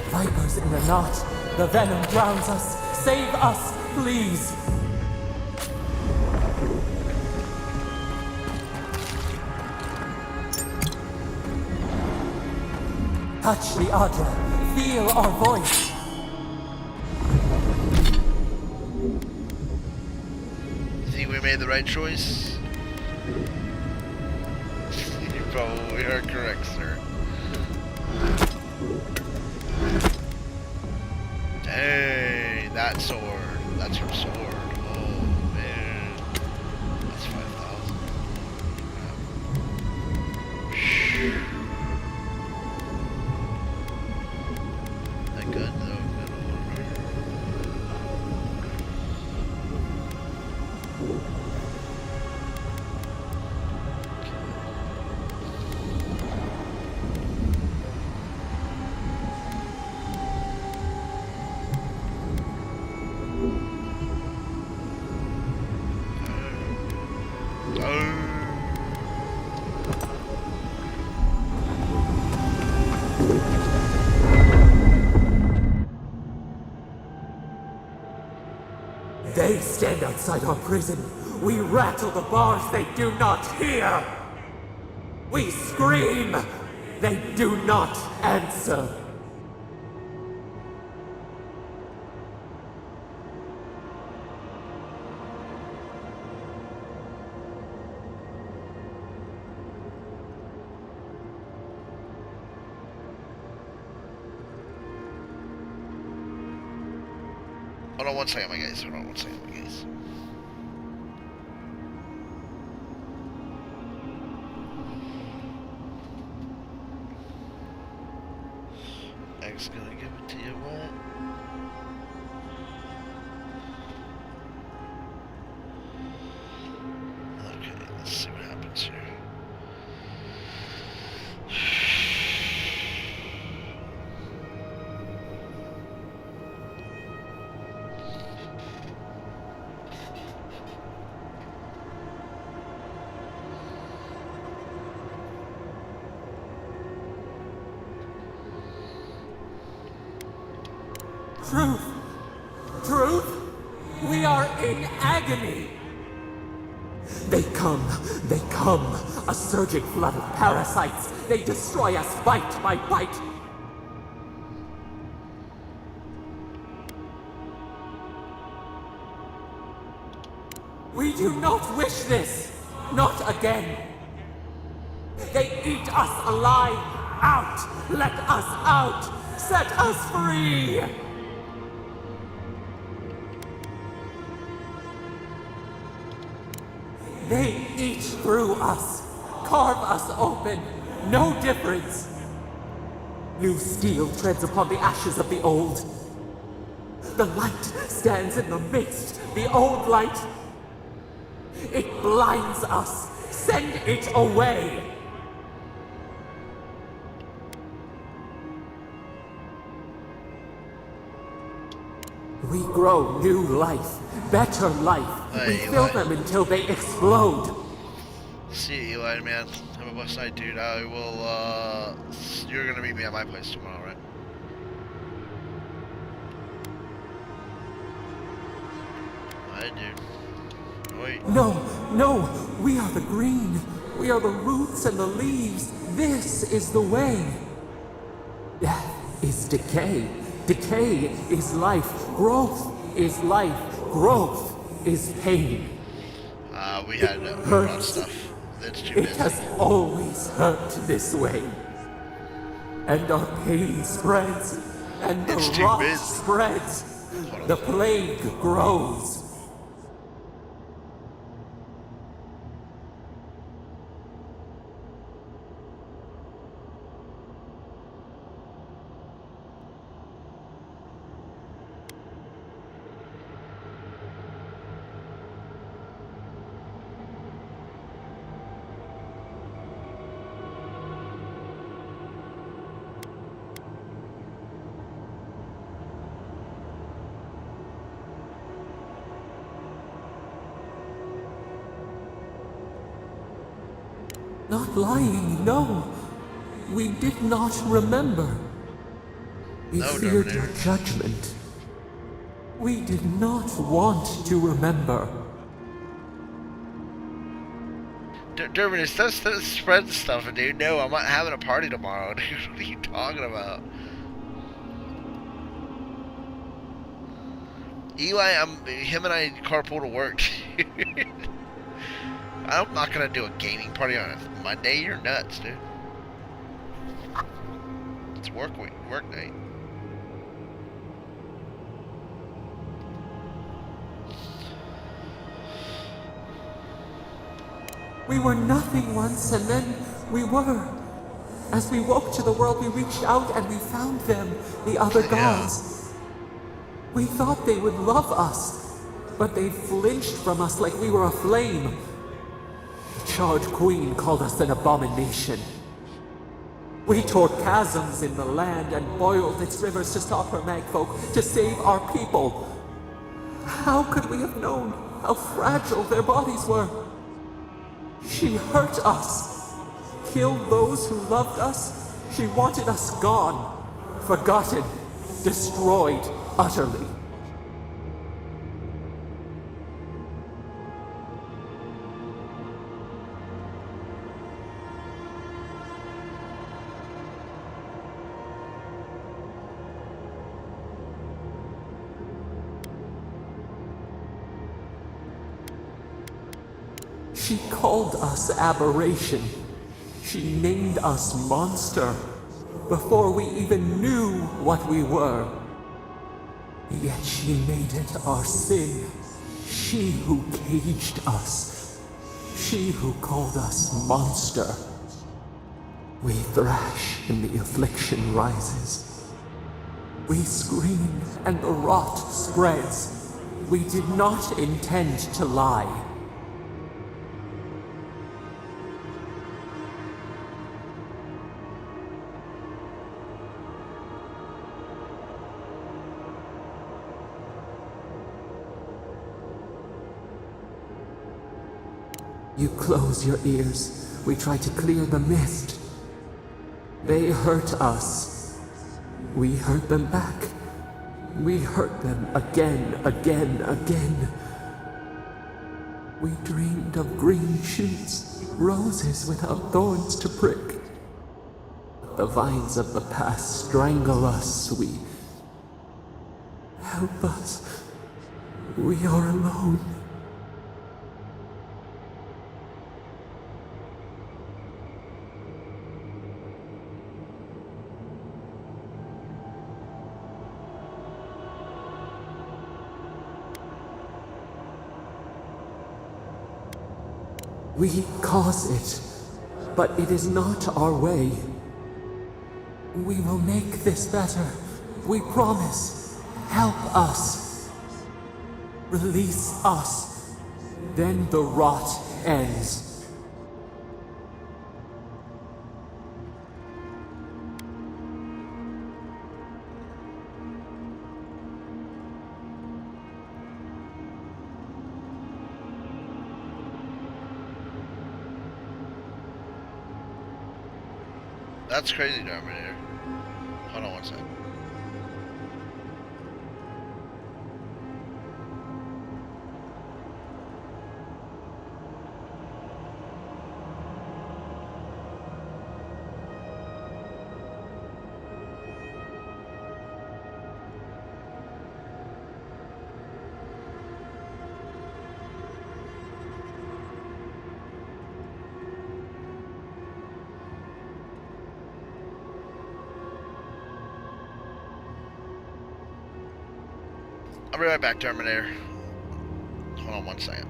Vipers in the knot. The venom drowns us. Save us, please. Touch the Adra. Feel our voice. Think we made the right choice? You probably are correct, sir. Hey, that sword. That's your sword. Oh, man. That's 5,000. That gun, though, They stand outside our prison. We rattle the bars they do not hear. We scream. They do not answer. Hold on one second, my guys. Hold on one second, my guys. X gonna give it to you, what? Okay, let's see what happens here. Truth! Truth! We are in agony! They come, a surging flood of parasites. They destroy us bite by bite. We do not wish this, not again. They eat us alive. Out! Let us out! Set us free! They eat through us, carve us open, no difference. New steel treads upon the ashes of the old. The light stands in the midst. The old light. It blinds us. Send it away. We grow new life, better life. We fill them until they explode. See you, Eli, man. Have a blessed night, dude. I will, you're gonna meet me at my place tomorrow, right? Alright, dude. Wait. No, we are the green. We are the roots and the leaves. This is the way. Death is decay. Decay is life. Growth is life. Growth is pain. We had about stuff. That's too busy. It has always hurt this way. And our pain spreads. And the rot spreads. The plague grows. Not lying, no. We did not remember. We feared your judgment. We did not want to remember. Dervinus, that's spread stuff, dude. No, I'm not having a party tomorrow, dude. What are you talking about? Eli, him and I carpool to work. I'm not gonna do a gaming party on a Monday. You're nuts, dude. It's work week, work night. We were nothing once, and then we were. As we woke to the world, we reached out and we found them, the other gods. We thought they would love us, but they flinched from us like we were a flame. The charred queen called us an abomination. We tore chasms in the land and boiled its rivers to stop her magfolk, to save our people. How could we have known how fragile their bodies were? She hurt us, killed those who loved us. She wanted us gone, forgotten, destroyed utterly. She called us aberration. She named us monster before we even knew what we were. Yet she made it our sin. She who caged us. She who called us monster. We thrash and the affliction rises. We scream and the rot spreads. We did not intend to lie. You close your ears. We try to clear the mist. They hurt us. We hurt them back. We hurt them again, again, again. We dreamed of green shoots, roses without thorns to prick. The vines of the past strangle us. Help us. We are alone. We cause it, but it is not our way. We will make this better. We promise. Help us. Release us. Then the rot ends. That's crazy, Terminator. Hold on one second. I'll be right back, Terminator. Hold on one second.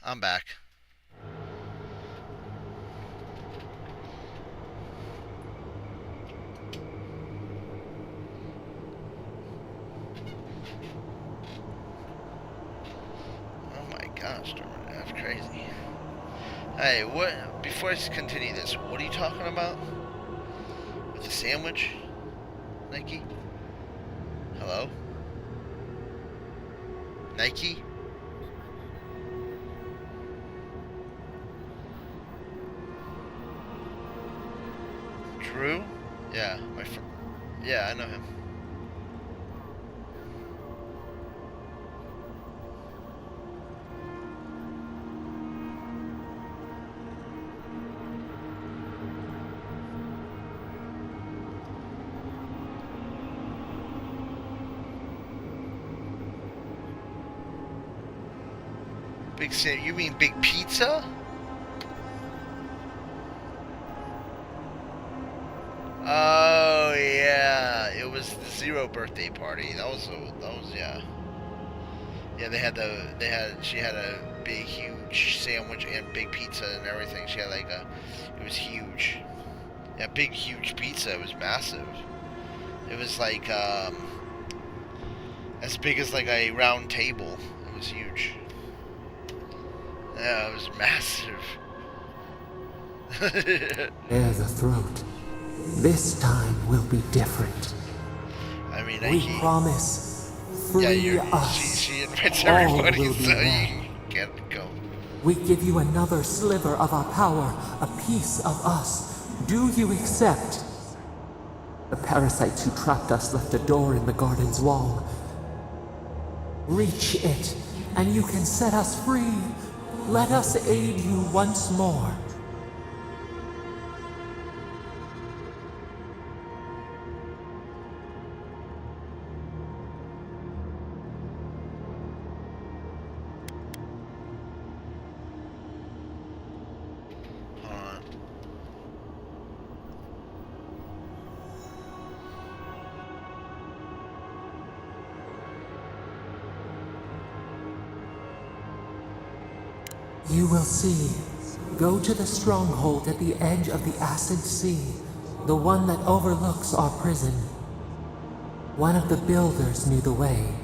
I'm back. Oh my gosh, that's crazy. Hey, what? Before I continue this, what are you talking about? With the sandwich, Nike? Hello? Nike? Drew? Yeah, my friend. Yeah, I know him. Big Sam, you mean Big Pizza? Oh yeah, it was the Zero birthday party. That was yeah. Yeah, she had a big huge sandwich and big pizza and everything. She had like it was huge. Yeah, big huge pizza. It was massive. It was like as big as like a round table. It was huge. Yeah, it was massive. Bear the throat. This time will be different. I mean, we promise. Free us. She invites All everybody, will be so well. you can't go. We give you another sliver of our power, a piece of us. Do you accept? The parasites who trapped us left a door in the garden's wall. Reach it, and you can set us free. Let us aid you once more. You will see. Go to the stronghold at the edge of the Acid Sea, the one that overlooks our prison. One of the builders knew the way.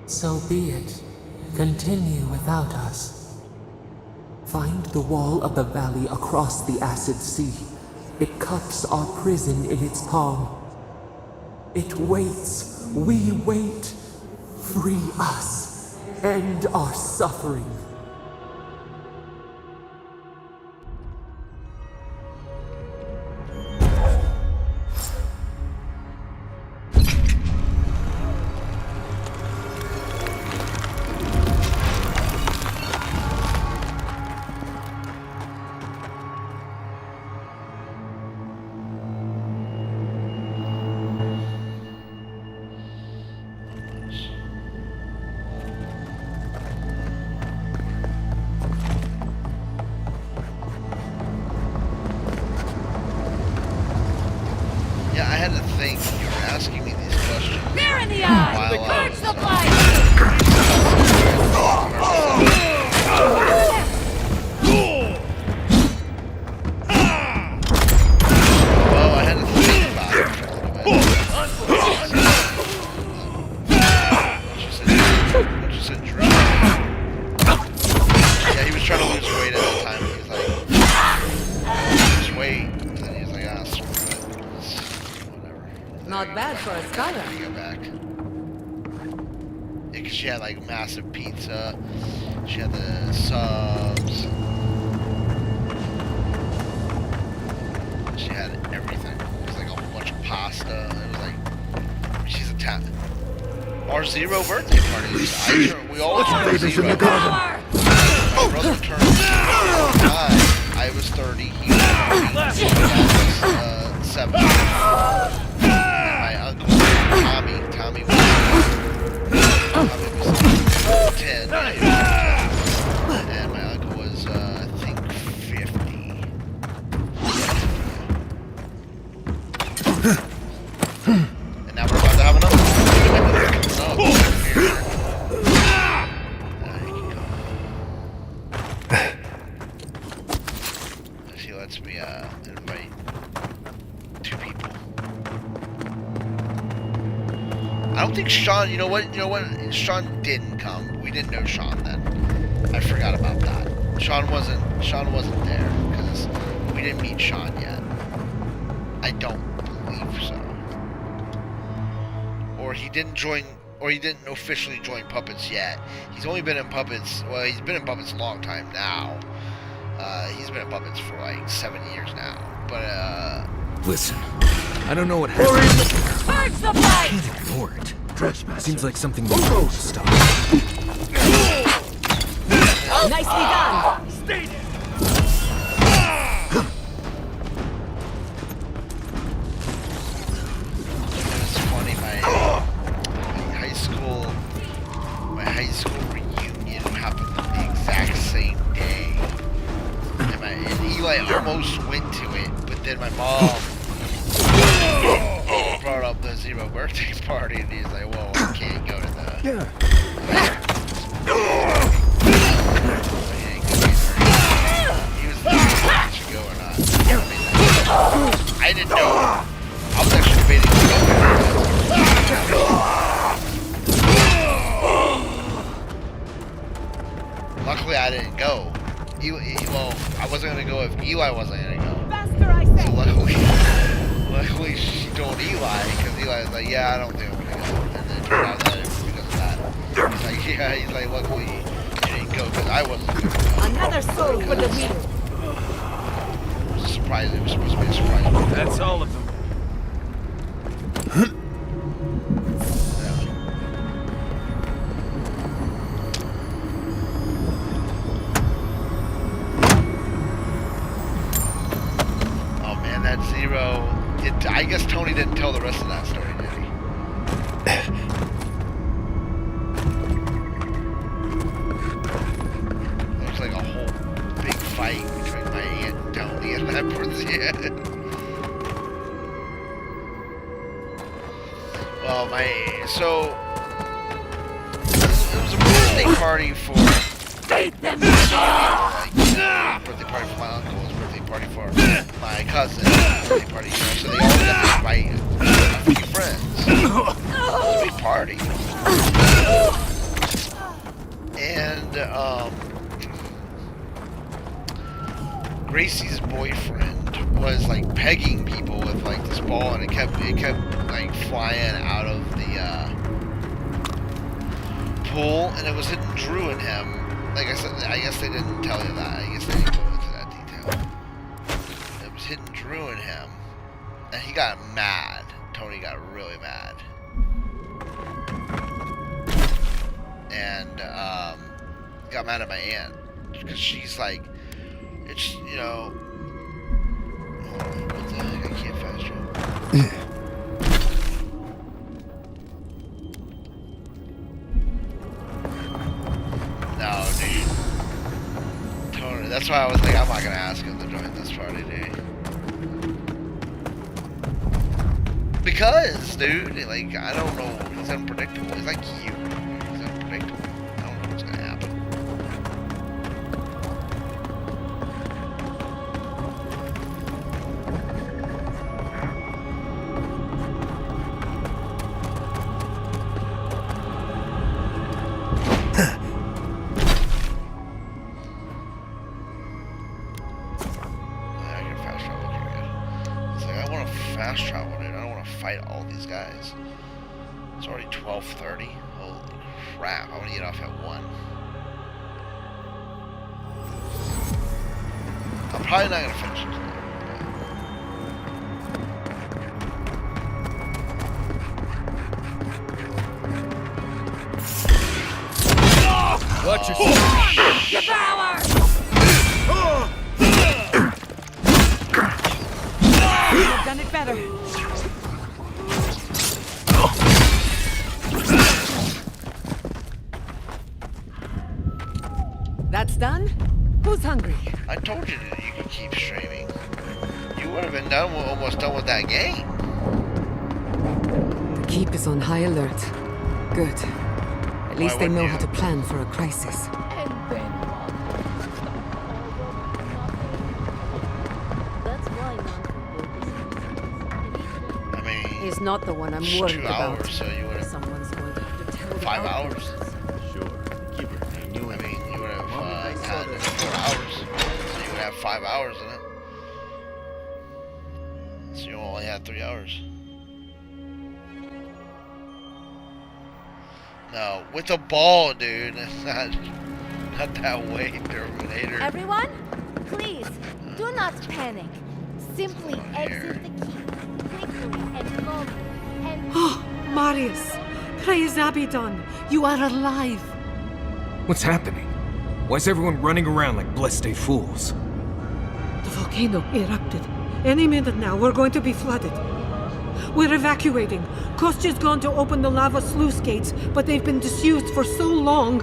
So be it. Continue without us. Find the wall of the valley across the Acid Sea. It cups our prison in its palm. It waits. We wait. Free us. End our suffering. Yeah, I had to think. You were asking me these questions. Mirror in the eye! Purge the blight! Well, I had to think about it. She said Drew. Yeah, he was trying to lose weight at the time. He was like, lose weight. And then he was like, ah, screw it. Whatever. Not bad for a scholar. Go back. Yeah, 'cause she had like massive pizza. She had the subs. She had everything. It was like a whole bunch of pasta. It was like, she's a our Zero birthday party. We all turned Zero. My brother turned 9. I was 30. He was 7. My uncle, Tommy was 10. And my uncle was, I think, 50. And now we're about to have another one. She lets me invite 2 people. I don't think Sean, you know what, Sean didn't come. We didn't know Sean then. I forgot about that. Sean wasn't there because we didn't meet Sean yet. I don't believe so. Or he didn't officially join Puppets yet. He's only been in Puppets, well, he's been in Puppets a long time now. He's been in Puppets for like 7 years now. But, Listen, I don't know what happened. Purge the blight! Can't ignore it. Seems like something we need to stop. Nicely done! Stay there! it's funny, my high school reunion happened the exact same day. And Eli almost went to it, but then my mom brought up the Zero birthday party, and he's like, "Well, I can't go to the." Yeah. He was debating if I should go or not. I didn't know. I was actually debating to go there. Luckily, I didn't go. Well, I wasn't gonna go if Eli wasn't gonna go. So luckily she told Eli, because Eli was like, "Yeah, I don't think I'm gonna go." And then it turned out that it was because of that. He's like, "Yeah," he's like, "Luckily you didn't go because I wasn't gonna go." Another soul for the wheel. It was a surprise. surprise. It was supposed to be a surprise. That's all of them. Oh man, that Zero. I guess Tony didn't tell the rest of that story, did he? Looks like a whole big fight between my aunt and Tony and that person. Yeah. Well, so it was a birthday party for birthday party for my uncle, birthday party for my cousin, birthday party, you know, so they all got to invite a few friends. It was a big party. And Gracie's boyfriend was like pegging people with like this ball, and it kept like flying out of the pool, and it was hitting Drew and him. Like I said, I guess they didn't tell you that. I guess they didn't go into that detail. It was hitting Drew and him, and he got mad. Tony got really mad, and got mad at my aunt because she's like, it's, you know, what the heck? I can't fast travel. No, dude. Tony, that's why I was like, I'm not gonna ask him to join this party, dude. Because, dude, like, I don't know. He's unpredictable. He's like you. He's unpredictable. I don't know what's gonna happen. Fast travel, dude. I don't want to fight all these guys. It's already 12:30. Holy crap! I want to get off at 1. I'm probably not gonna finish it today. Watch your Devour! You've done it better. That's done? Who's hungry? I told you that you could keep streaming. You would have been almost done with that game. The keep is on high alert. Good. At least they know how to plan for a crisis. He's not the one I'm worried 2 about. hours, so you would have. Someone's going to have to tell 5 hours. Sure. Keep it. I mean, you would have had 4 hours, so you would have 5 hours in it. So you only had 3 hours. No, with a ball, dude. Not that way, Terminator. Everyone, please, do not panic. Simply exit the key quickly and slowly. And Oh, Marius! Praise Abaddon! You are alive! What's happening? Why is everyone running around like blessed fools? The volcano erupted. Any minute now, we're going to be flooded. We're evacuating. Kostya's gone to open the lava sluice gates, but they've been disused for so long.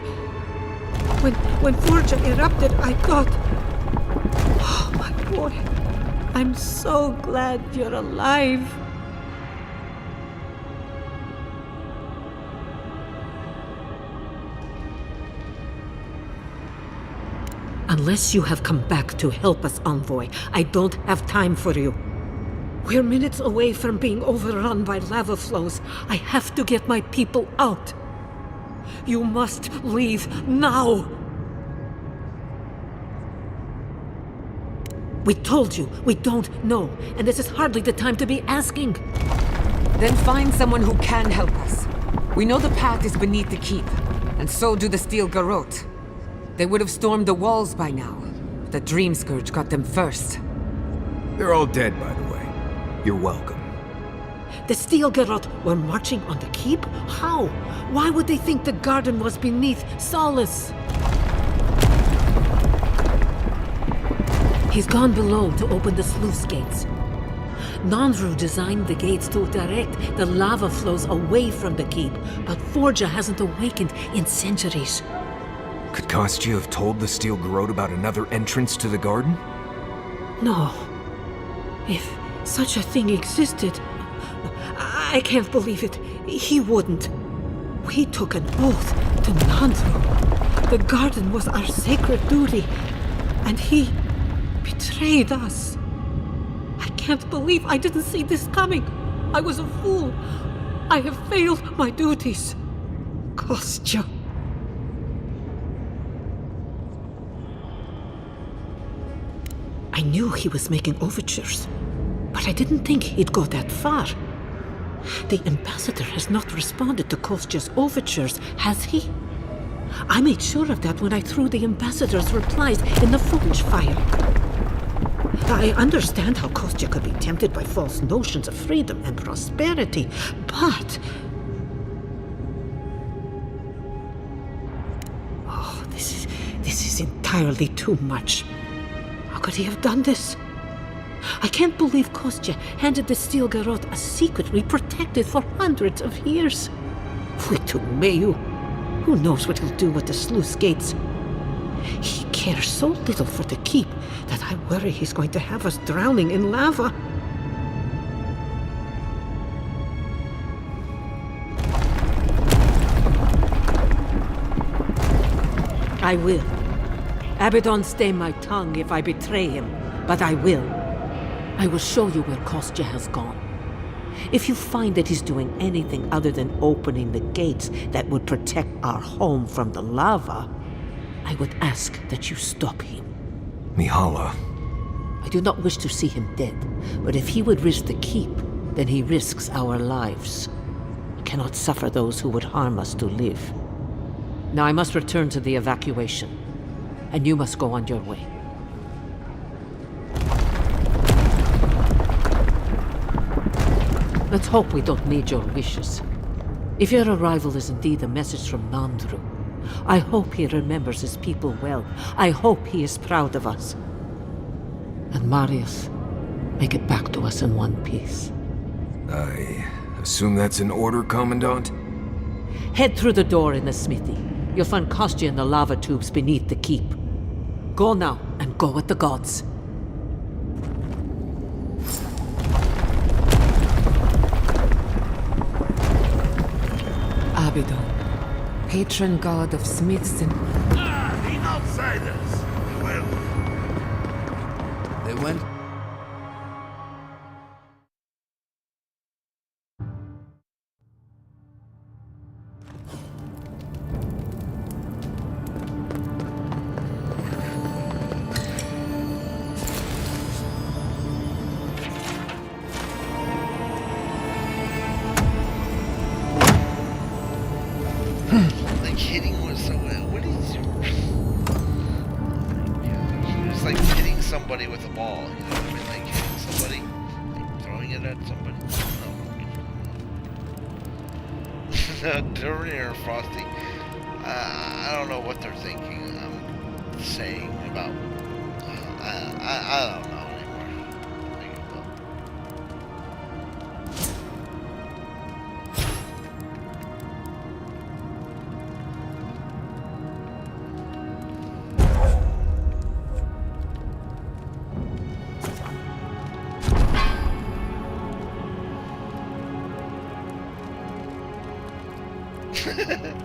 When Forja erupted, I thought... Oh, my boy. I'm so glad you're alive. Unless you have come back to help us, Envoy, I don't have time for you. We're minutes away from being overrun by lava flows. I have to get my people out. You must leave now. We told you, we don't know, and this is hardly the time to be asking. Then find someone who can help us. We know the path is beneath the keep, and so do the steel garrote. They would have stormed the walls by now. The Dream Scourge got them first. They're all dead, by the way. You're welcome. The Steel Garrote were marching on the keep? How? Why would they think the garden was beneath Solace? He's gone below to open the sluice gates. Nandru designed the gates to direct the lava flows away from the keep, but Forja hasn't awakened in centuries. Could Kostya have told the Steel Garrote about another entrance to the garden? No. If such a thing existed, I can't believe it. He wouldn't. We took an oath to Nandru. The garden was our sacred duty, and he betrayed us. I can't believe I didn't see this coming. I was a fool. I have failed my duties. Kostya. I knew he was making overtures, but I didn't think he'd go that far. The ambassador has not responded to Kostya's overtures, has he? I made sure of that when I threw the ambassador's replies in the forge fire. I understand how Kostya could be tempted by false notions of freedom and prosperity, but... Oh, this is entirely too much. How could he have done this? I can't believe Kostya handed the Steel Garrote a secret we protected for hundreds of years. We took Mayu. Who knows what he'll do with the sluice gates? He cares so little for the keep that I worry he's going to have us drowning in lava. I will. Abaddon stay my tongue if I betray him, but I will. I will show you where Kostya has gone. If you find that he's doing anything other than opening the gates that would protect our home from the lava, I would ask that you stop him. Mihala. I do not wish to see him dead, but if he would risk the keep, then he risks our lives. I cannot suffer those who would harm us to live. Now I must return to the evacuation, and you must go on your way. Let's hope we don't need your wishes. If your arrival is indeed a message from Nandru, I hope he remembers his people well. I hope he is proud of us. And Marius, make it back to us in one piece. I assume that's an order, Commandant? Head through the door in the smithy. You'll find Kostya in the lava tubes beneath the keep. Go now, and go with the gods. Abaddon, patron god of smiths and... The outsiders! Well... They went? Like hitting with someone. What is your? It's like hitting somebody with a ball. You know what I mean? Like hitting somebody, like throwing it at somebody. No. During or Frosty, I don't know what they're thinking. I'm saying about. I don't know anymore.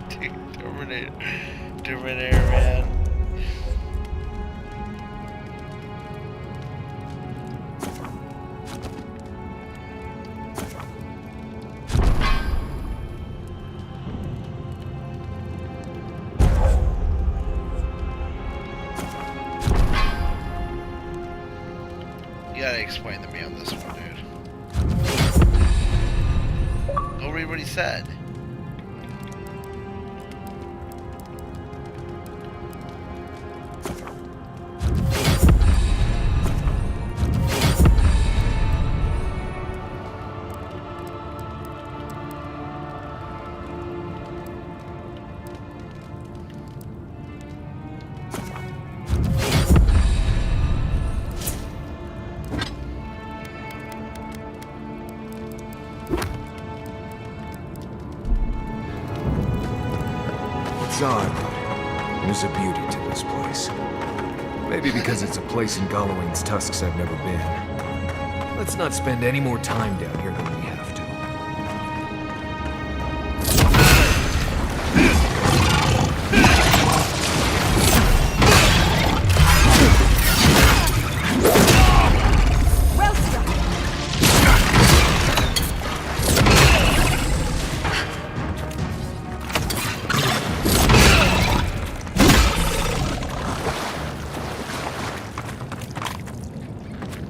Dude, Terminator, man. You gotta explain to me on this one, dude. Go read what he said. It's odd. There's a beauty to this place. Maybe because it's a place in Gallowayne's tusks I've never been. Let's not spend any more time down here than we have to. Well struck.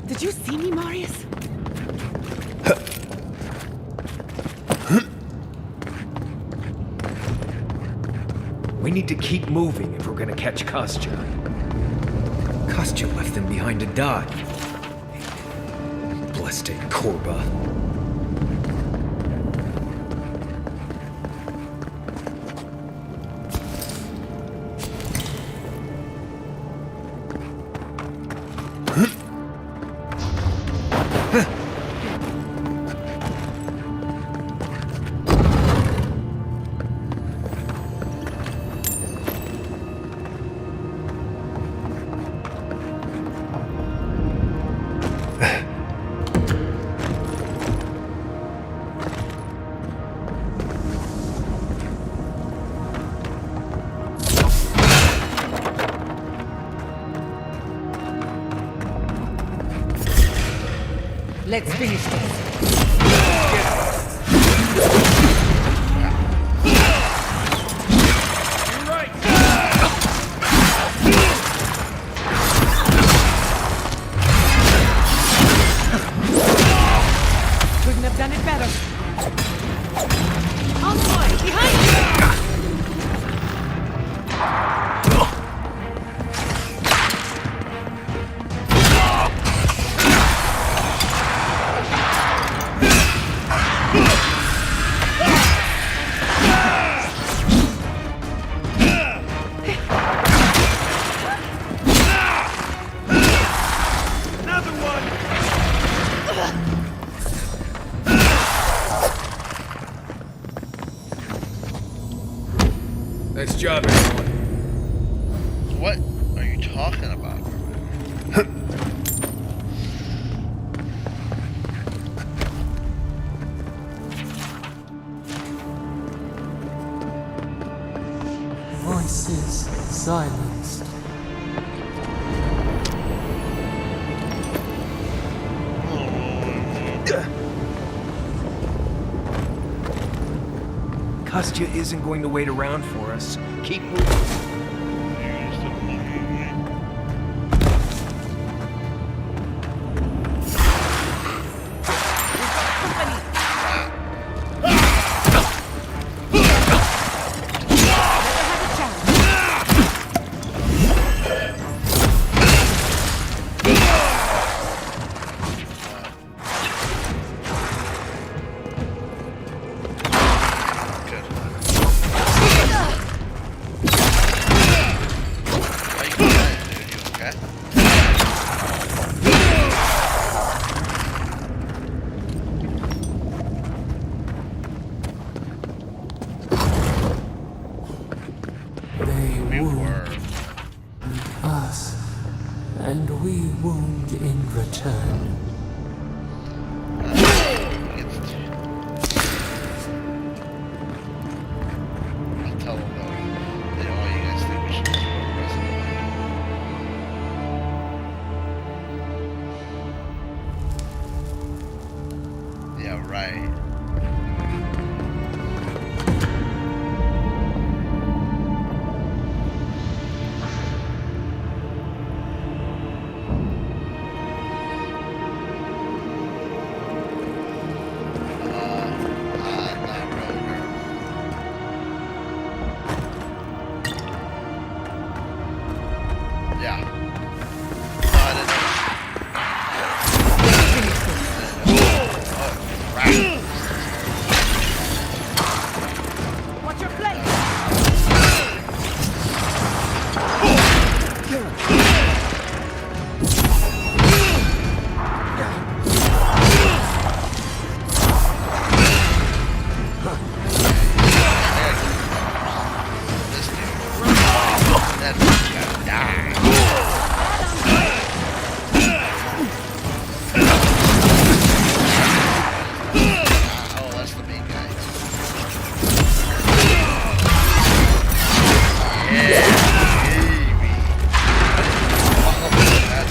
Did you see me, Marius? We need to keep moving if we're gonna catch Kostya. Kostya left them behind to die. Blessed Korba. Let's finish this. Couldn't have done it better. On the way, behind you! Nice job, everyone. What are you talking about? Voices silenced. Kostya isn't going to wait around for us. Keep moving. They wound us, and we wound in return. I'll tell them though. They all you guys think we should go Resident Evil. Yeah, right. That dude's gotta die. Oh, that's the main guy. Yeah, baby. Oh, that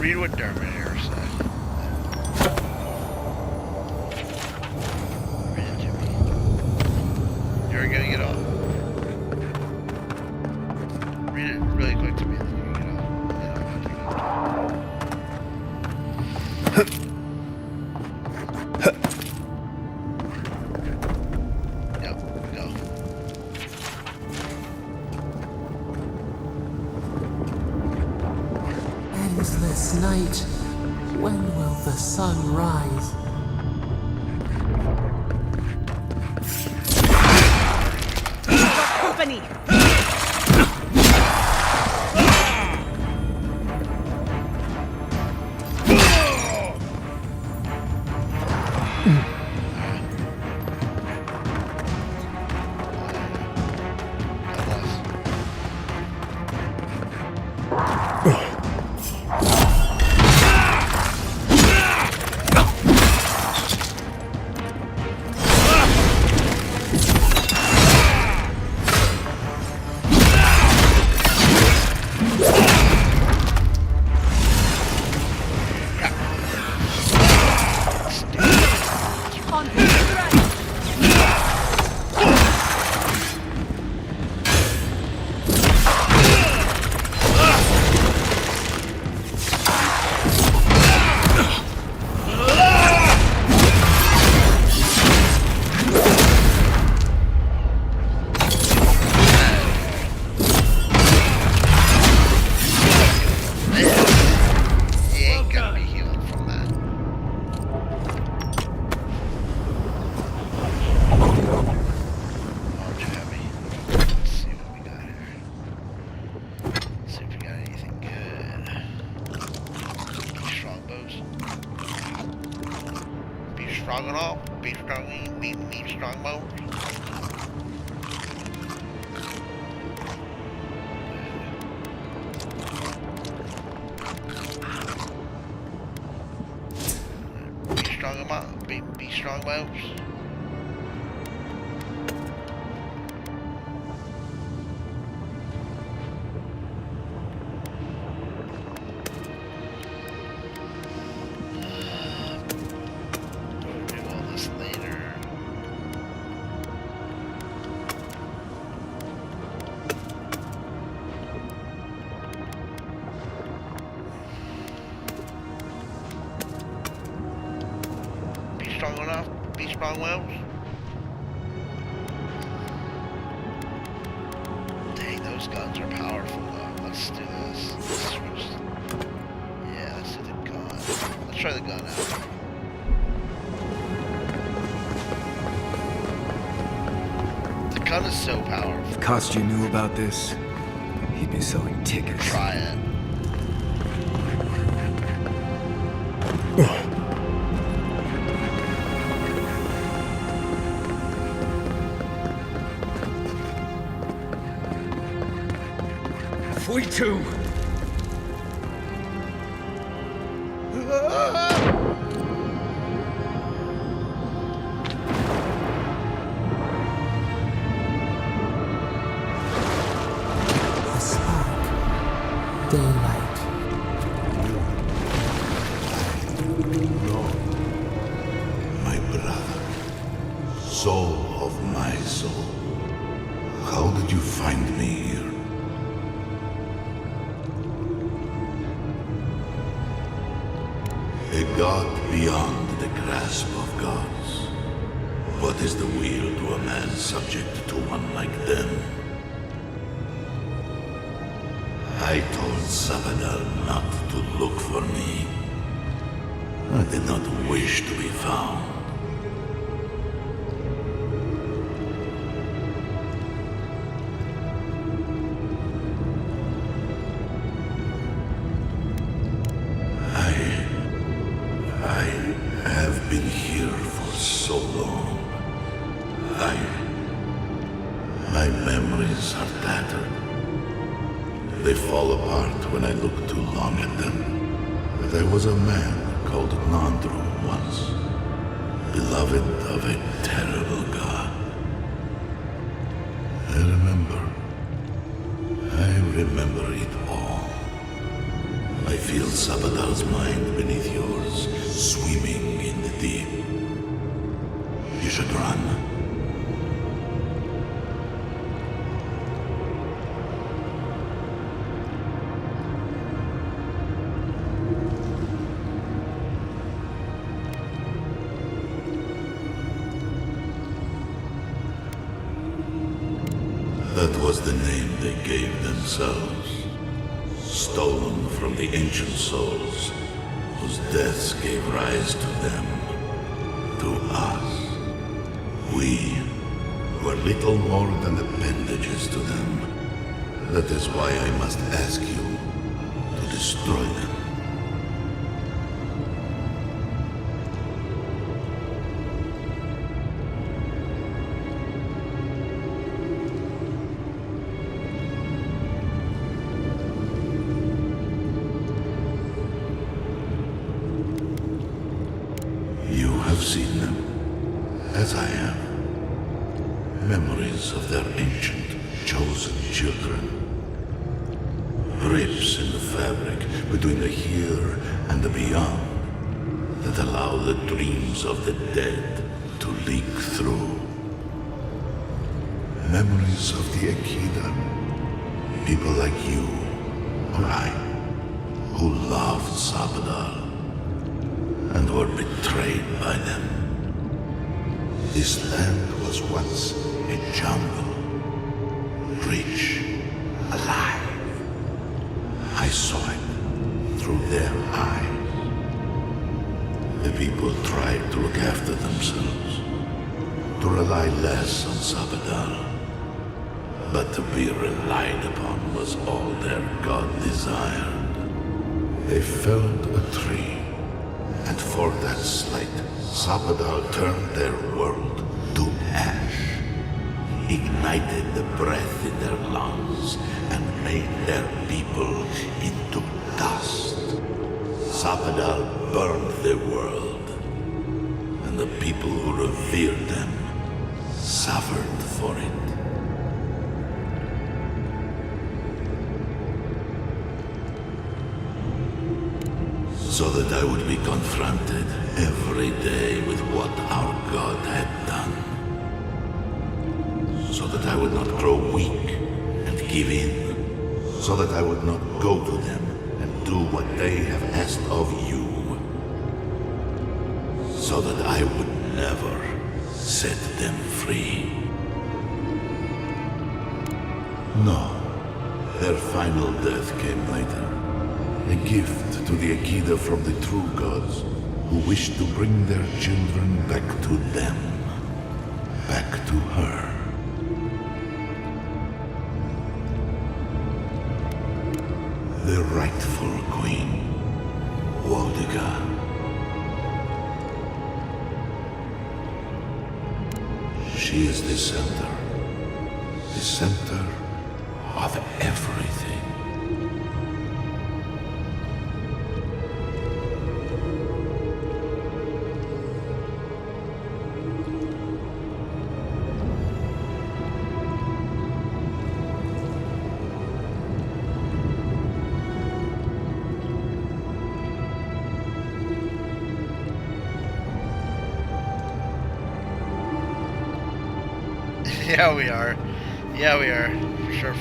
read what Terminator said. Read it to me. You're gonna get off. Read it really quick to me, then you can get off. Then I'll have to go. Yep, go. Endless night. When will the sun rise? Company! strong and all. Be strong, be strong mode. Be strong and be strong modes. Strong enough? Be strong wells? Dang, those guns are powerful though. Let's do this. Let's switch. Yeah, let's do the gun. Let's try the gun out. The gun is so powerful. If Kostya knew about this, he'd be selling tickets. Try it. We too. A spark. Daylight. No. My brother. Soul of my soul. How did you find me here? A god beyond the grasp of gods. What is the will to a man subject to one like them? I told Sabadell not to look for me. I did not wish to be found. I have been here for so long. My memories are tattered. They fall apart when I look too long at them. There was a man called Nandru once, beloved of a terrible god. I remember it all. I feel Sabadell's mind beneath yours, swimming in the deep. You should run. That was the name they gave themselves, stolen from the ancient souls, whose deaths gave rise to them, to us. We were little more than appendages to them. That is why I must ask you to destroy them. You have seen them, as I have. Memories of their ancient, chosen children. Rips in the fabric between the here and the beyond that allow the dreams of the dead to leak through. Memories of the Akida. People like you, or I, who loved Sabadell and were betrayed by them. This land was once a jungle, rich, alive. I saw it through their eyes. The people tried to look after themselves, to rely less on Sabadell. But to be relied upon was all their god desired. They felled a tree, and for that slight, Sabadell turned their world to ash, ignited the breath in their lungs, and made their people into dust. Sabadell burned the world, and the people who revered them suffered for it. So that I would be confronted every day with what our God had done. So that I would not grow weak and give in. So that I would not go to them and do what they have asked of you. So that I would never set them free. No, their final death came later. A gift to the Akida from the true gods, who wished to bring their children back to them, back to her. The rightful queen, Wodiga. She is the center of everything. Yeah, we are. Yeah, we are. For sure.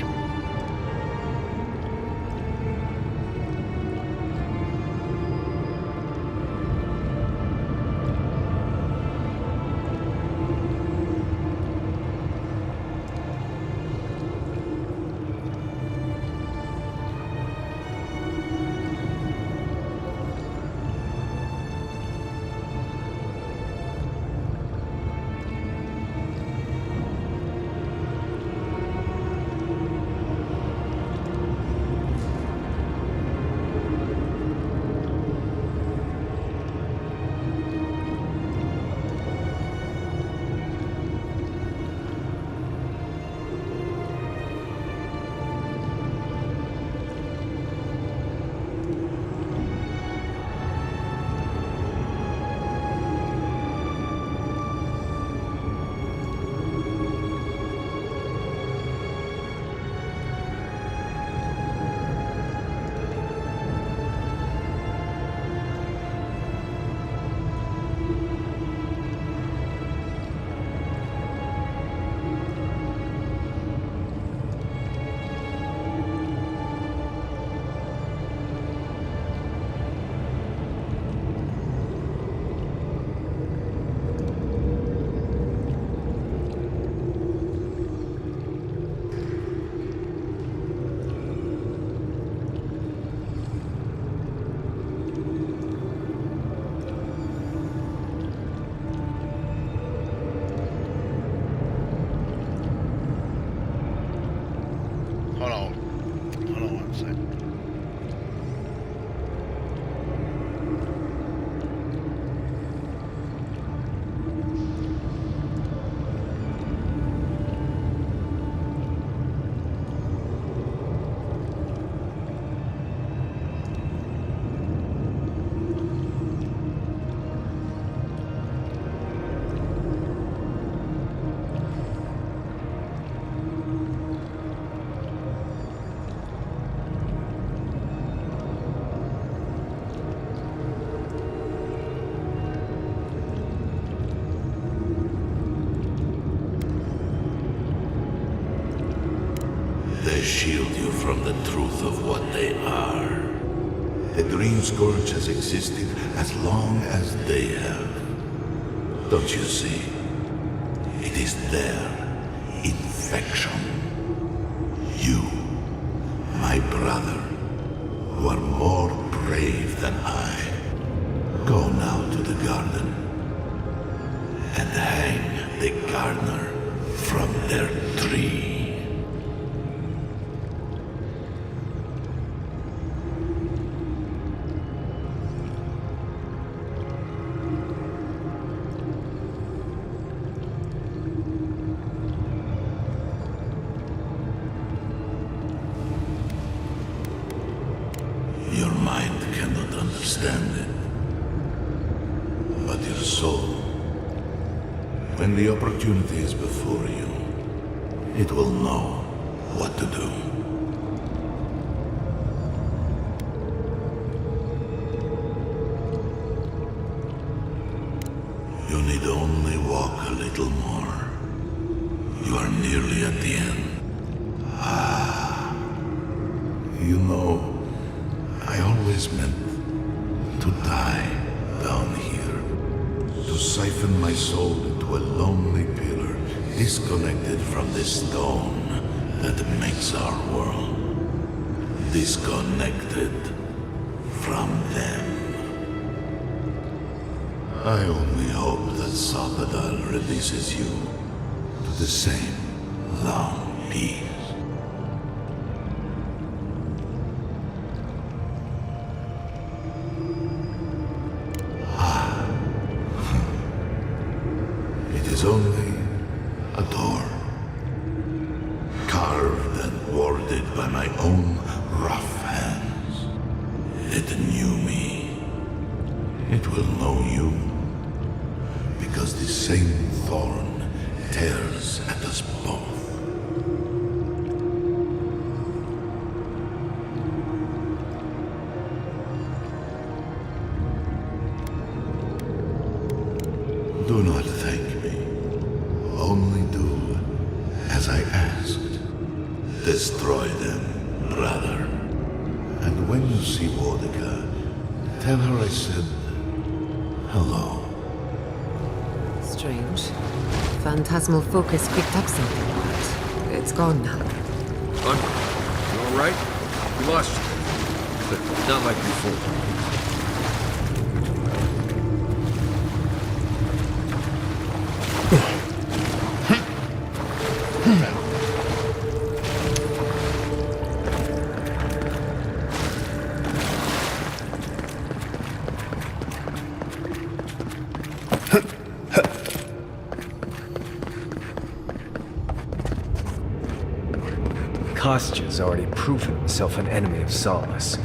Hold on. Hold on one second. They shield you from the truth of what they are. The Dream Scourge has existed as long as they have. Don't you see? It is their infection. You, my brother, who are more brave than I, go now to the garden and hang the gardener from their tree. Your mind cannot understand it, but your soul, when the opportunity is before you, it will know what to do. You need only walk a little more. You are nearly at the end. You know, I always meant to die down here, to siphon my soul into a lonely pillar, disconnected from the stone that makes our world, disconnected from them. I only hope that Sabadal releases you to the same long peace. It is only a door, carved and warded by my own rough hands. It knew me. It will know you, because the same thorn tears at us both. Do not thank me. Only do Destroy them, brother. And when you see Boudica, tell her I said hello. Strange. Phantasmal focus picked up something, but it's gone now. Hunter, you alright? We lost you. But not like before. Kostya's already proven himself an enemy of Solace.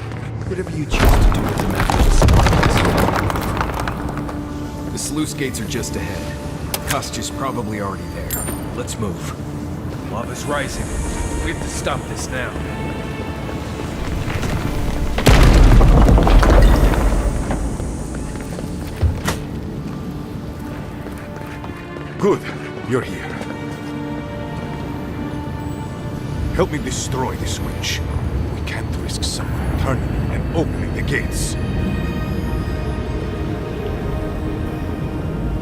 Whatever you choose to do with the map will stop us. The sluice gates are just ahead. Kostya's probably already there. Let's move. Lava's rising. We have to stop this now. Good. You're here. Help me destroy this switch. We can't risk someone turning and opening the gates.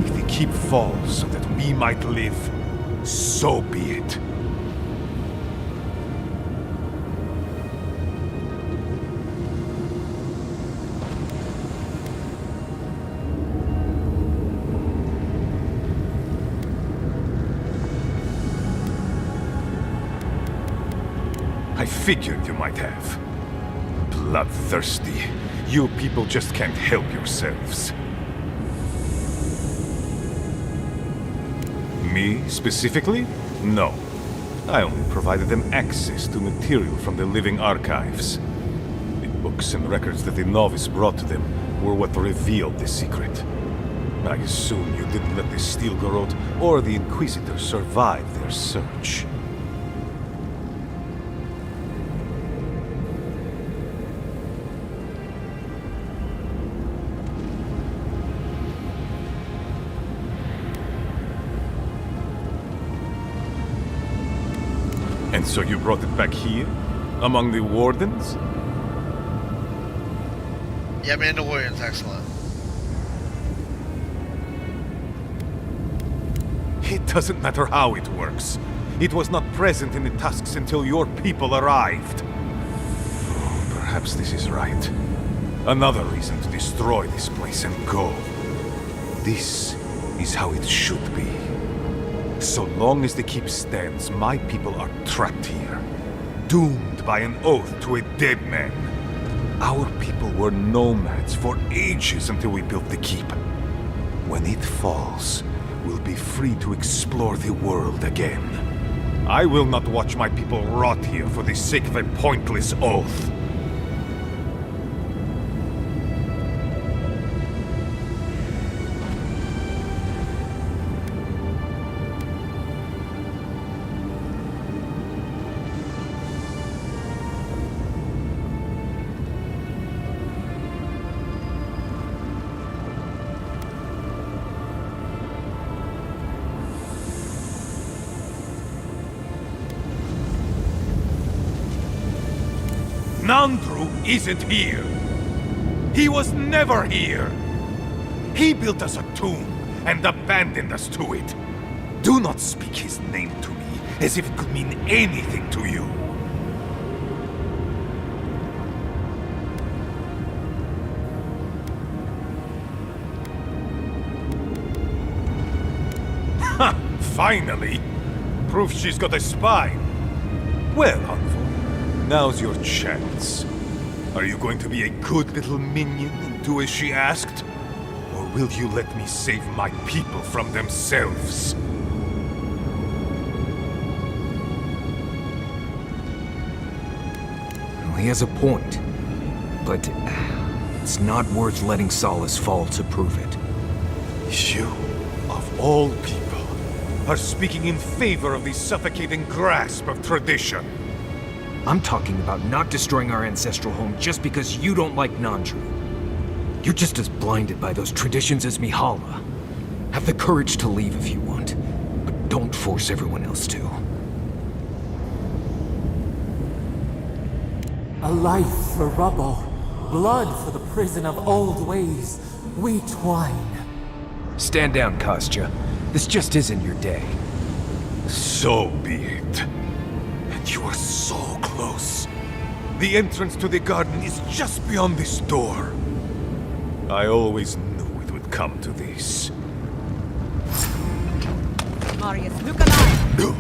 If the keep falls so that we might live, so be it. I figured you might have. Bloodthirsty. You people just can't help yourselves. Me, specifically? No. I only provided them access to material from the living archives. The books and records that the novice brought to them were what revealed the secret. I assume you didn't let the Stilgarrote or the Inquisitor survive their search. And so you brought it back here? Among the Wardens? Yeah, Mandalorian's excellent. It doesn't matter how it works. It was not present in the tusks until your people arrived. Perhaps this is right. Another reason to destroy this place and go. This is how it should be. So long as the keep stands, my people are trapped here. Doomed by an oath to a dead man. Our people were nomads for ages until we built the keep. When it falls, we'll be free to explore the world again. I will not watch my people rot here for the sake of a pointless oath. Nandru isn't here. He was never here. He built us a tomb and abandoned us to it. Do not speak his name to me as if it could mean anything to you. Ha! Finally! Proof she's got a spine. Well, Hanfo, now's your chance. Are you going to be a good little minion and do as she asked? Or will you let me save my people from themselves? Well, he has a point. But it's not worth letting Solace fall to prove it. You, of all people, are speaking in favor of the suffocating grasp of tradition. I'm talking about not destroying our ancestral home just because you don't like Nandru. You're just as blinded by those traditions as Mihala. Have the courage to leave if you want, but don't force everyone else to. A life for rubble, blood for the prison of old ways. We twine. Stand down, Kostya. This just isn't your day. So be it. And you are so close. The entrance to the garden is just beyond this door. I always knew it would come to this. Marius, look alive!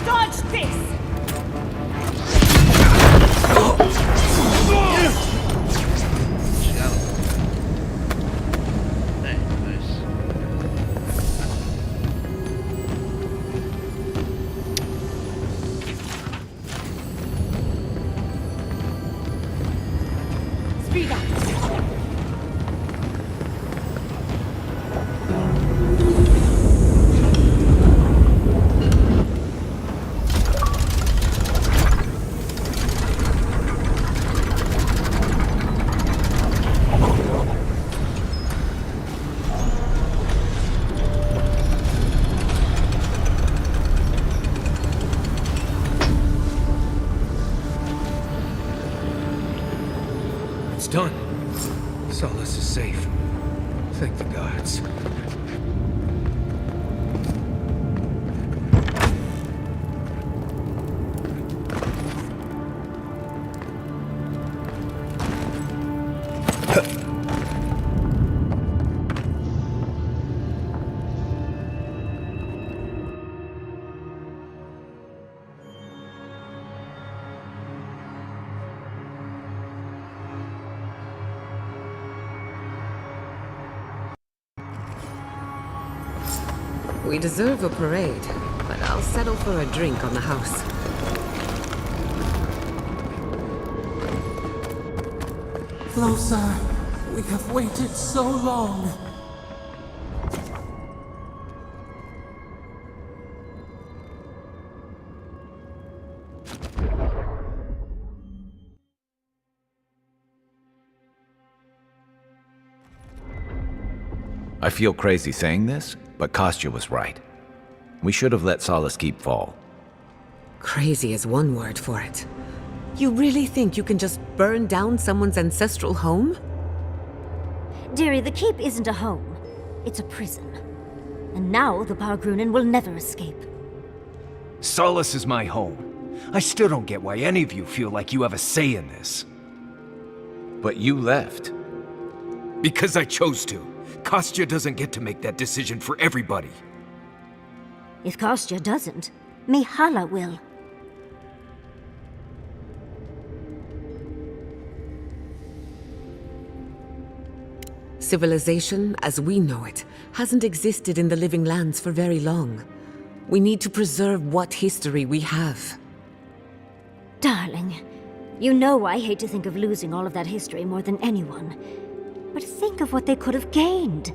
Dodge this! Speed up! It's done. Solace is safe. Thank the gods. We deserve a parade, but I'll settle for a drink on the house. Closer. We have waited so long. I feel crazy saying this, but Kostya was right. We should have let Solace Keep fall. Crazy is one word for it. You really think you can just burn down someone's ancestral home? Dearie, the keep isn't a home. It's a prison. And now the Bargrunen will never escape. Solace is my home. I still don't get why any of you feel like you have a say in this. But you left. Because I chose to. Kostya doesn't get to make that decision for everybody. If Kostya doesn't, Mihala will. Civilization, as we know it, hasn't existed in the living lands for very long. We need to preserve what history we have. Darling, you know I hate to think of losing all of that history more than anyone. But think of what they could have gained.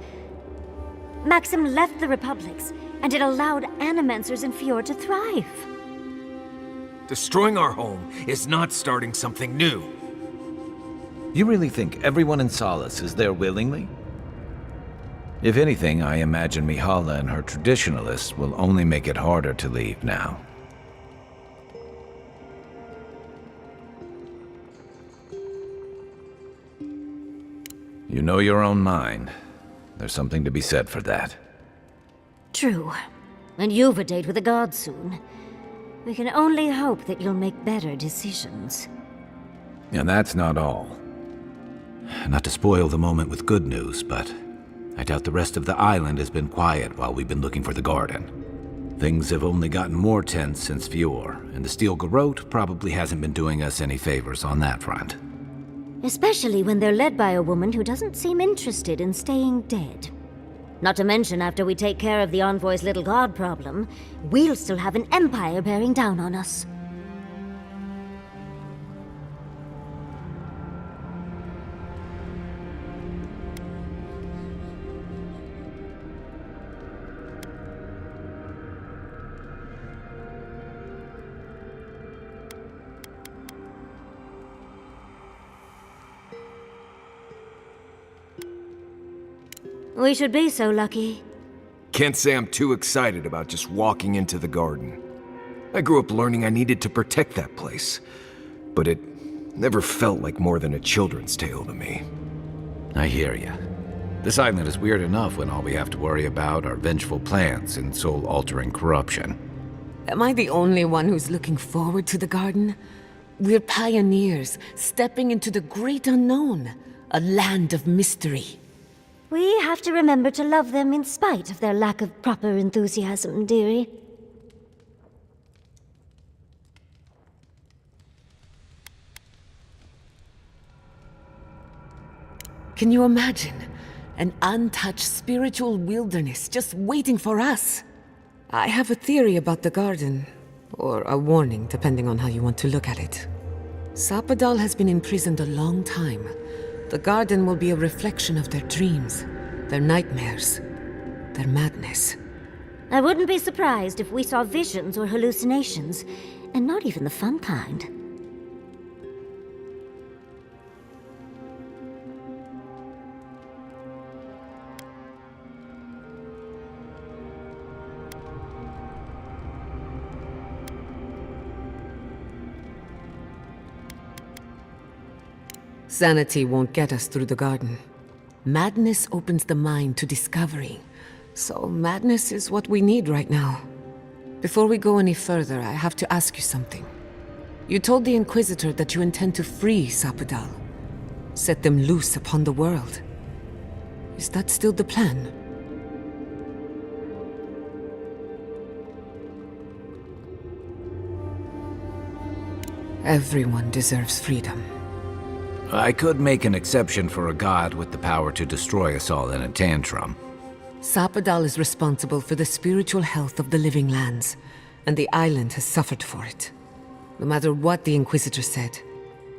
Maxim left the Republics, and it allowed Animancers in Fjord to thrive. Destroying our home is not starting something new. You really think everyone in Solace is there willingly? If anything, I imagine Mihala and her traditionalists will only make it harder to leave now. You know your own mind. There's something to be said for that. True. And you've a date with the gods soon. We can only hope that you'll make better decisions. And that's not all. Not to spoil the moment with good news, but I doubt the rest of the island has been quiet while we've been looking for the garden. Things have only gotten more tense since Fjord, and the Steel Garrote probably hasn't been doing us any favors on that front. Especially when they're led by a woman who doesn't seem interested in staying dead. Not to mention, after we take care of the Envoy's little god problem, we'll still have an empire bearing down on us. We should be so lucky. Can't say I'm too excited about just walking into the garden. I grew up learning I needed to protect that place, but it never felt like more than a children's tale to me. I hear ya. This island is weird enough when all we have to worry about are vengeful plans and soul-altering corruption. Am I the only one who's looking forward to the garden? We're pioneers, stepping into the great unknown, a land of mystery. We have to remember to love them in spite of their lack of proper enthusiasm, dearie. Can you imagine? An untouched spiritual wilderness just waiting for us. I have a theory about the garden, or a warning, depending on how you want to look at it. Sapadal has been imprisoned a long time. The garden will be a reflection of their dreams, their nightmares, their madness. I wouldn't be surprised if we saw visions or hallucinations, and not even the fun kind. Sanity won't get us through the garden. Madness opens the mind to discovery. So madness is what we need right now. Before we go any further, I have to ask you something. You told the Inquisitor that you intend to free Sapadal. Set them loose upon the world. Is that still the plan? Everyone deserves freedom. I could make an exception for a god with the power to destroy us all in a tantrum. Sapadal is responsible for the spiritual health of the living lands, and the island has suffered for it. No matter what the Inquisitor said,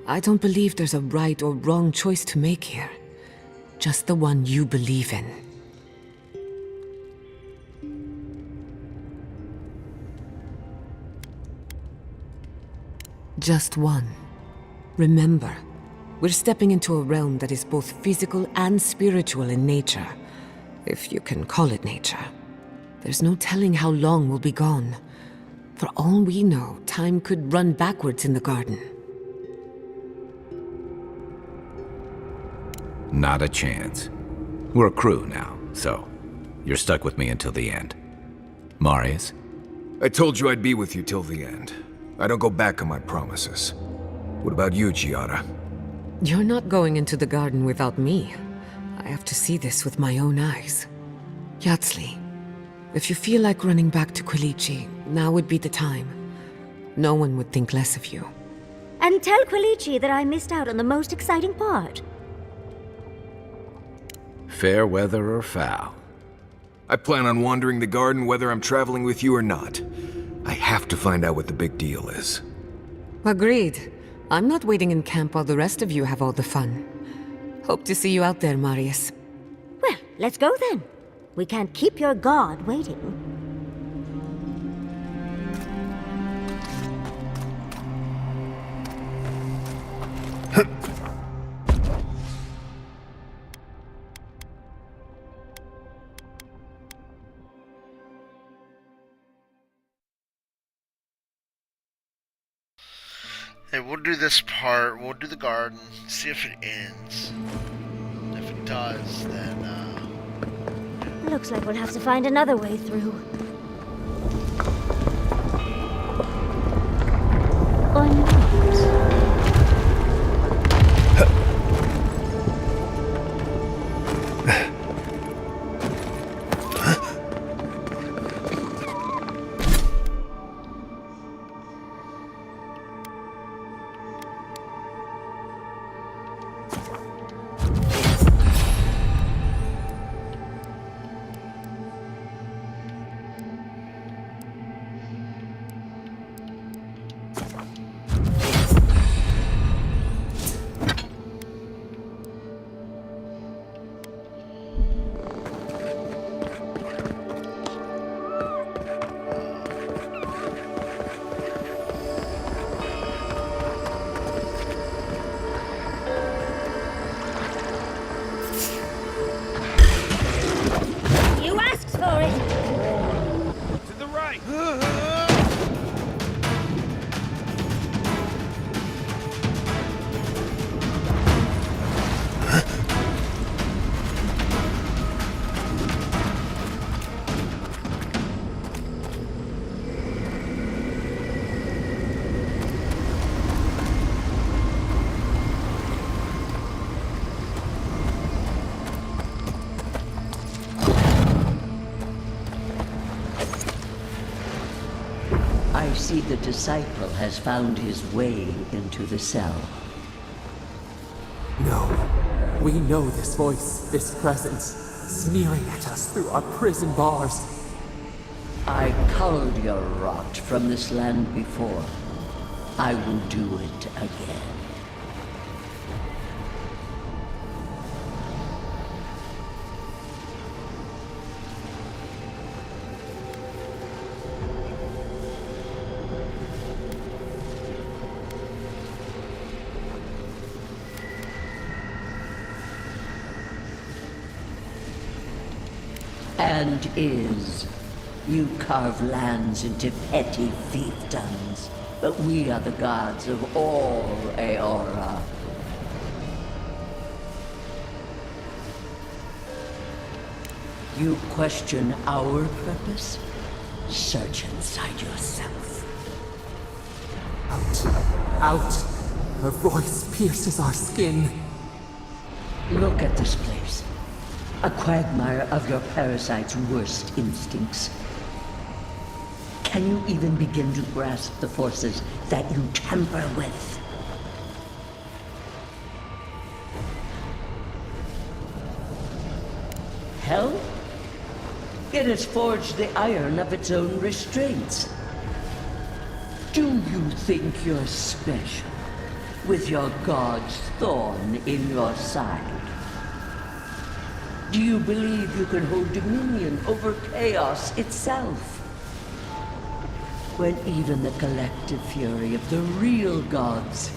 I don't believe there's a right or wrong choice to make here. Just the one you believe in. Just one. Remember, we're stepping into a realm that is both physical and spiritual in nature. If you can call it nature. There's no telling how long we'll be gone. For all we know, time could run backwards in the garden. Not a chance. We're a crew now, so you're stuck with me until the end. Marius? I told you I'd be with you till the end. I don't go back on my promises. What about you, Giada? You're not going into the garden without me. I have to see this with my own eyes. Yatsli, if you feel like running back to Quilici, now would be the time. No one would think less of you. And tell Quilici that I missed out on the most exciting part. Fair weather or foul? I plan on wandering the garden whether I'm traveling with you or not. I have to find out what the big deal is. Agreed. I'm not waiting in camp while the rest of you have all the fun. Hope to see you out there, Marius. Well, let's go then. We can't keep your god waiting. Hey, we'll do this part, we'll do the garden, see if it ends. If it does, then, Looks like we'll have to find another way through. Or not. see the disciple has found his way into the cell. No. We know this voice, this presence, sneering at us through our prison bars. I culled your rot from this land before. I will do it again. And is. You carve lands into petty fiefdoms, but we are the gods of all Aora. You question our purpose? Search inside yourself. Out! Her voice pierces our skin. Look at this place. A quagmire of your parasite's worst instincts. Can you even begin to grasp the forces that you tamper with? Hell? It has forged the iron of its own restraints. Do you think you're special, with your god's thorn in your side? Do you believe you can hold dominion over chaos itself? When even the collective fury of the real gods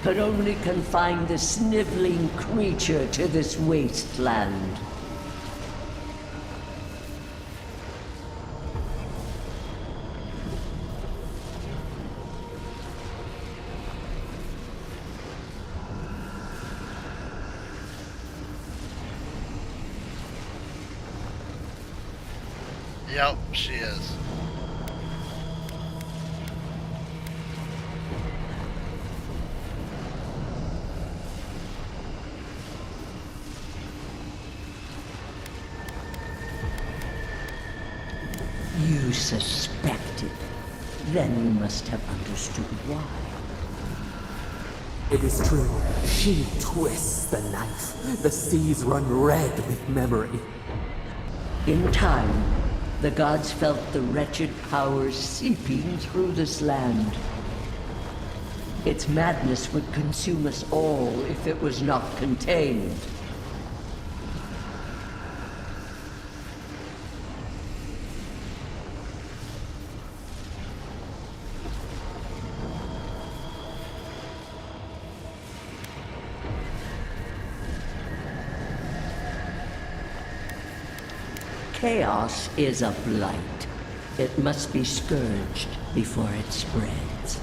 could only confine the sniveling creature to this wasteland. Yep, she is. You suspected. Then you must have understood why. It is true. She twists the knife. The seas run red with memory. In time, the gods felt the wretched powers seeping through this land. Its madness would consume us all if it was not contained. Chaos is a blight. It must be scourged before it spreads.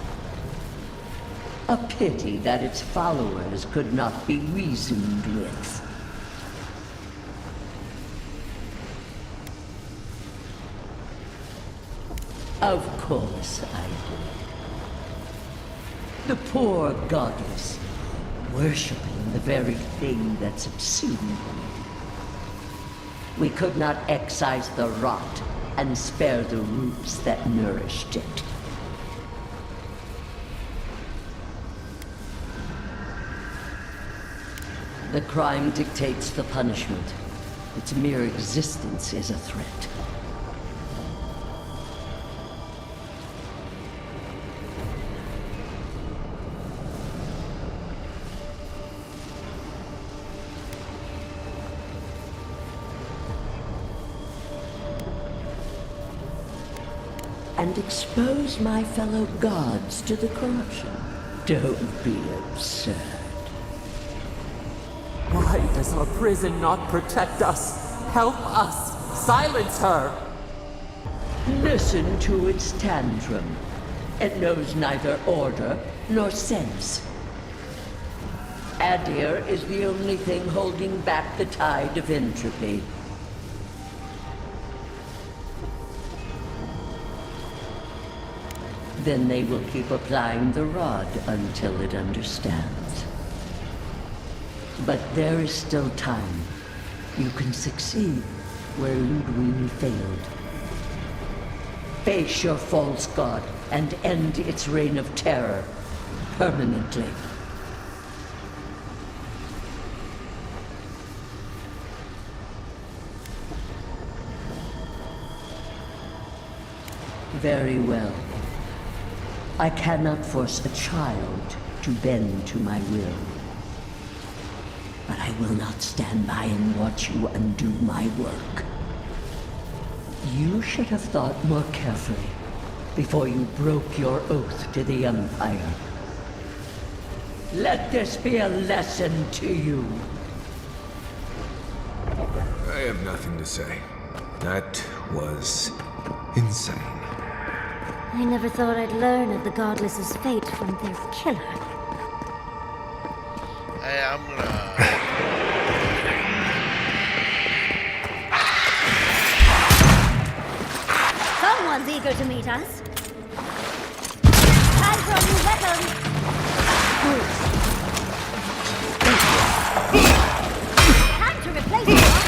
A pity that its followers could not be reasoned with. Of course I do. The poor goddess, worshipping the very thing that subsumed them. We could not excise the rot and spare the roots that nourished it. The crime dictates the punishment. Its mere existence is a threat. And expose my fellow gods to the corruption. Don't be absurd. Why does our prison not protect us? Help us! Silence her! Listen to its tantrum. It knows neither order nor sense. Adir is the only thing holding back the tide of entropy. Then they will keep applying the rod until it understands. But there is still time. You can succeed where Ludwig failed. Face your false god and end its reign of terror permanently. Very well. I cannot force a child to bend to my will. But I will not stand by and watch you undo my work. You should have thought more carefully before you broke your oath to the Empire. Let this be a lesson to you. I have nothing to say. That was insane. I never thought I'd learn of the Godless's fate from their killer. Hey, I'm gonna... Someone's eager to meet us. Time for a new weapon. Time to replace your armor.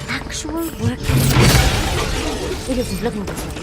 Actual work. It isn't looking this way.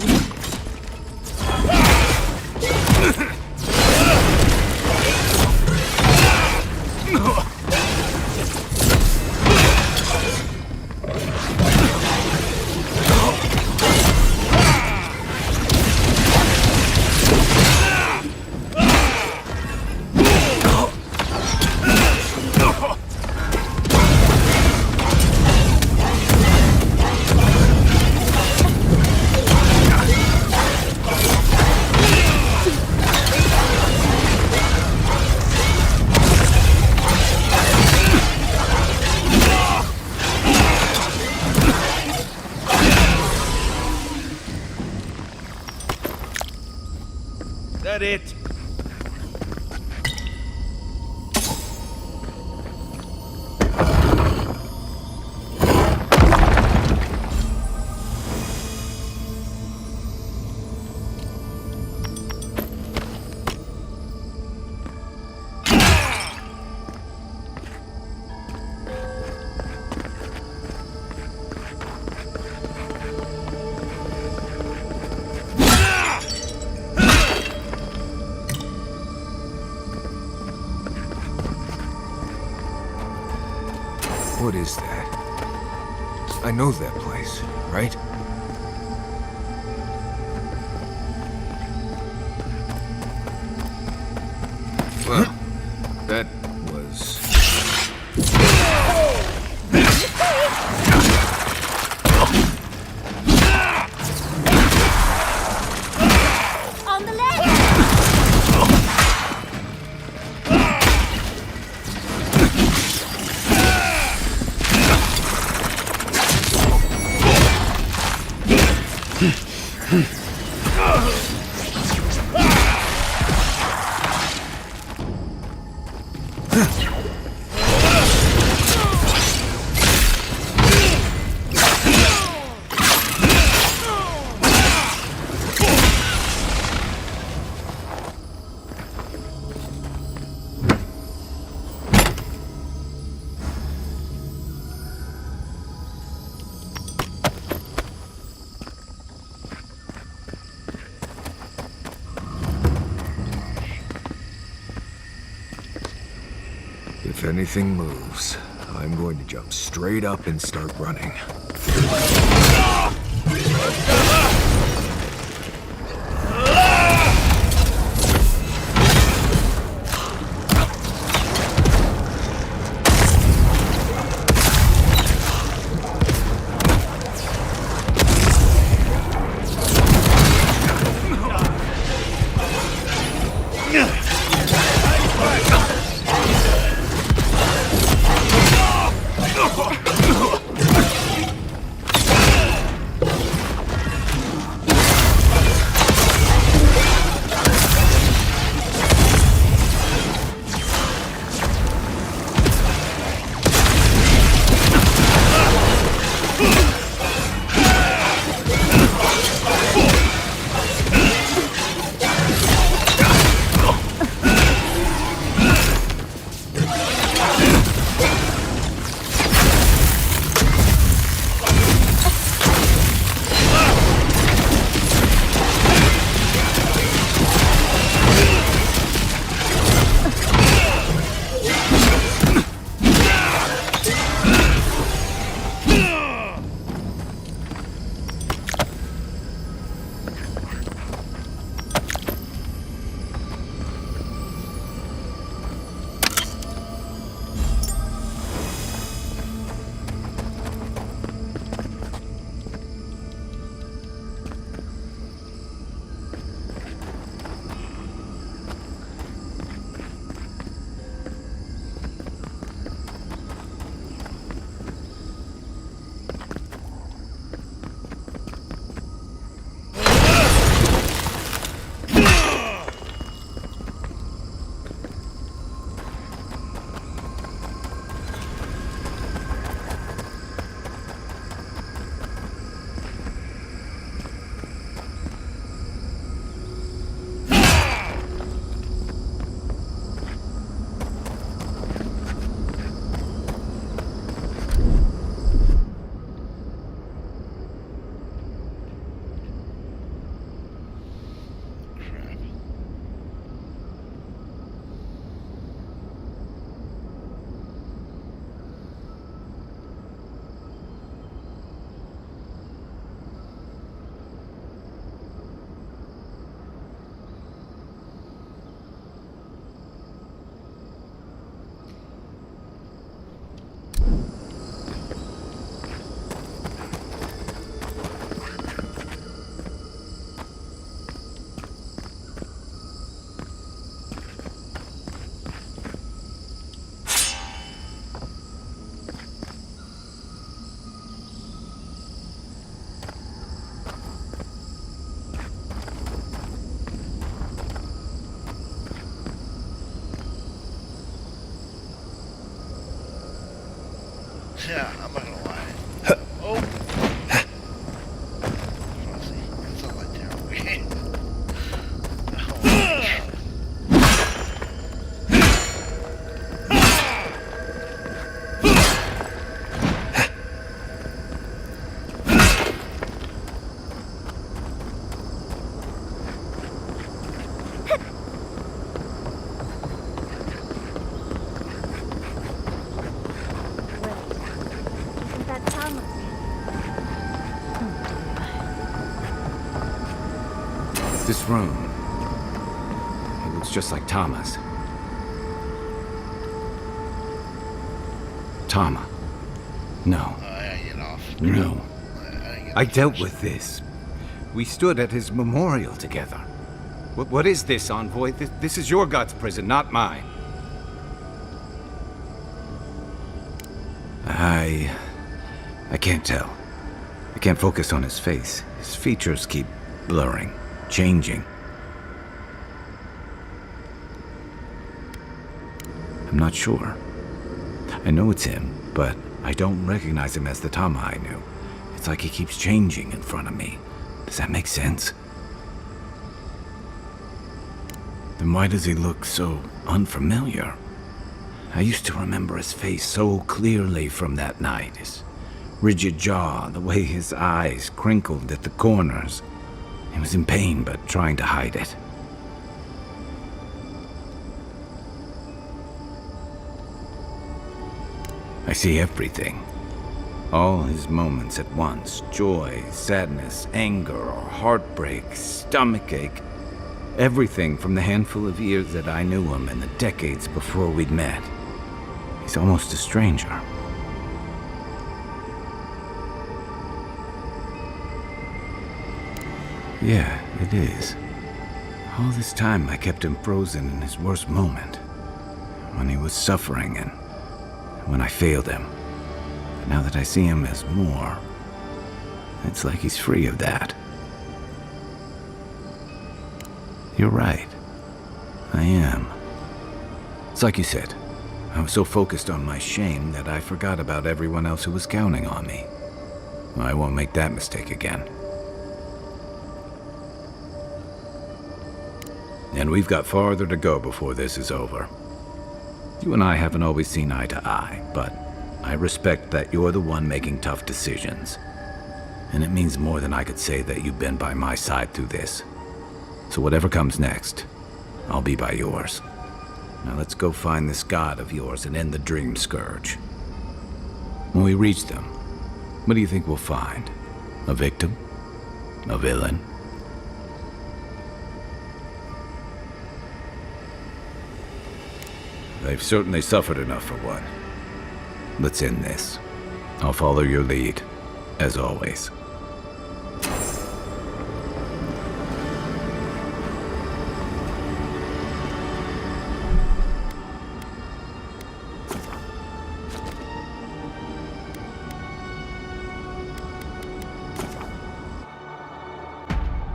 That it? What is that? I know that place, right? Well, that was If anything moves, I'm going to jump straight up and start running. Yeah, I'm not gonna lie. Oh! That's not like terrible game. This room, it looks just like Tama's. Tama. No. No. I dealt with this. We stood at his memorial together. What is this, Envoy? This is your God's prison, not mine. I can't tell. I can't focus on his face. His features keep blurring, changing. I'm not sure. I know it's him, but I don't recognize him as the Tama I knew. It's like he keeps changing in front of me. Does that make sense? Then why does he look so unfamiliar? I used to remember his face so clearly from that night. His rigid jaw, the way his eyes crinkled at the corners. He was in pain, but trying to hide it. I see everything. All his moments at once. Joy, sadness, anger, or heartbreak, stomachache. Everything from the handful of years that I knew him and the decades before we'd met. He's almost a stranger. Yeah, it is. All this time I kept him frozen in his worst moment. When he was suffering and when I failed him. But now that I see him as more, it's like he's free of that. You're right. I am. It's like you said. I was so focused on my shame that I forgot about everyone else who was counting on me. I won't make that mistake again. And we've got farther to go before this is over. You and I haven't always seen eye to eye, but I respect that you're the one making tough decisions. And it means more than I could say that you've been by my side through this. So whatever comes next, I'll be by yours. Now let's go find this god of yours and end the dream scourge. When we reach them, what do you think we'll find? A victim? A villain? They've certainly suffered enough for one. Let's end this. I'll follow your lead, as always.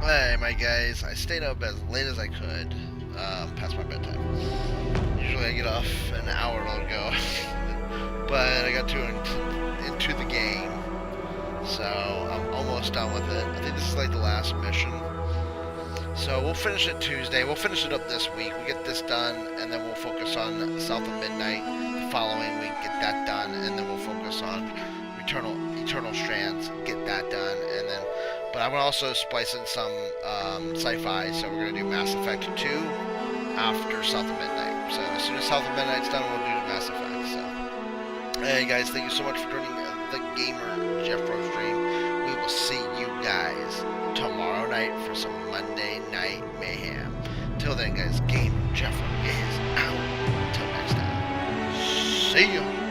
Hey, my guys, I stayed up as late as I could, past my bedtime. Usually I get off an hour ago, but I got into the game, so I'm almost done with it. I think this is like the last mission. So we'll finish it Tuesday. We'll finish it up this week. We get this done, and then we'll focus on South of Midnight. The following week, get that done, and then we'll focus on Eternal Strands, get that done, and then. But I'm gonna also splice in some sci-fi. So we're gonna do Mass Effect 2 after South of Midnight. So as soon as South of Midnight's done, we'll do Mass Effect. So, hey guys, thank you so much for joining the Gamer Jeffro stream. We will see you guys tomorrow night for some Monday Night Mayhem. Till then, guys, Gamer Jeffro is out. Until next time, see ya.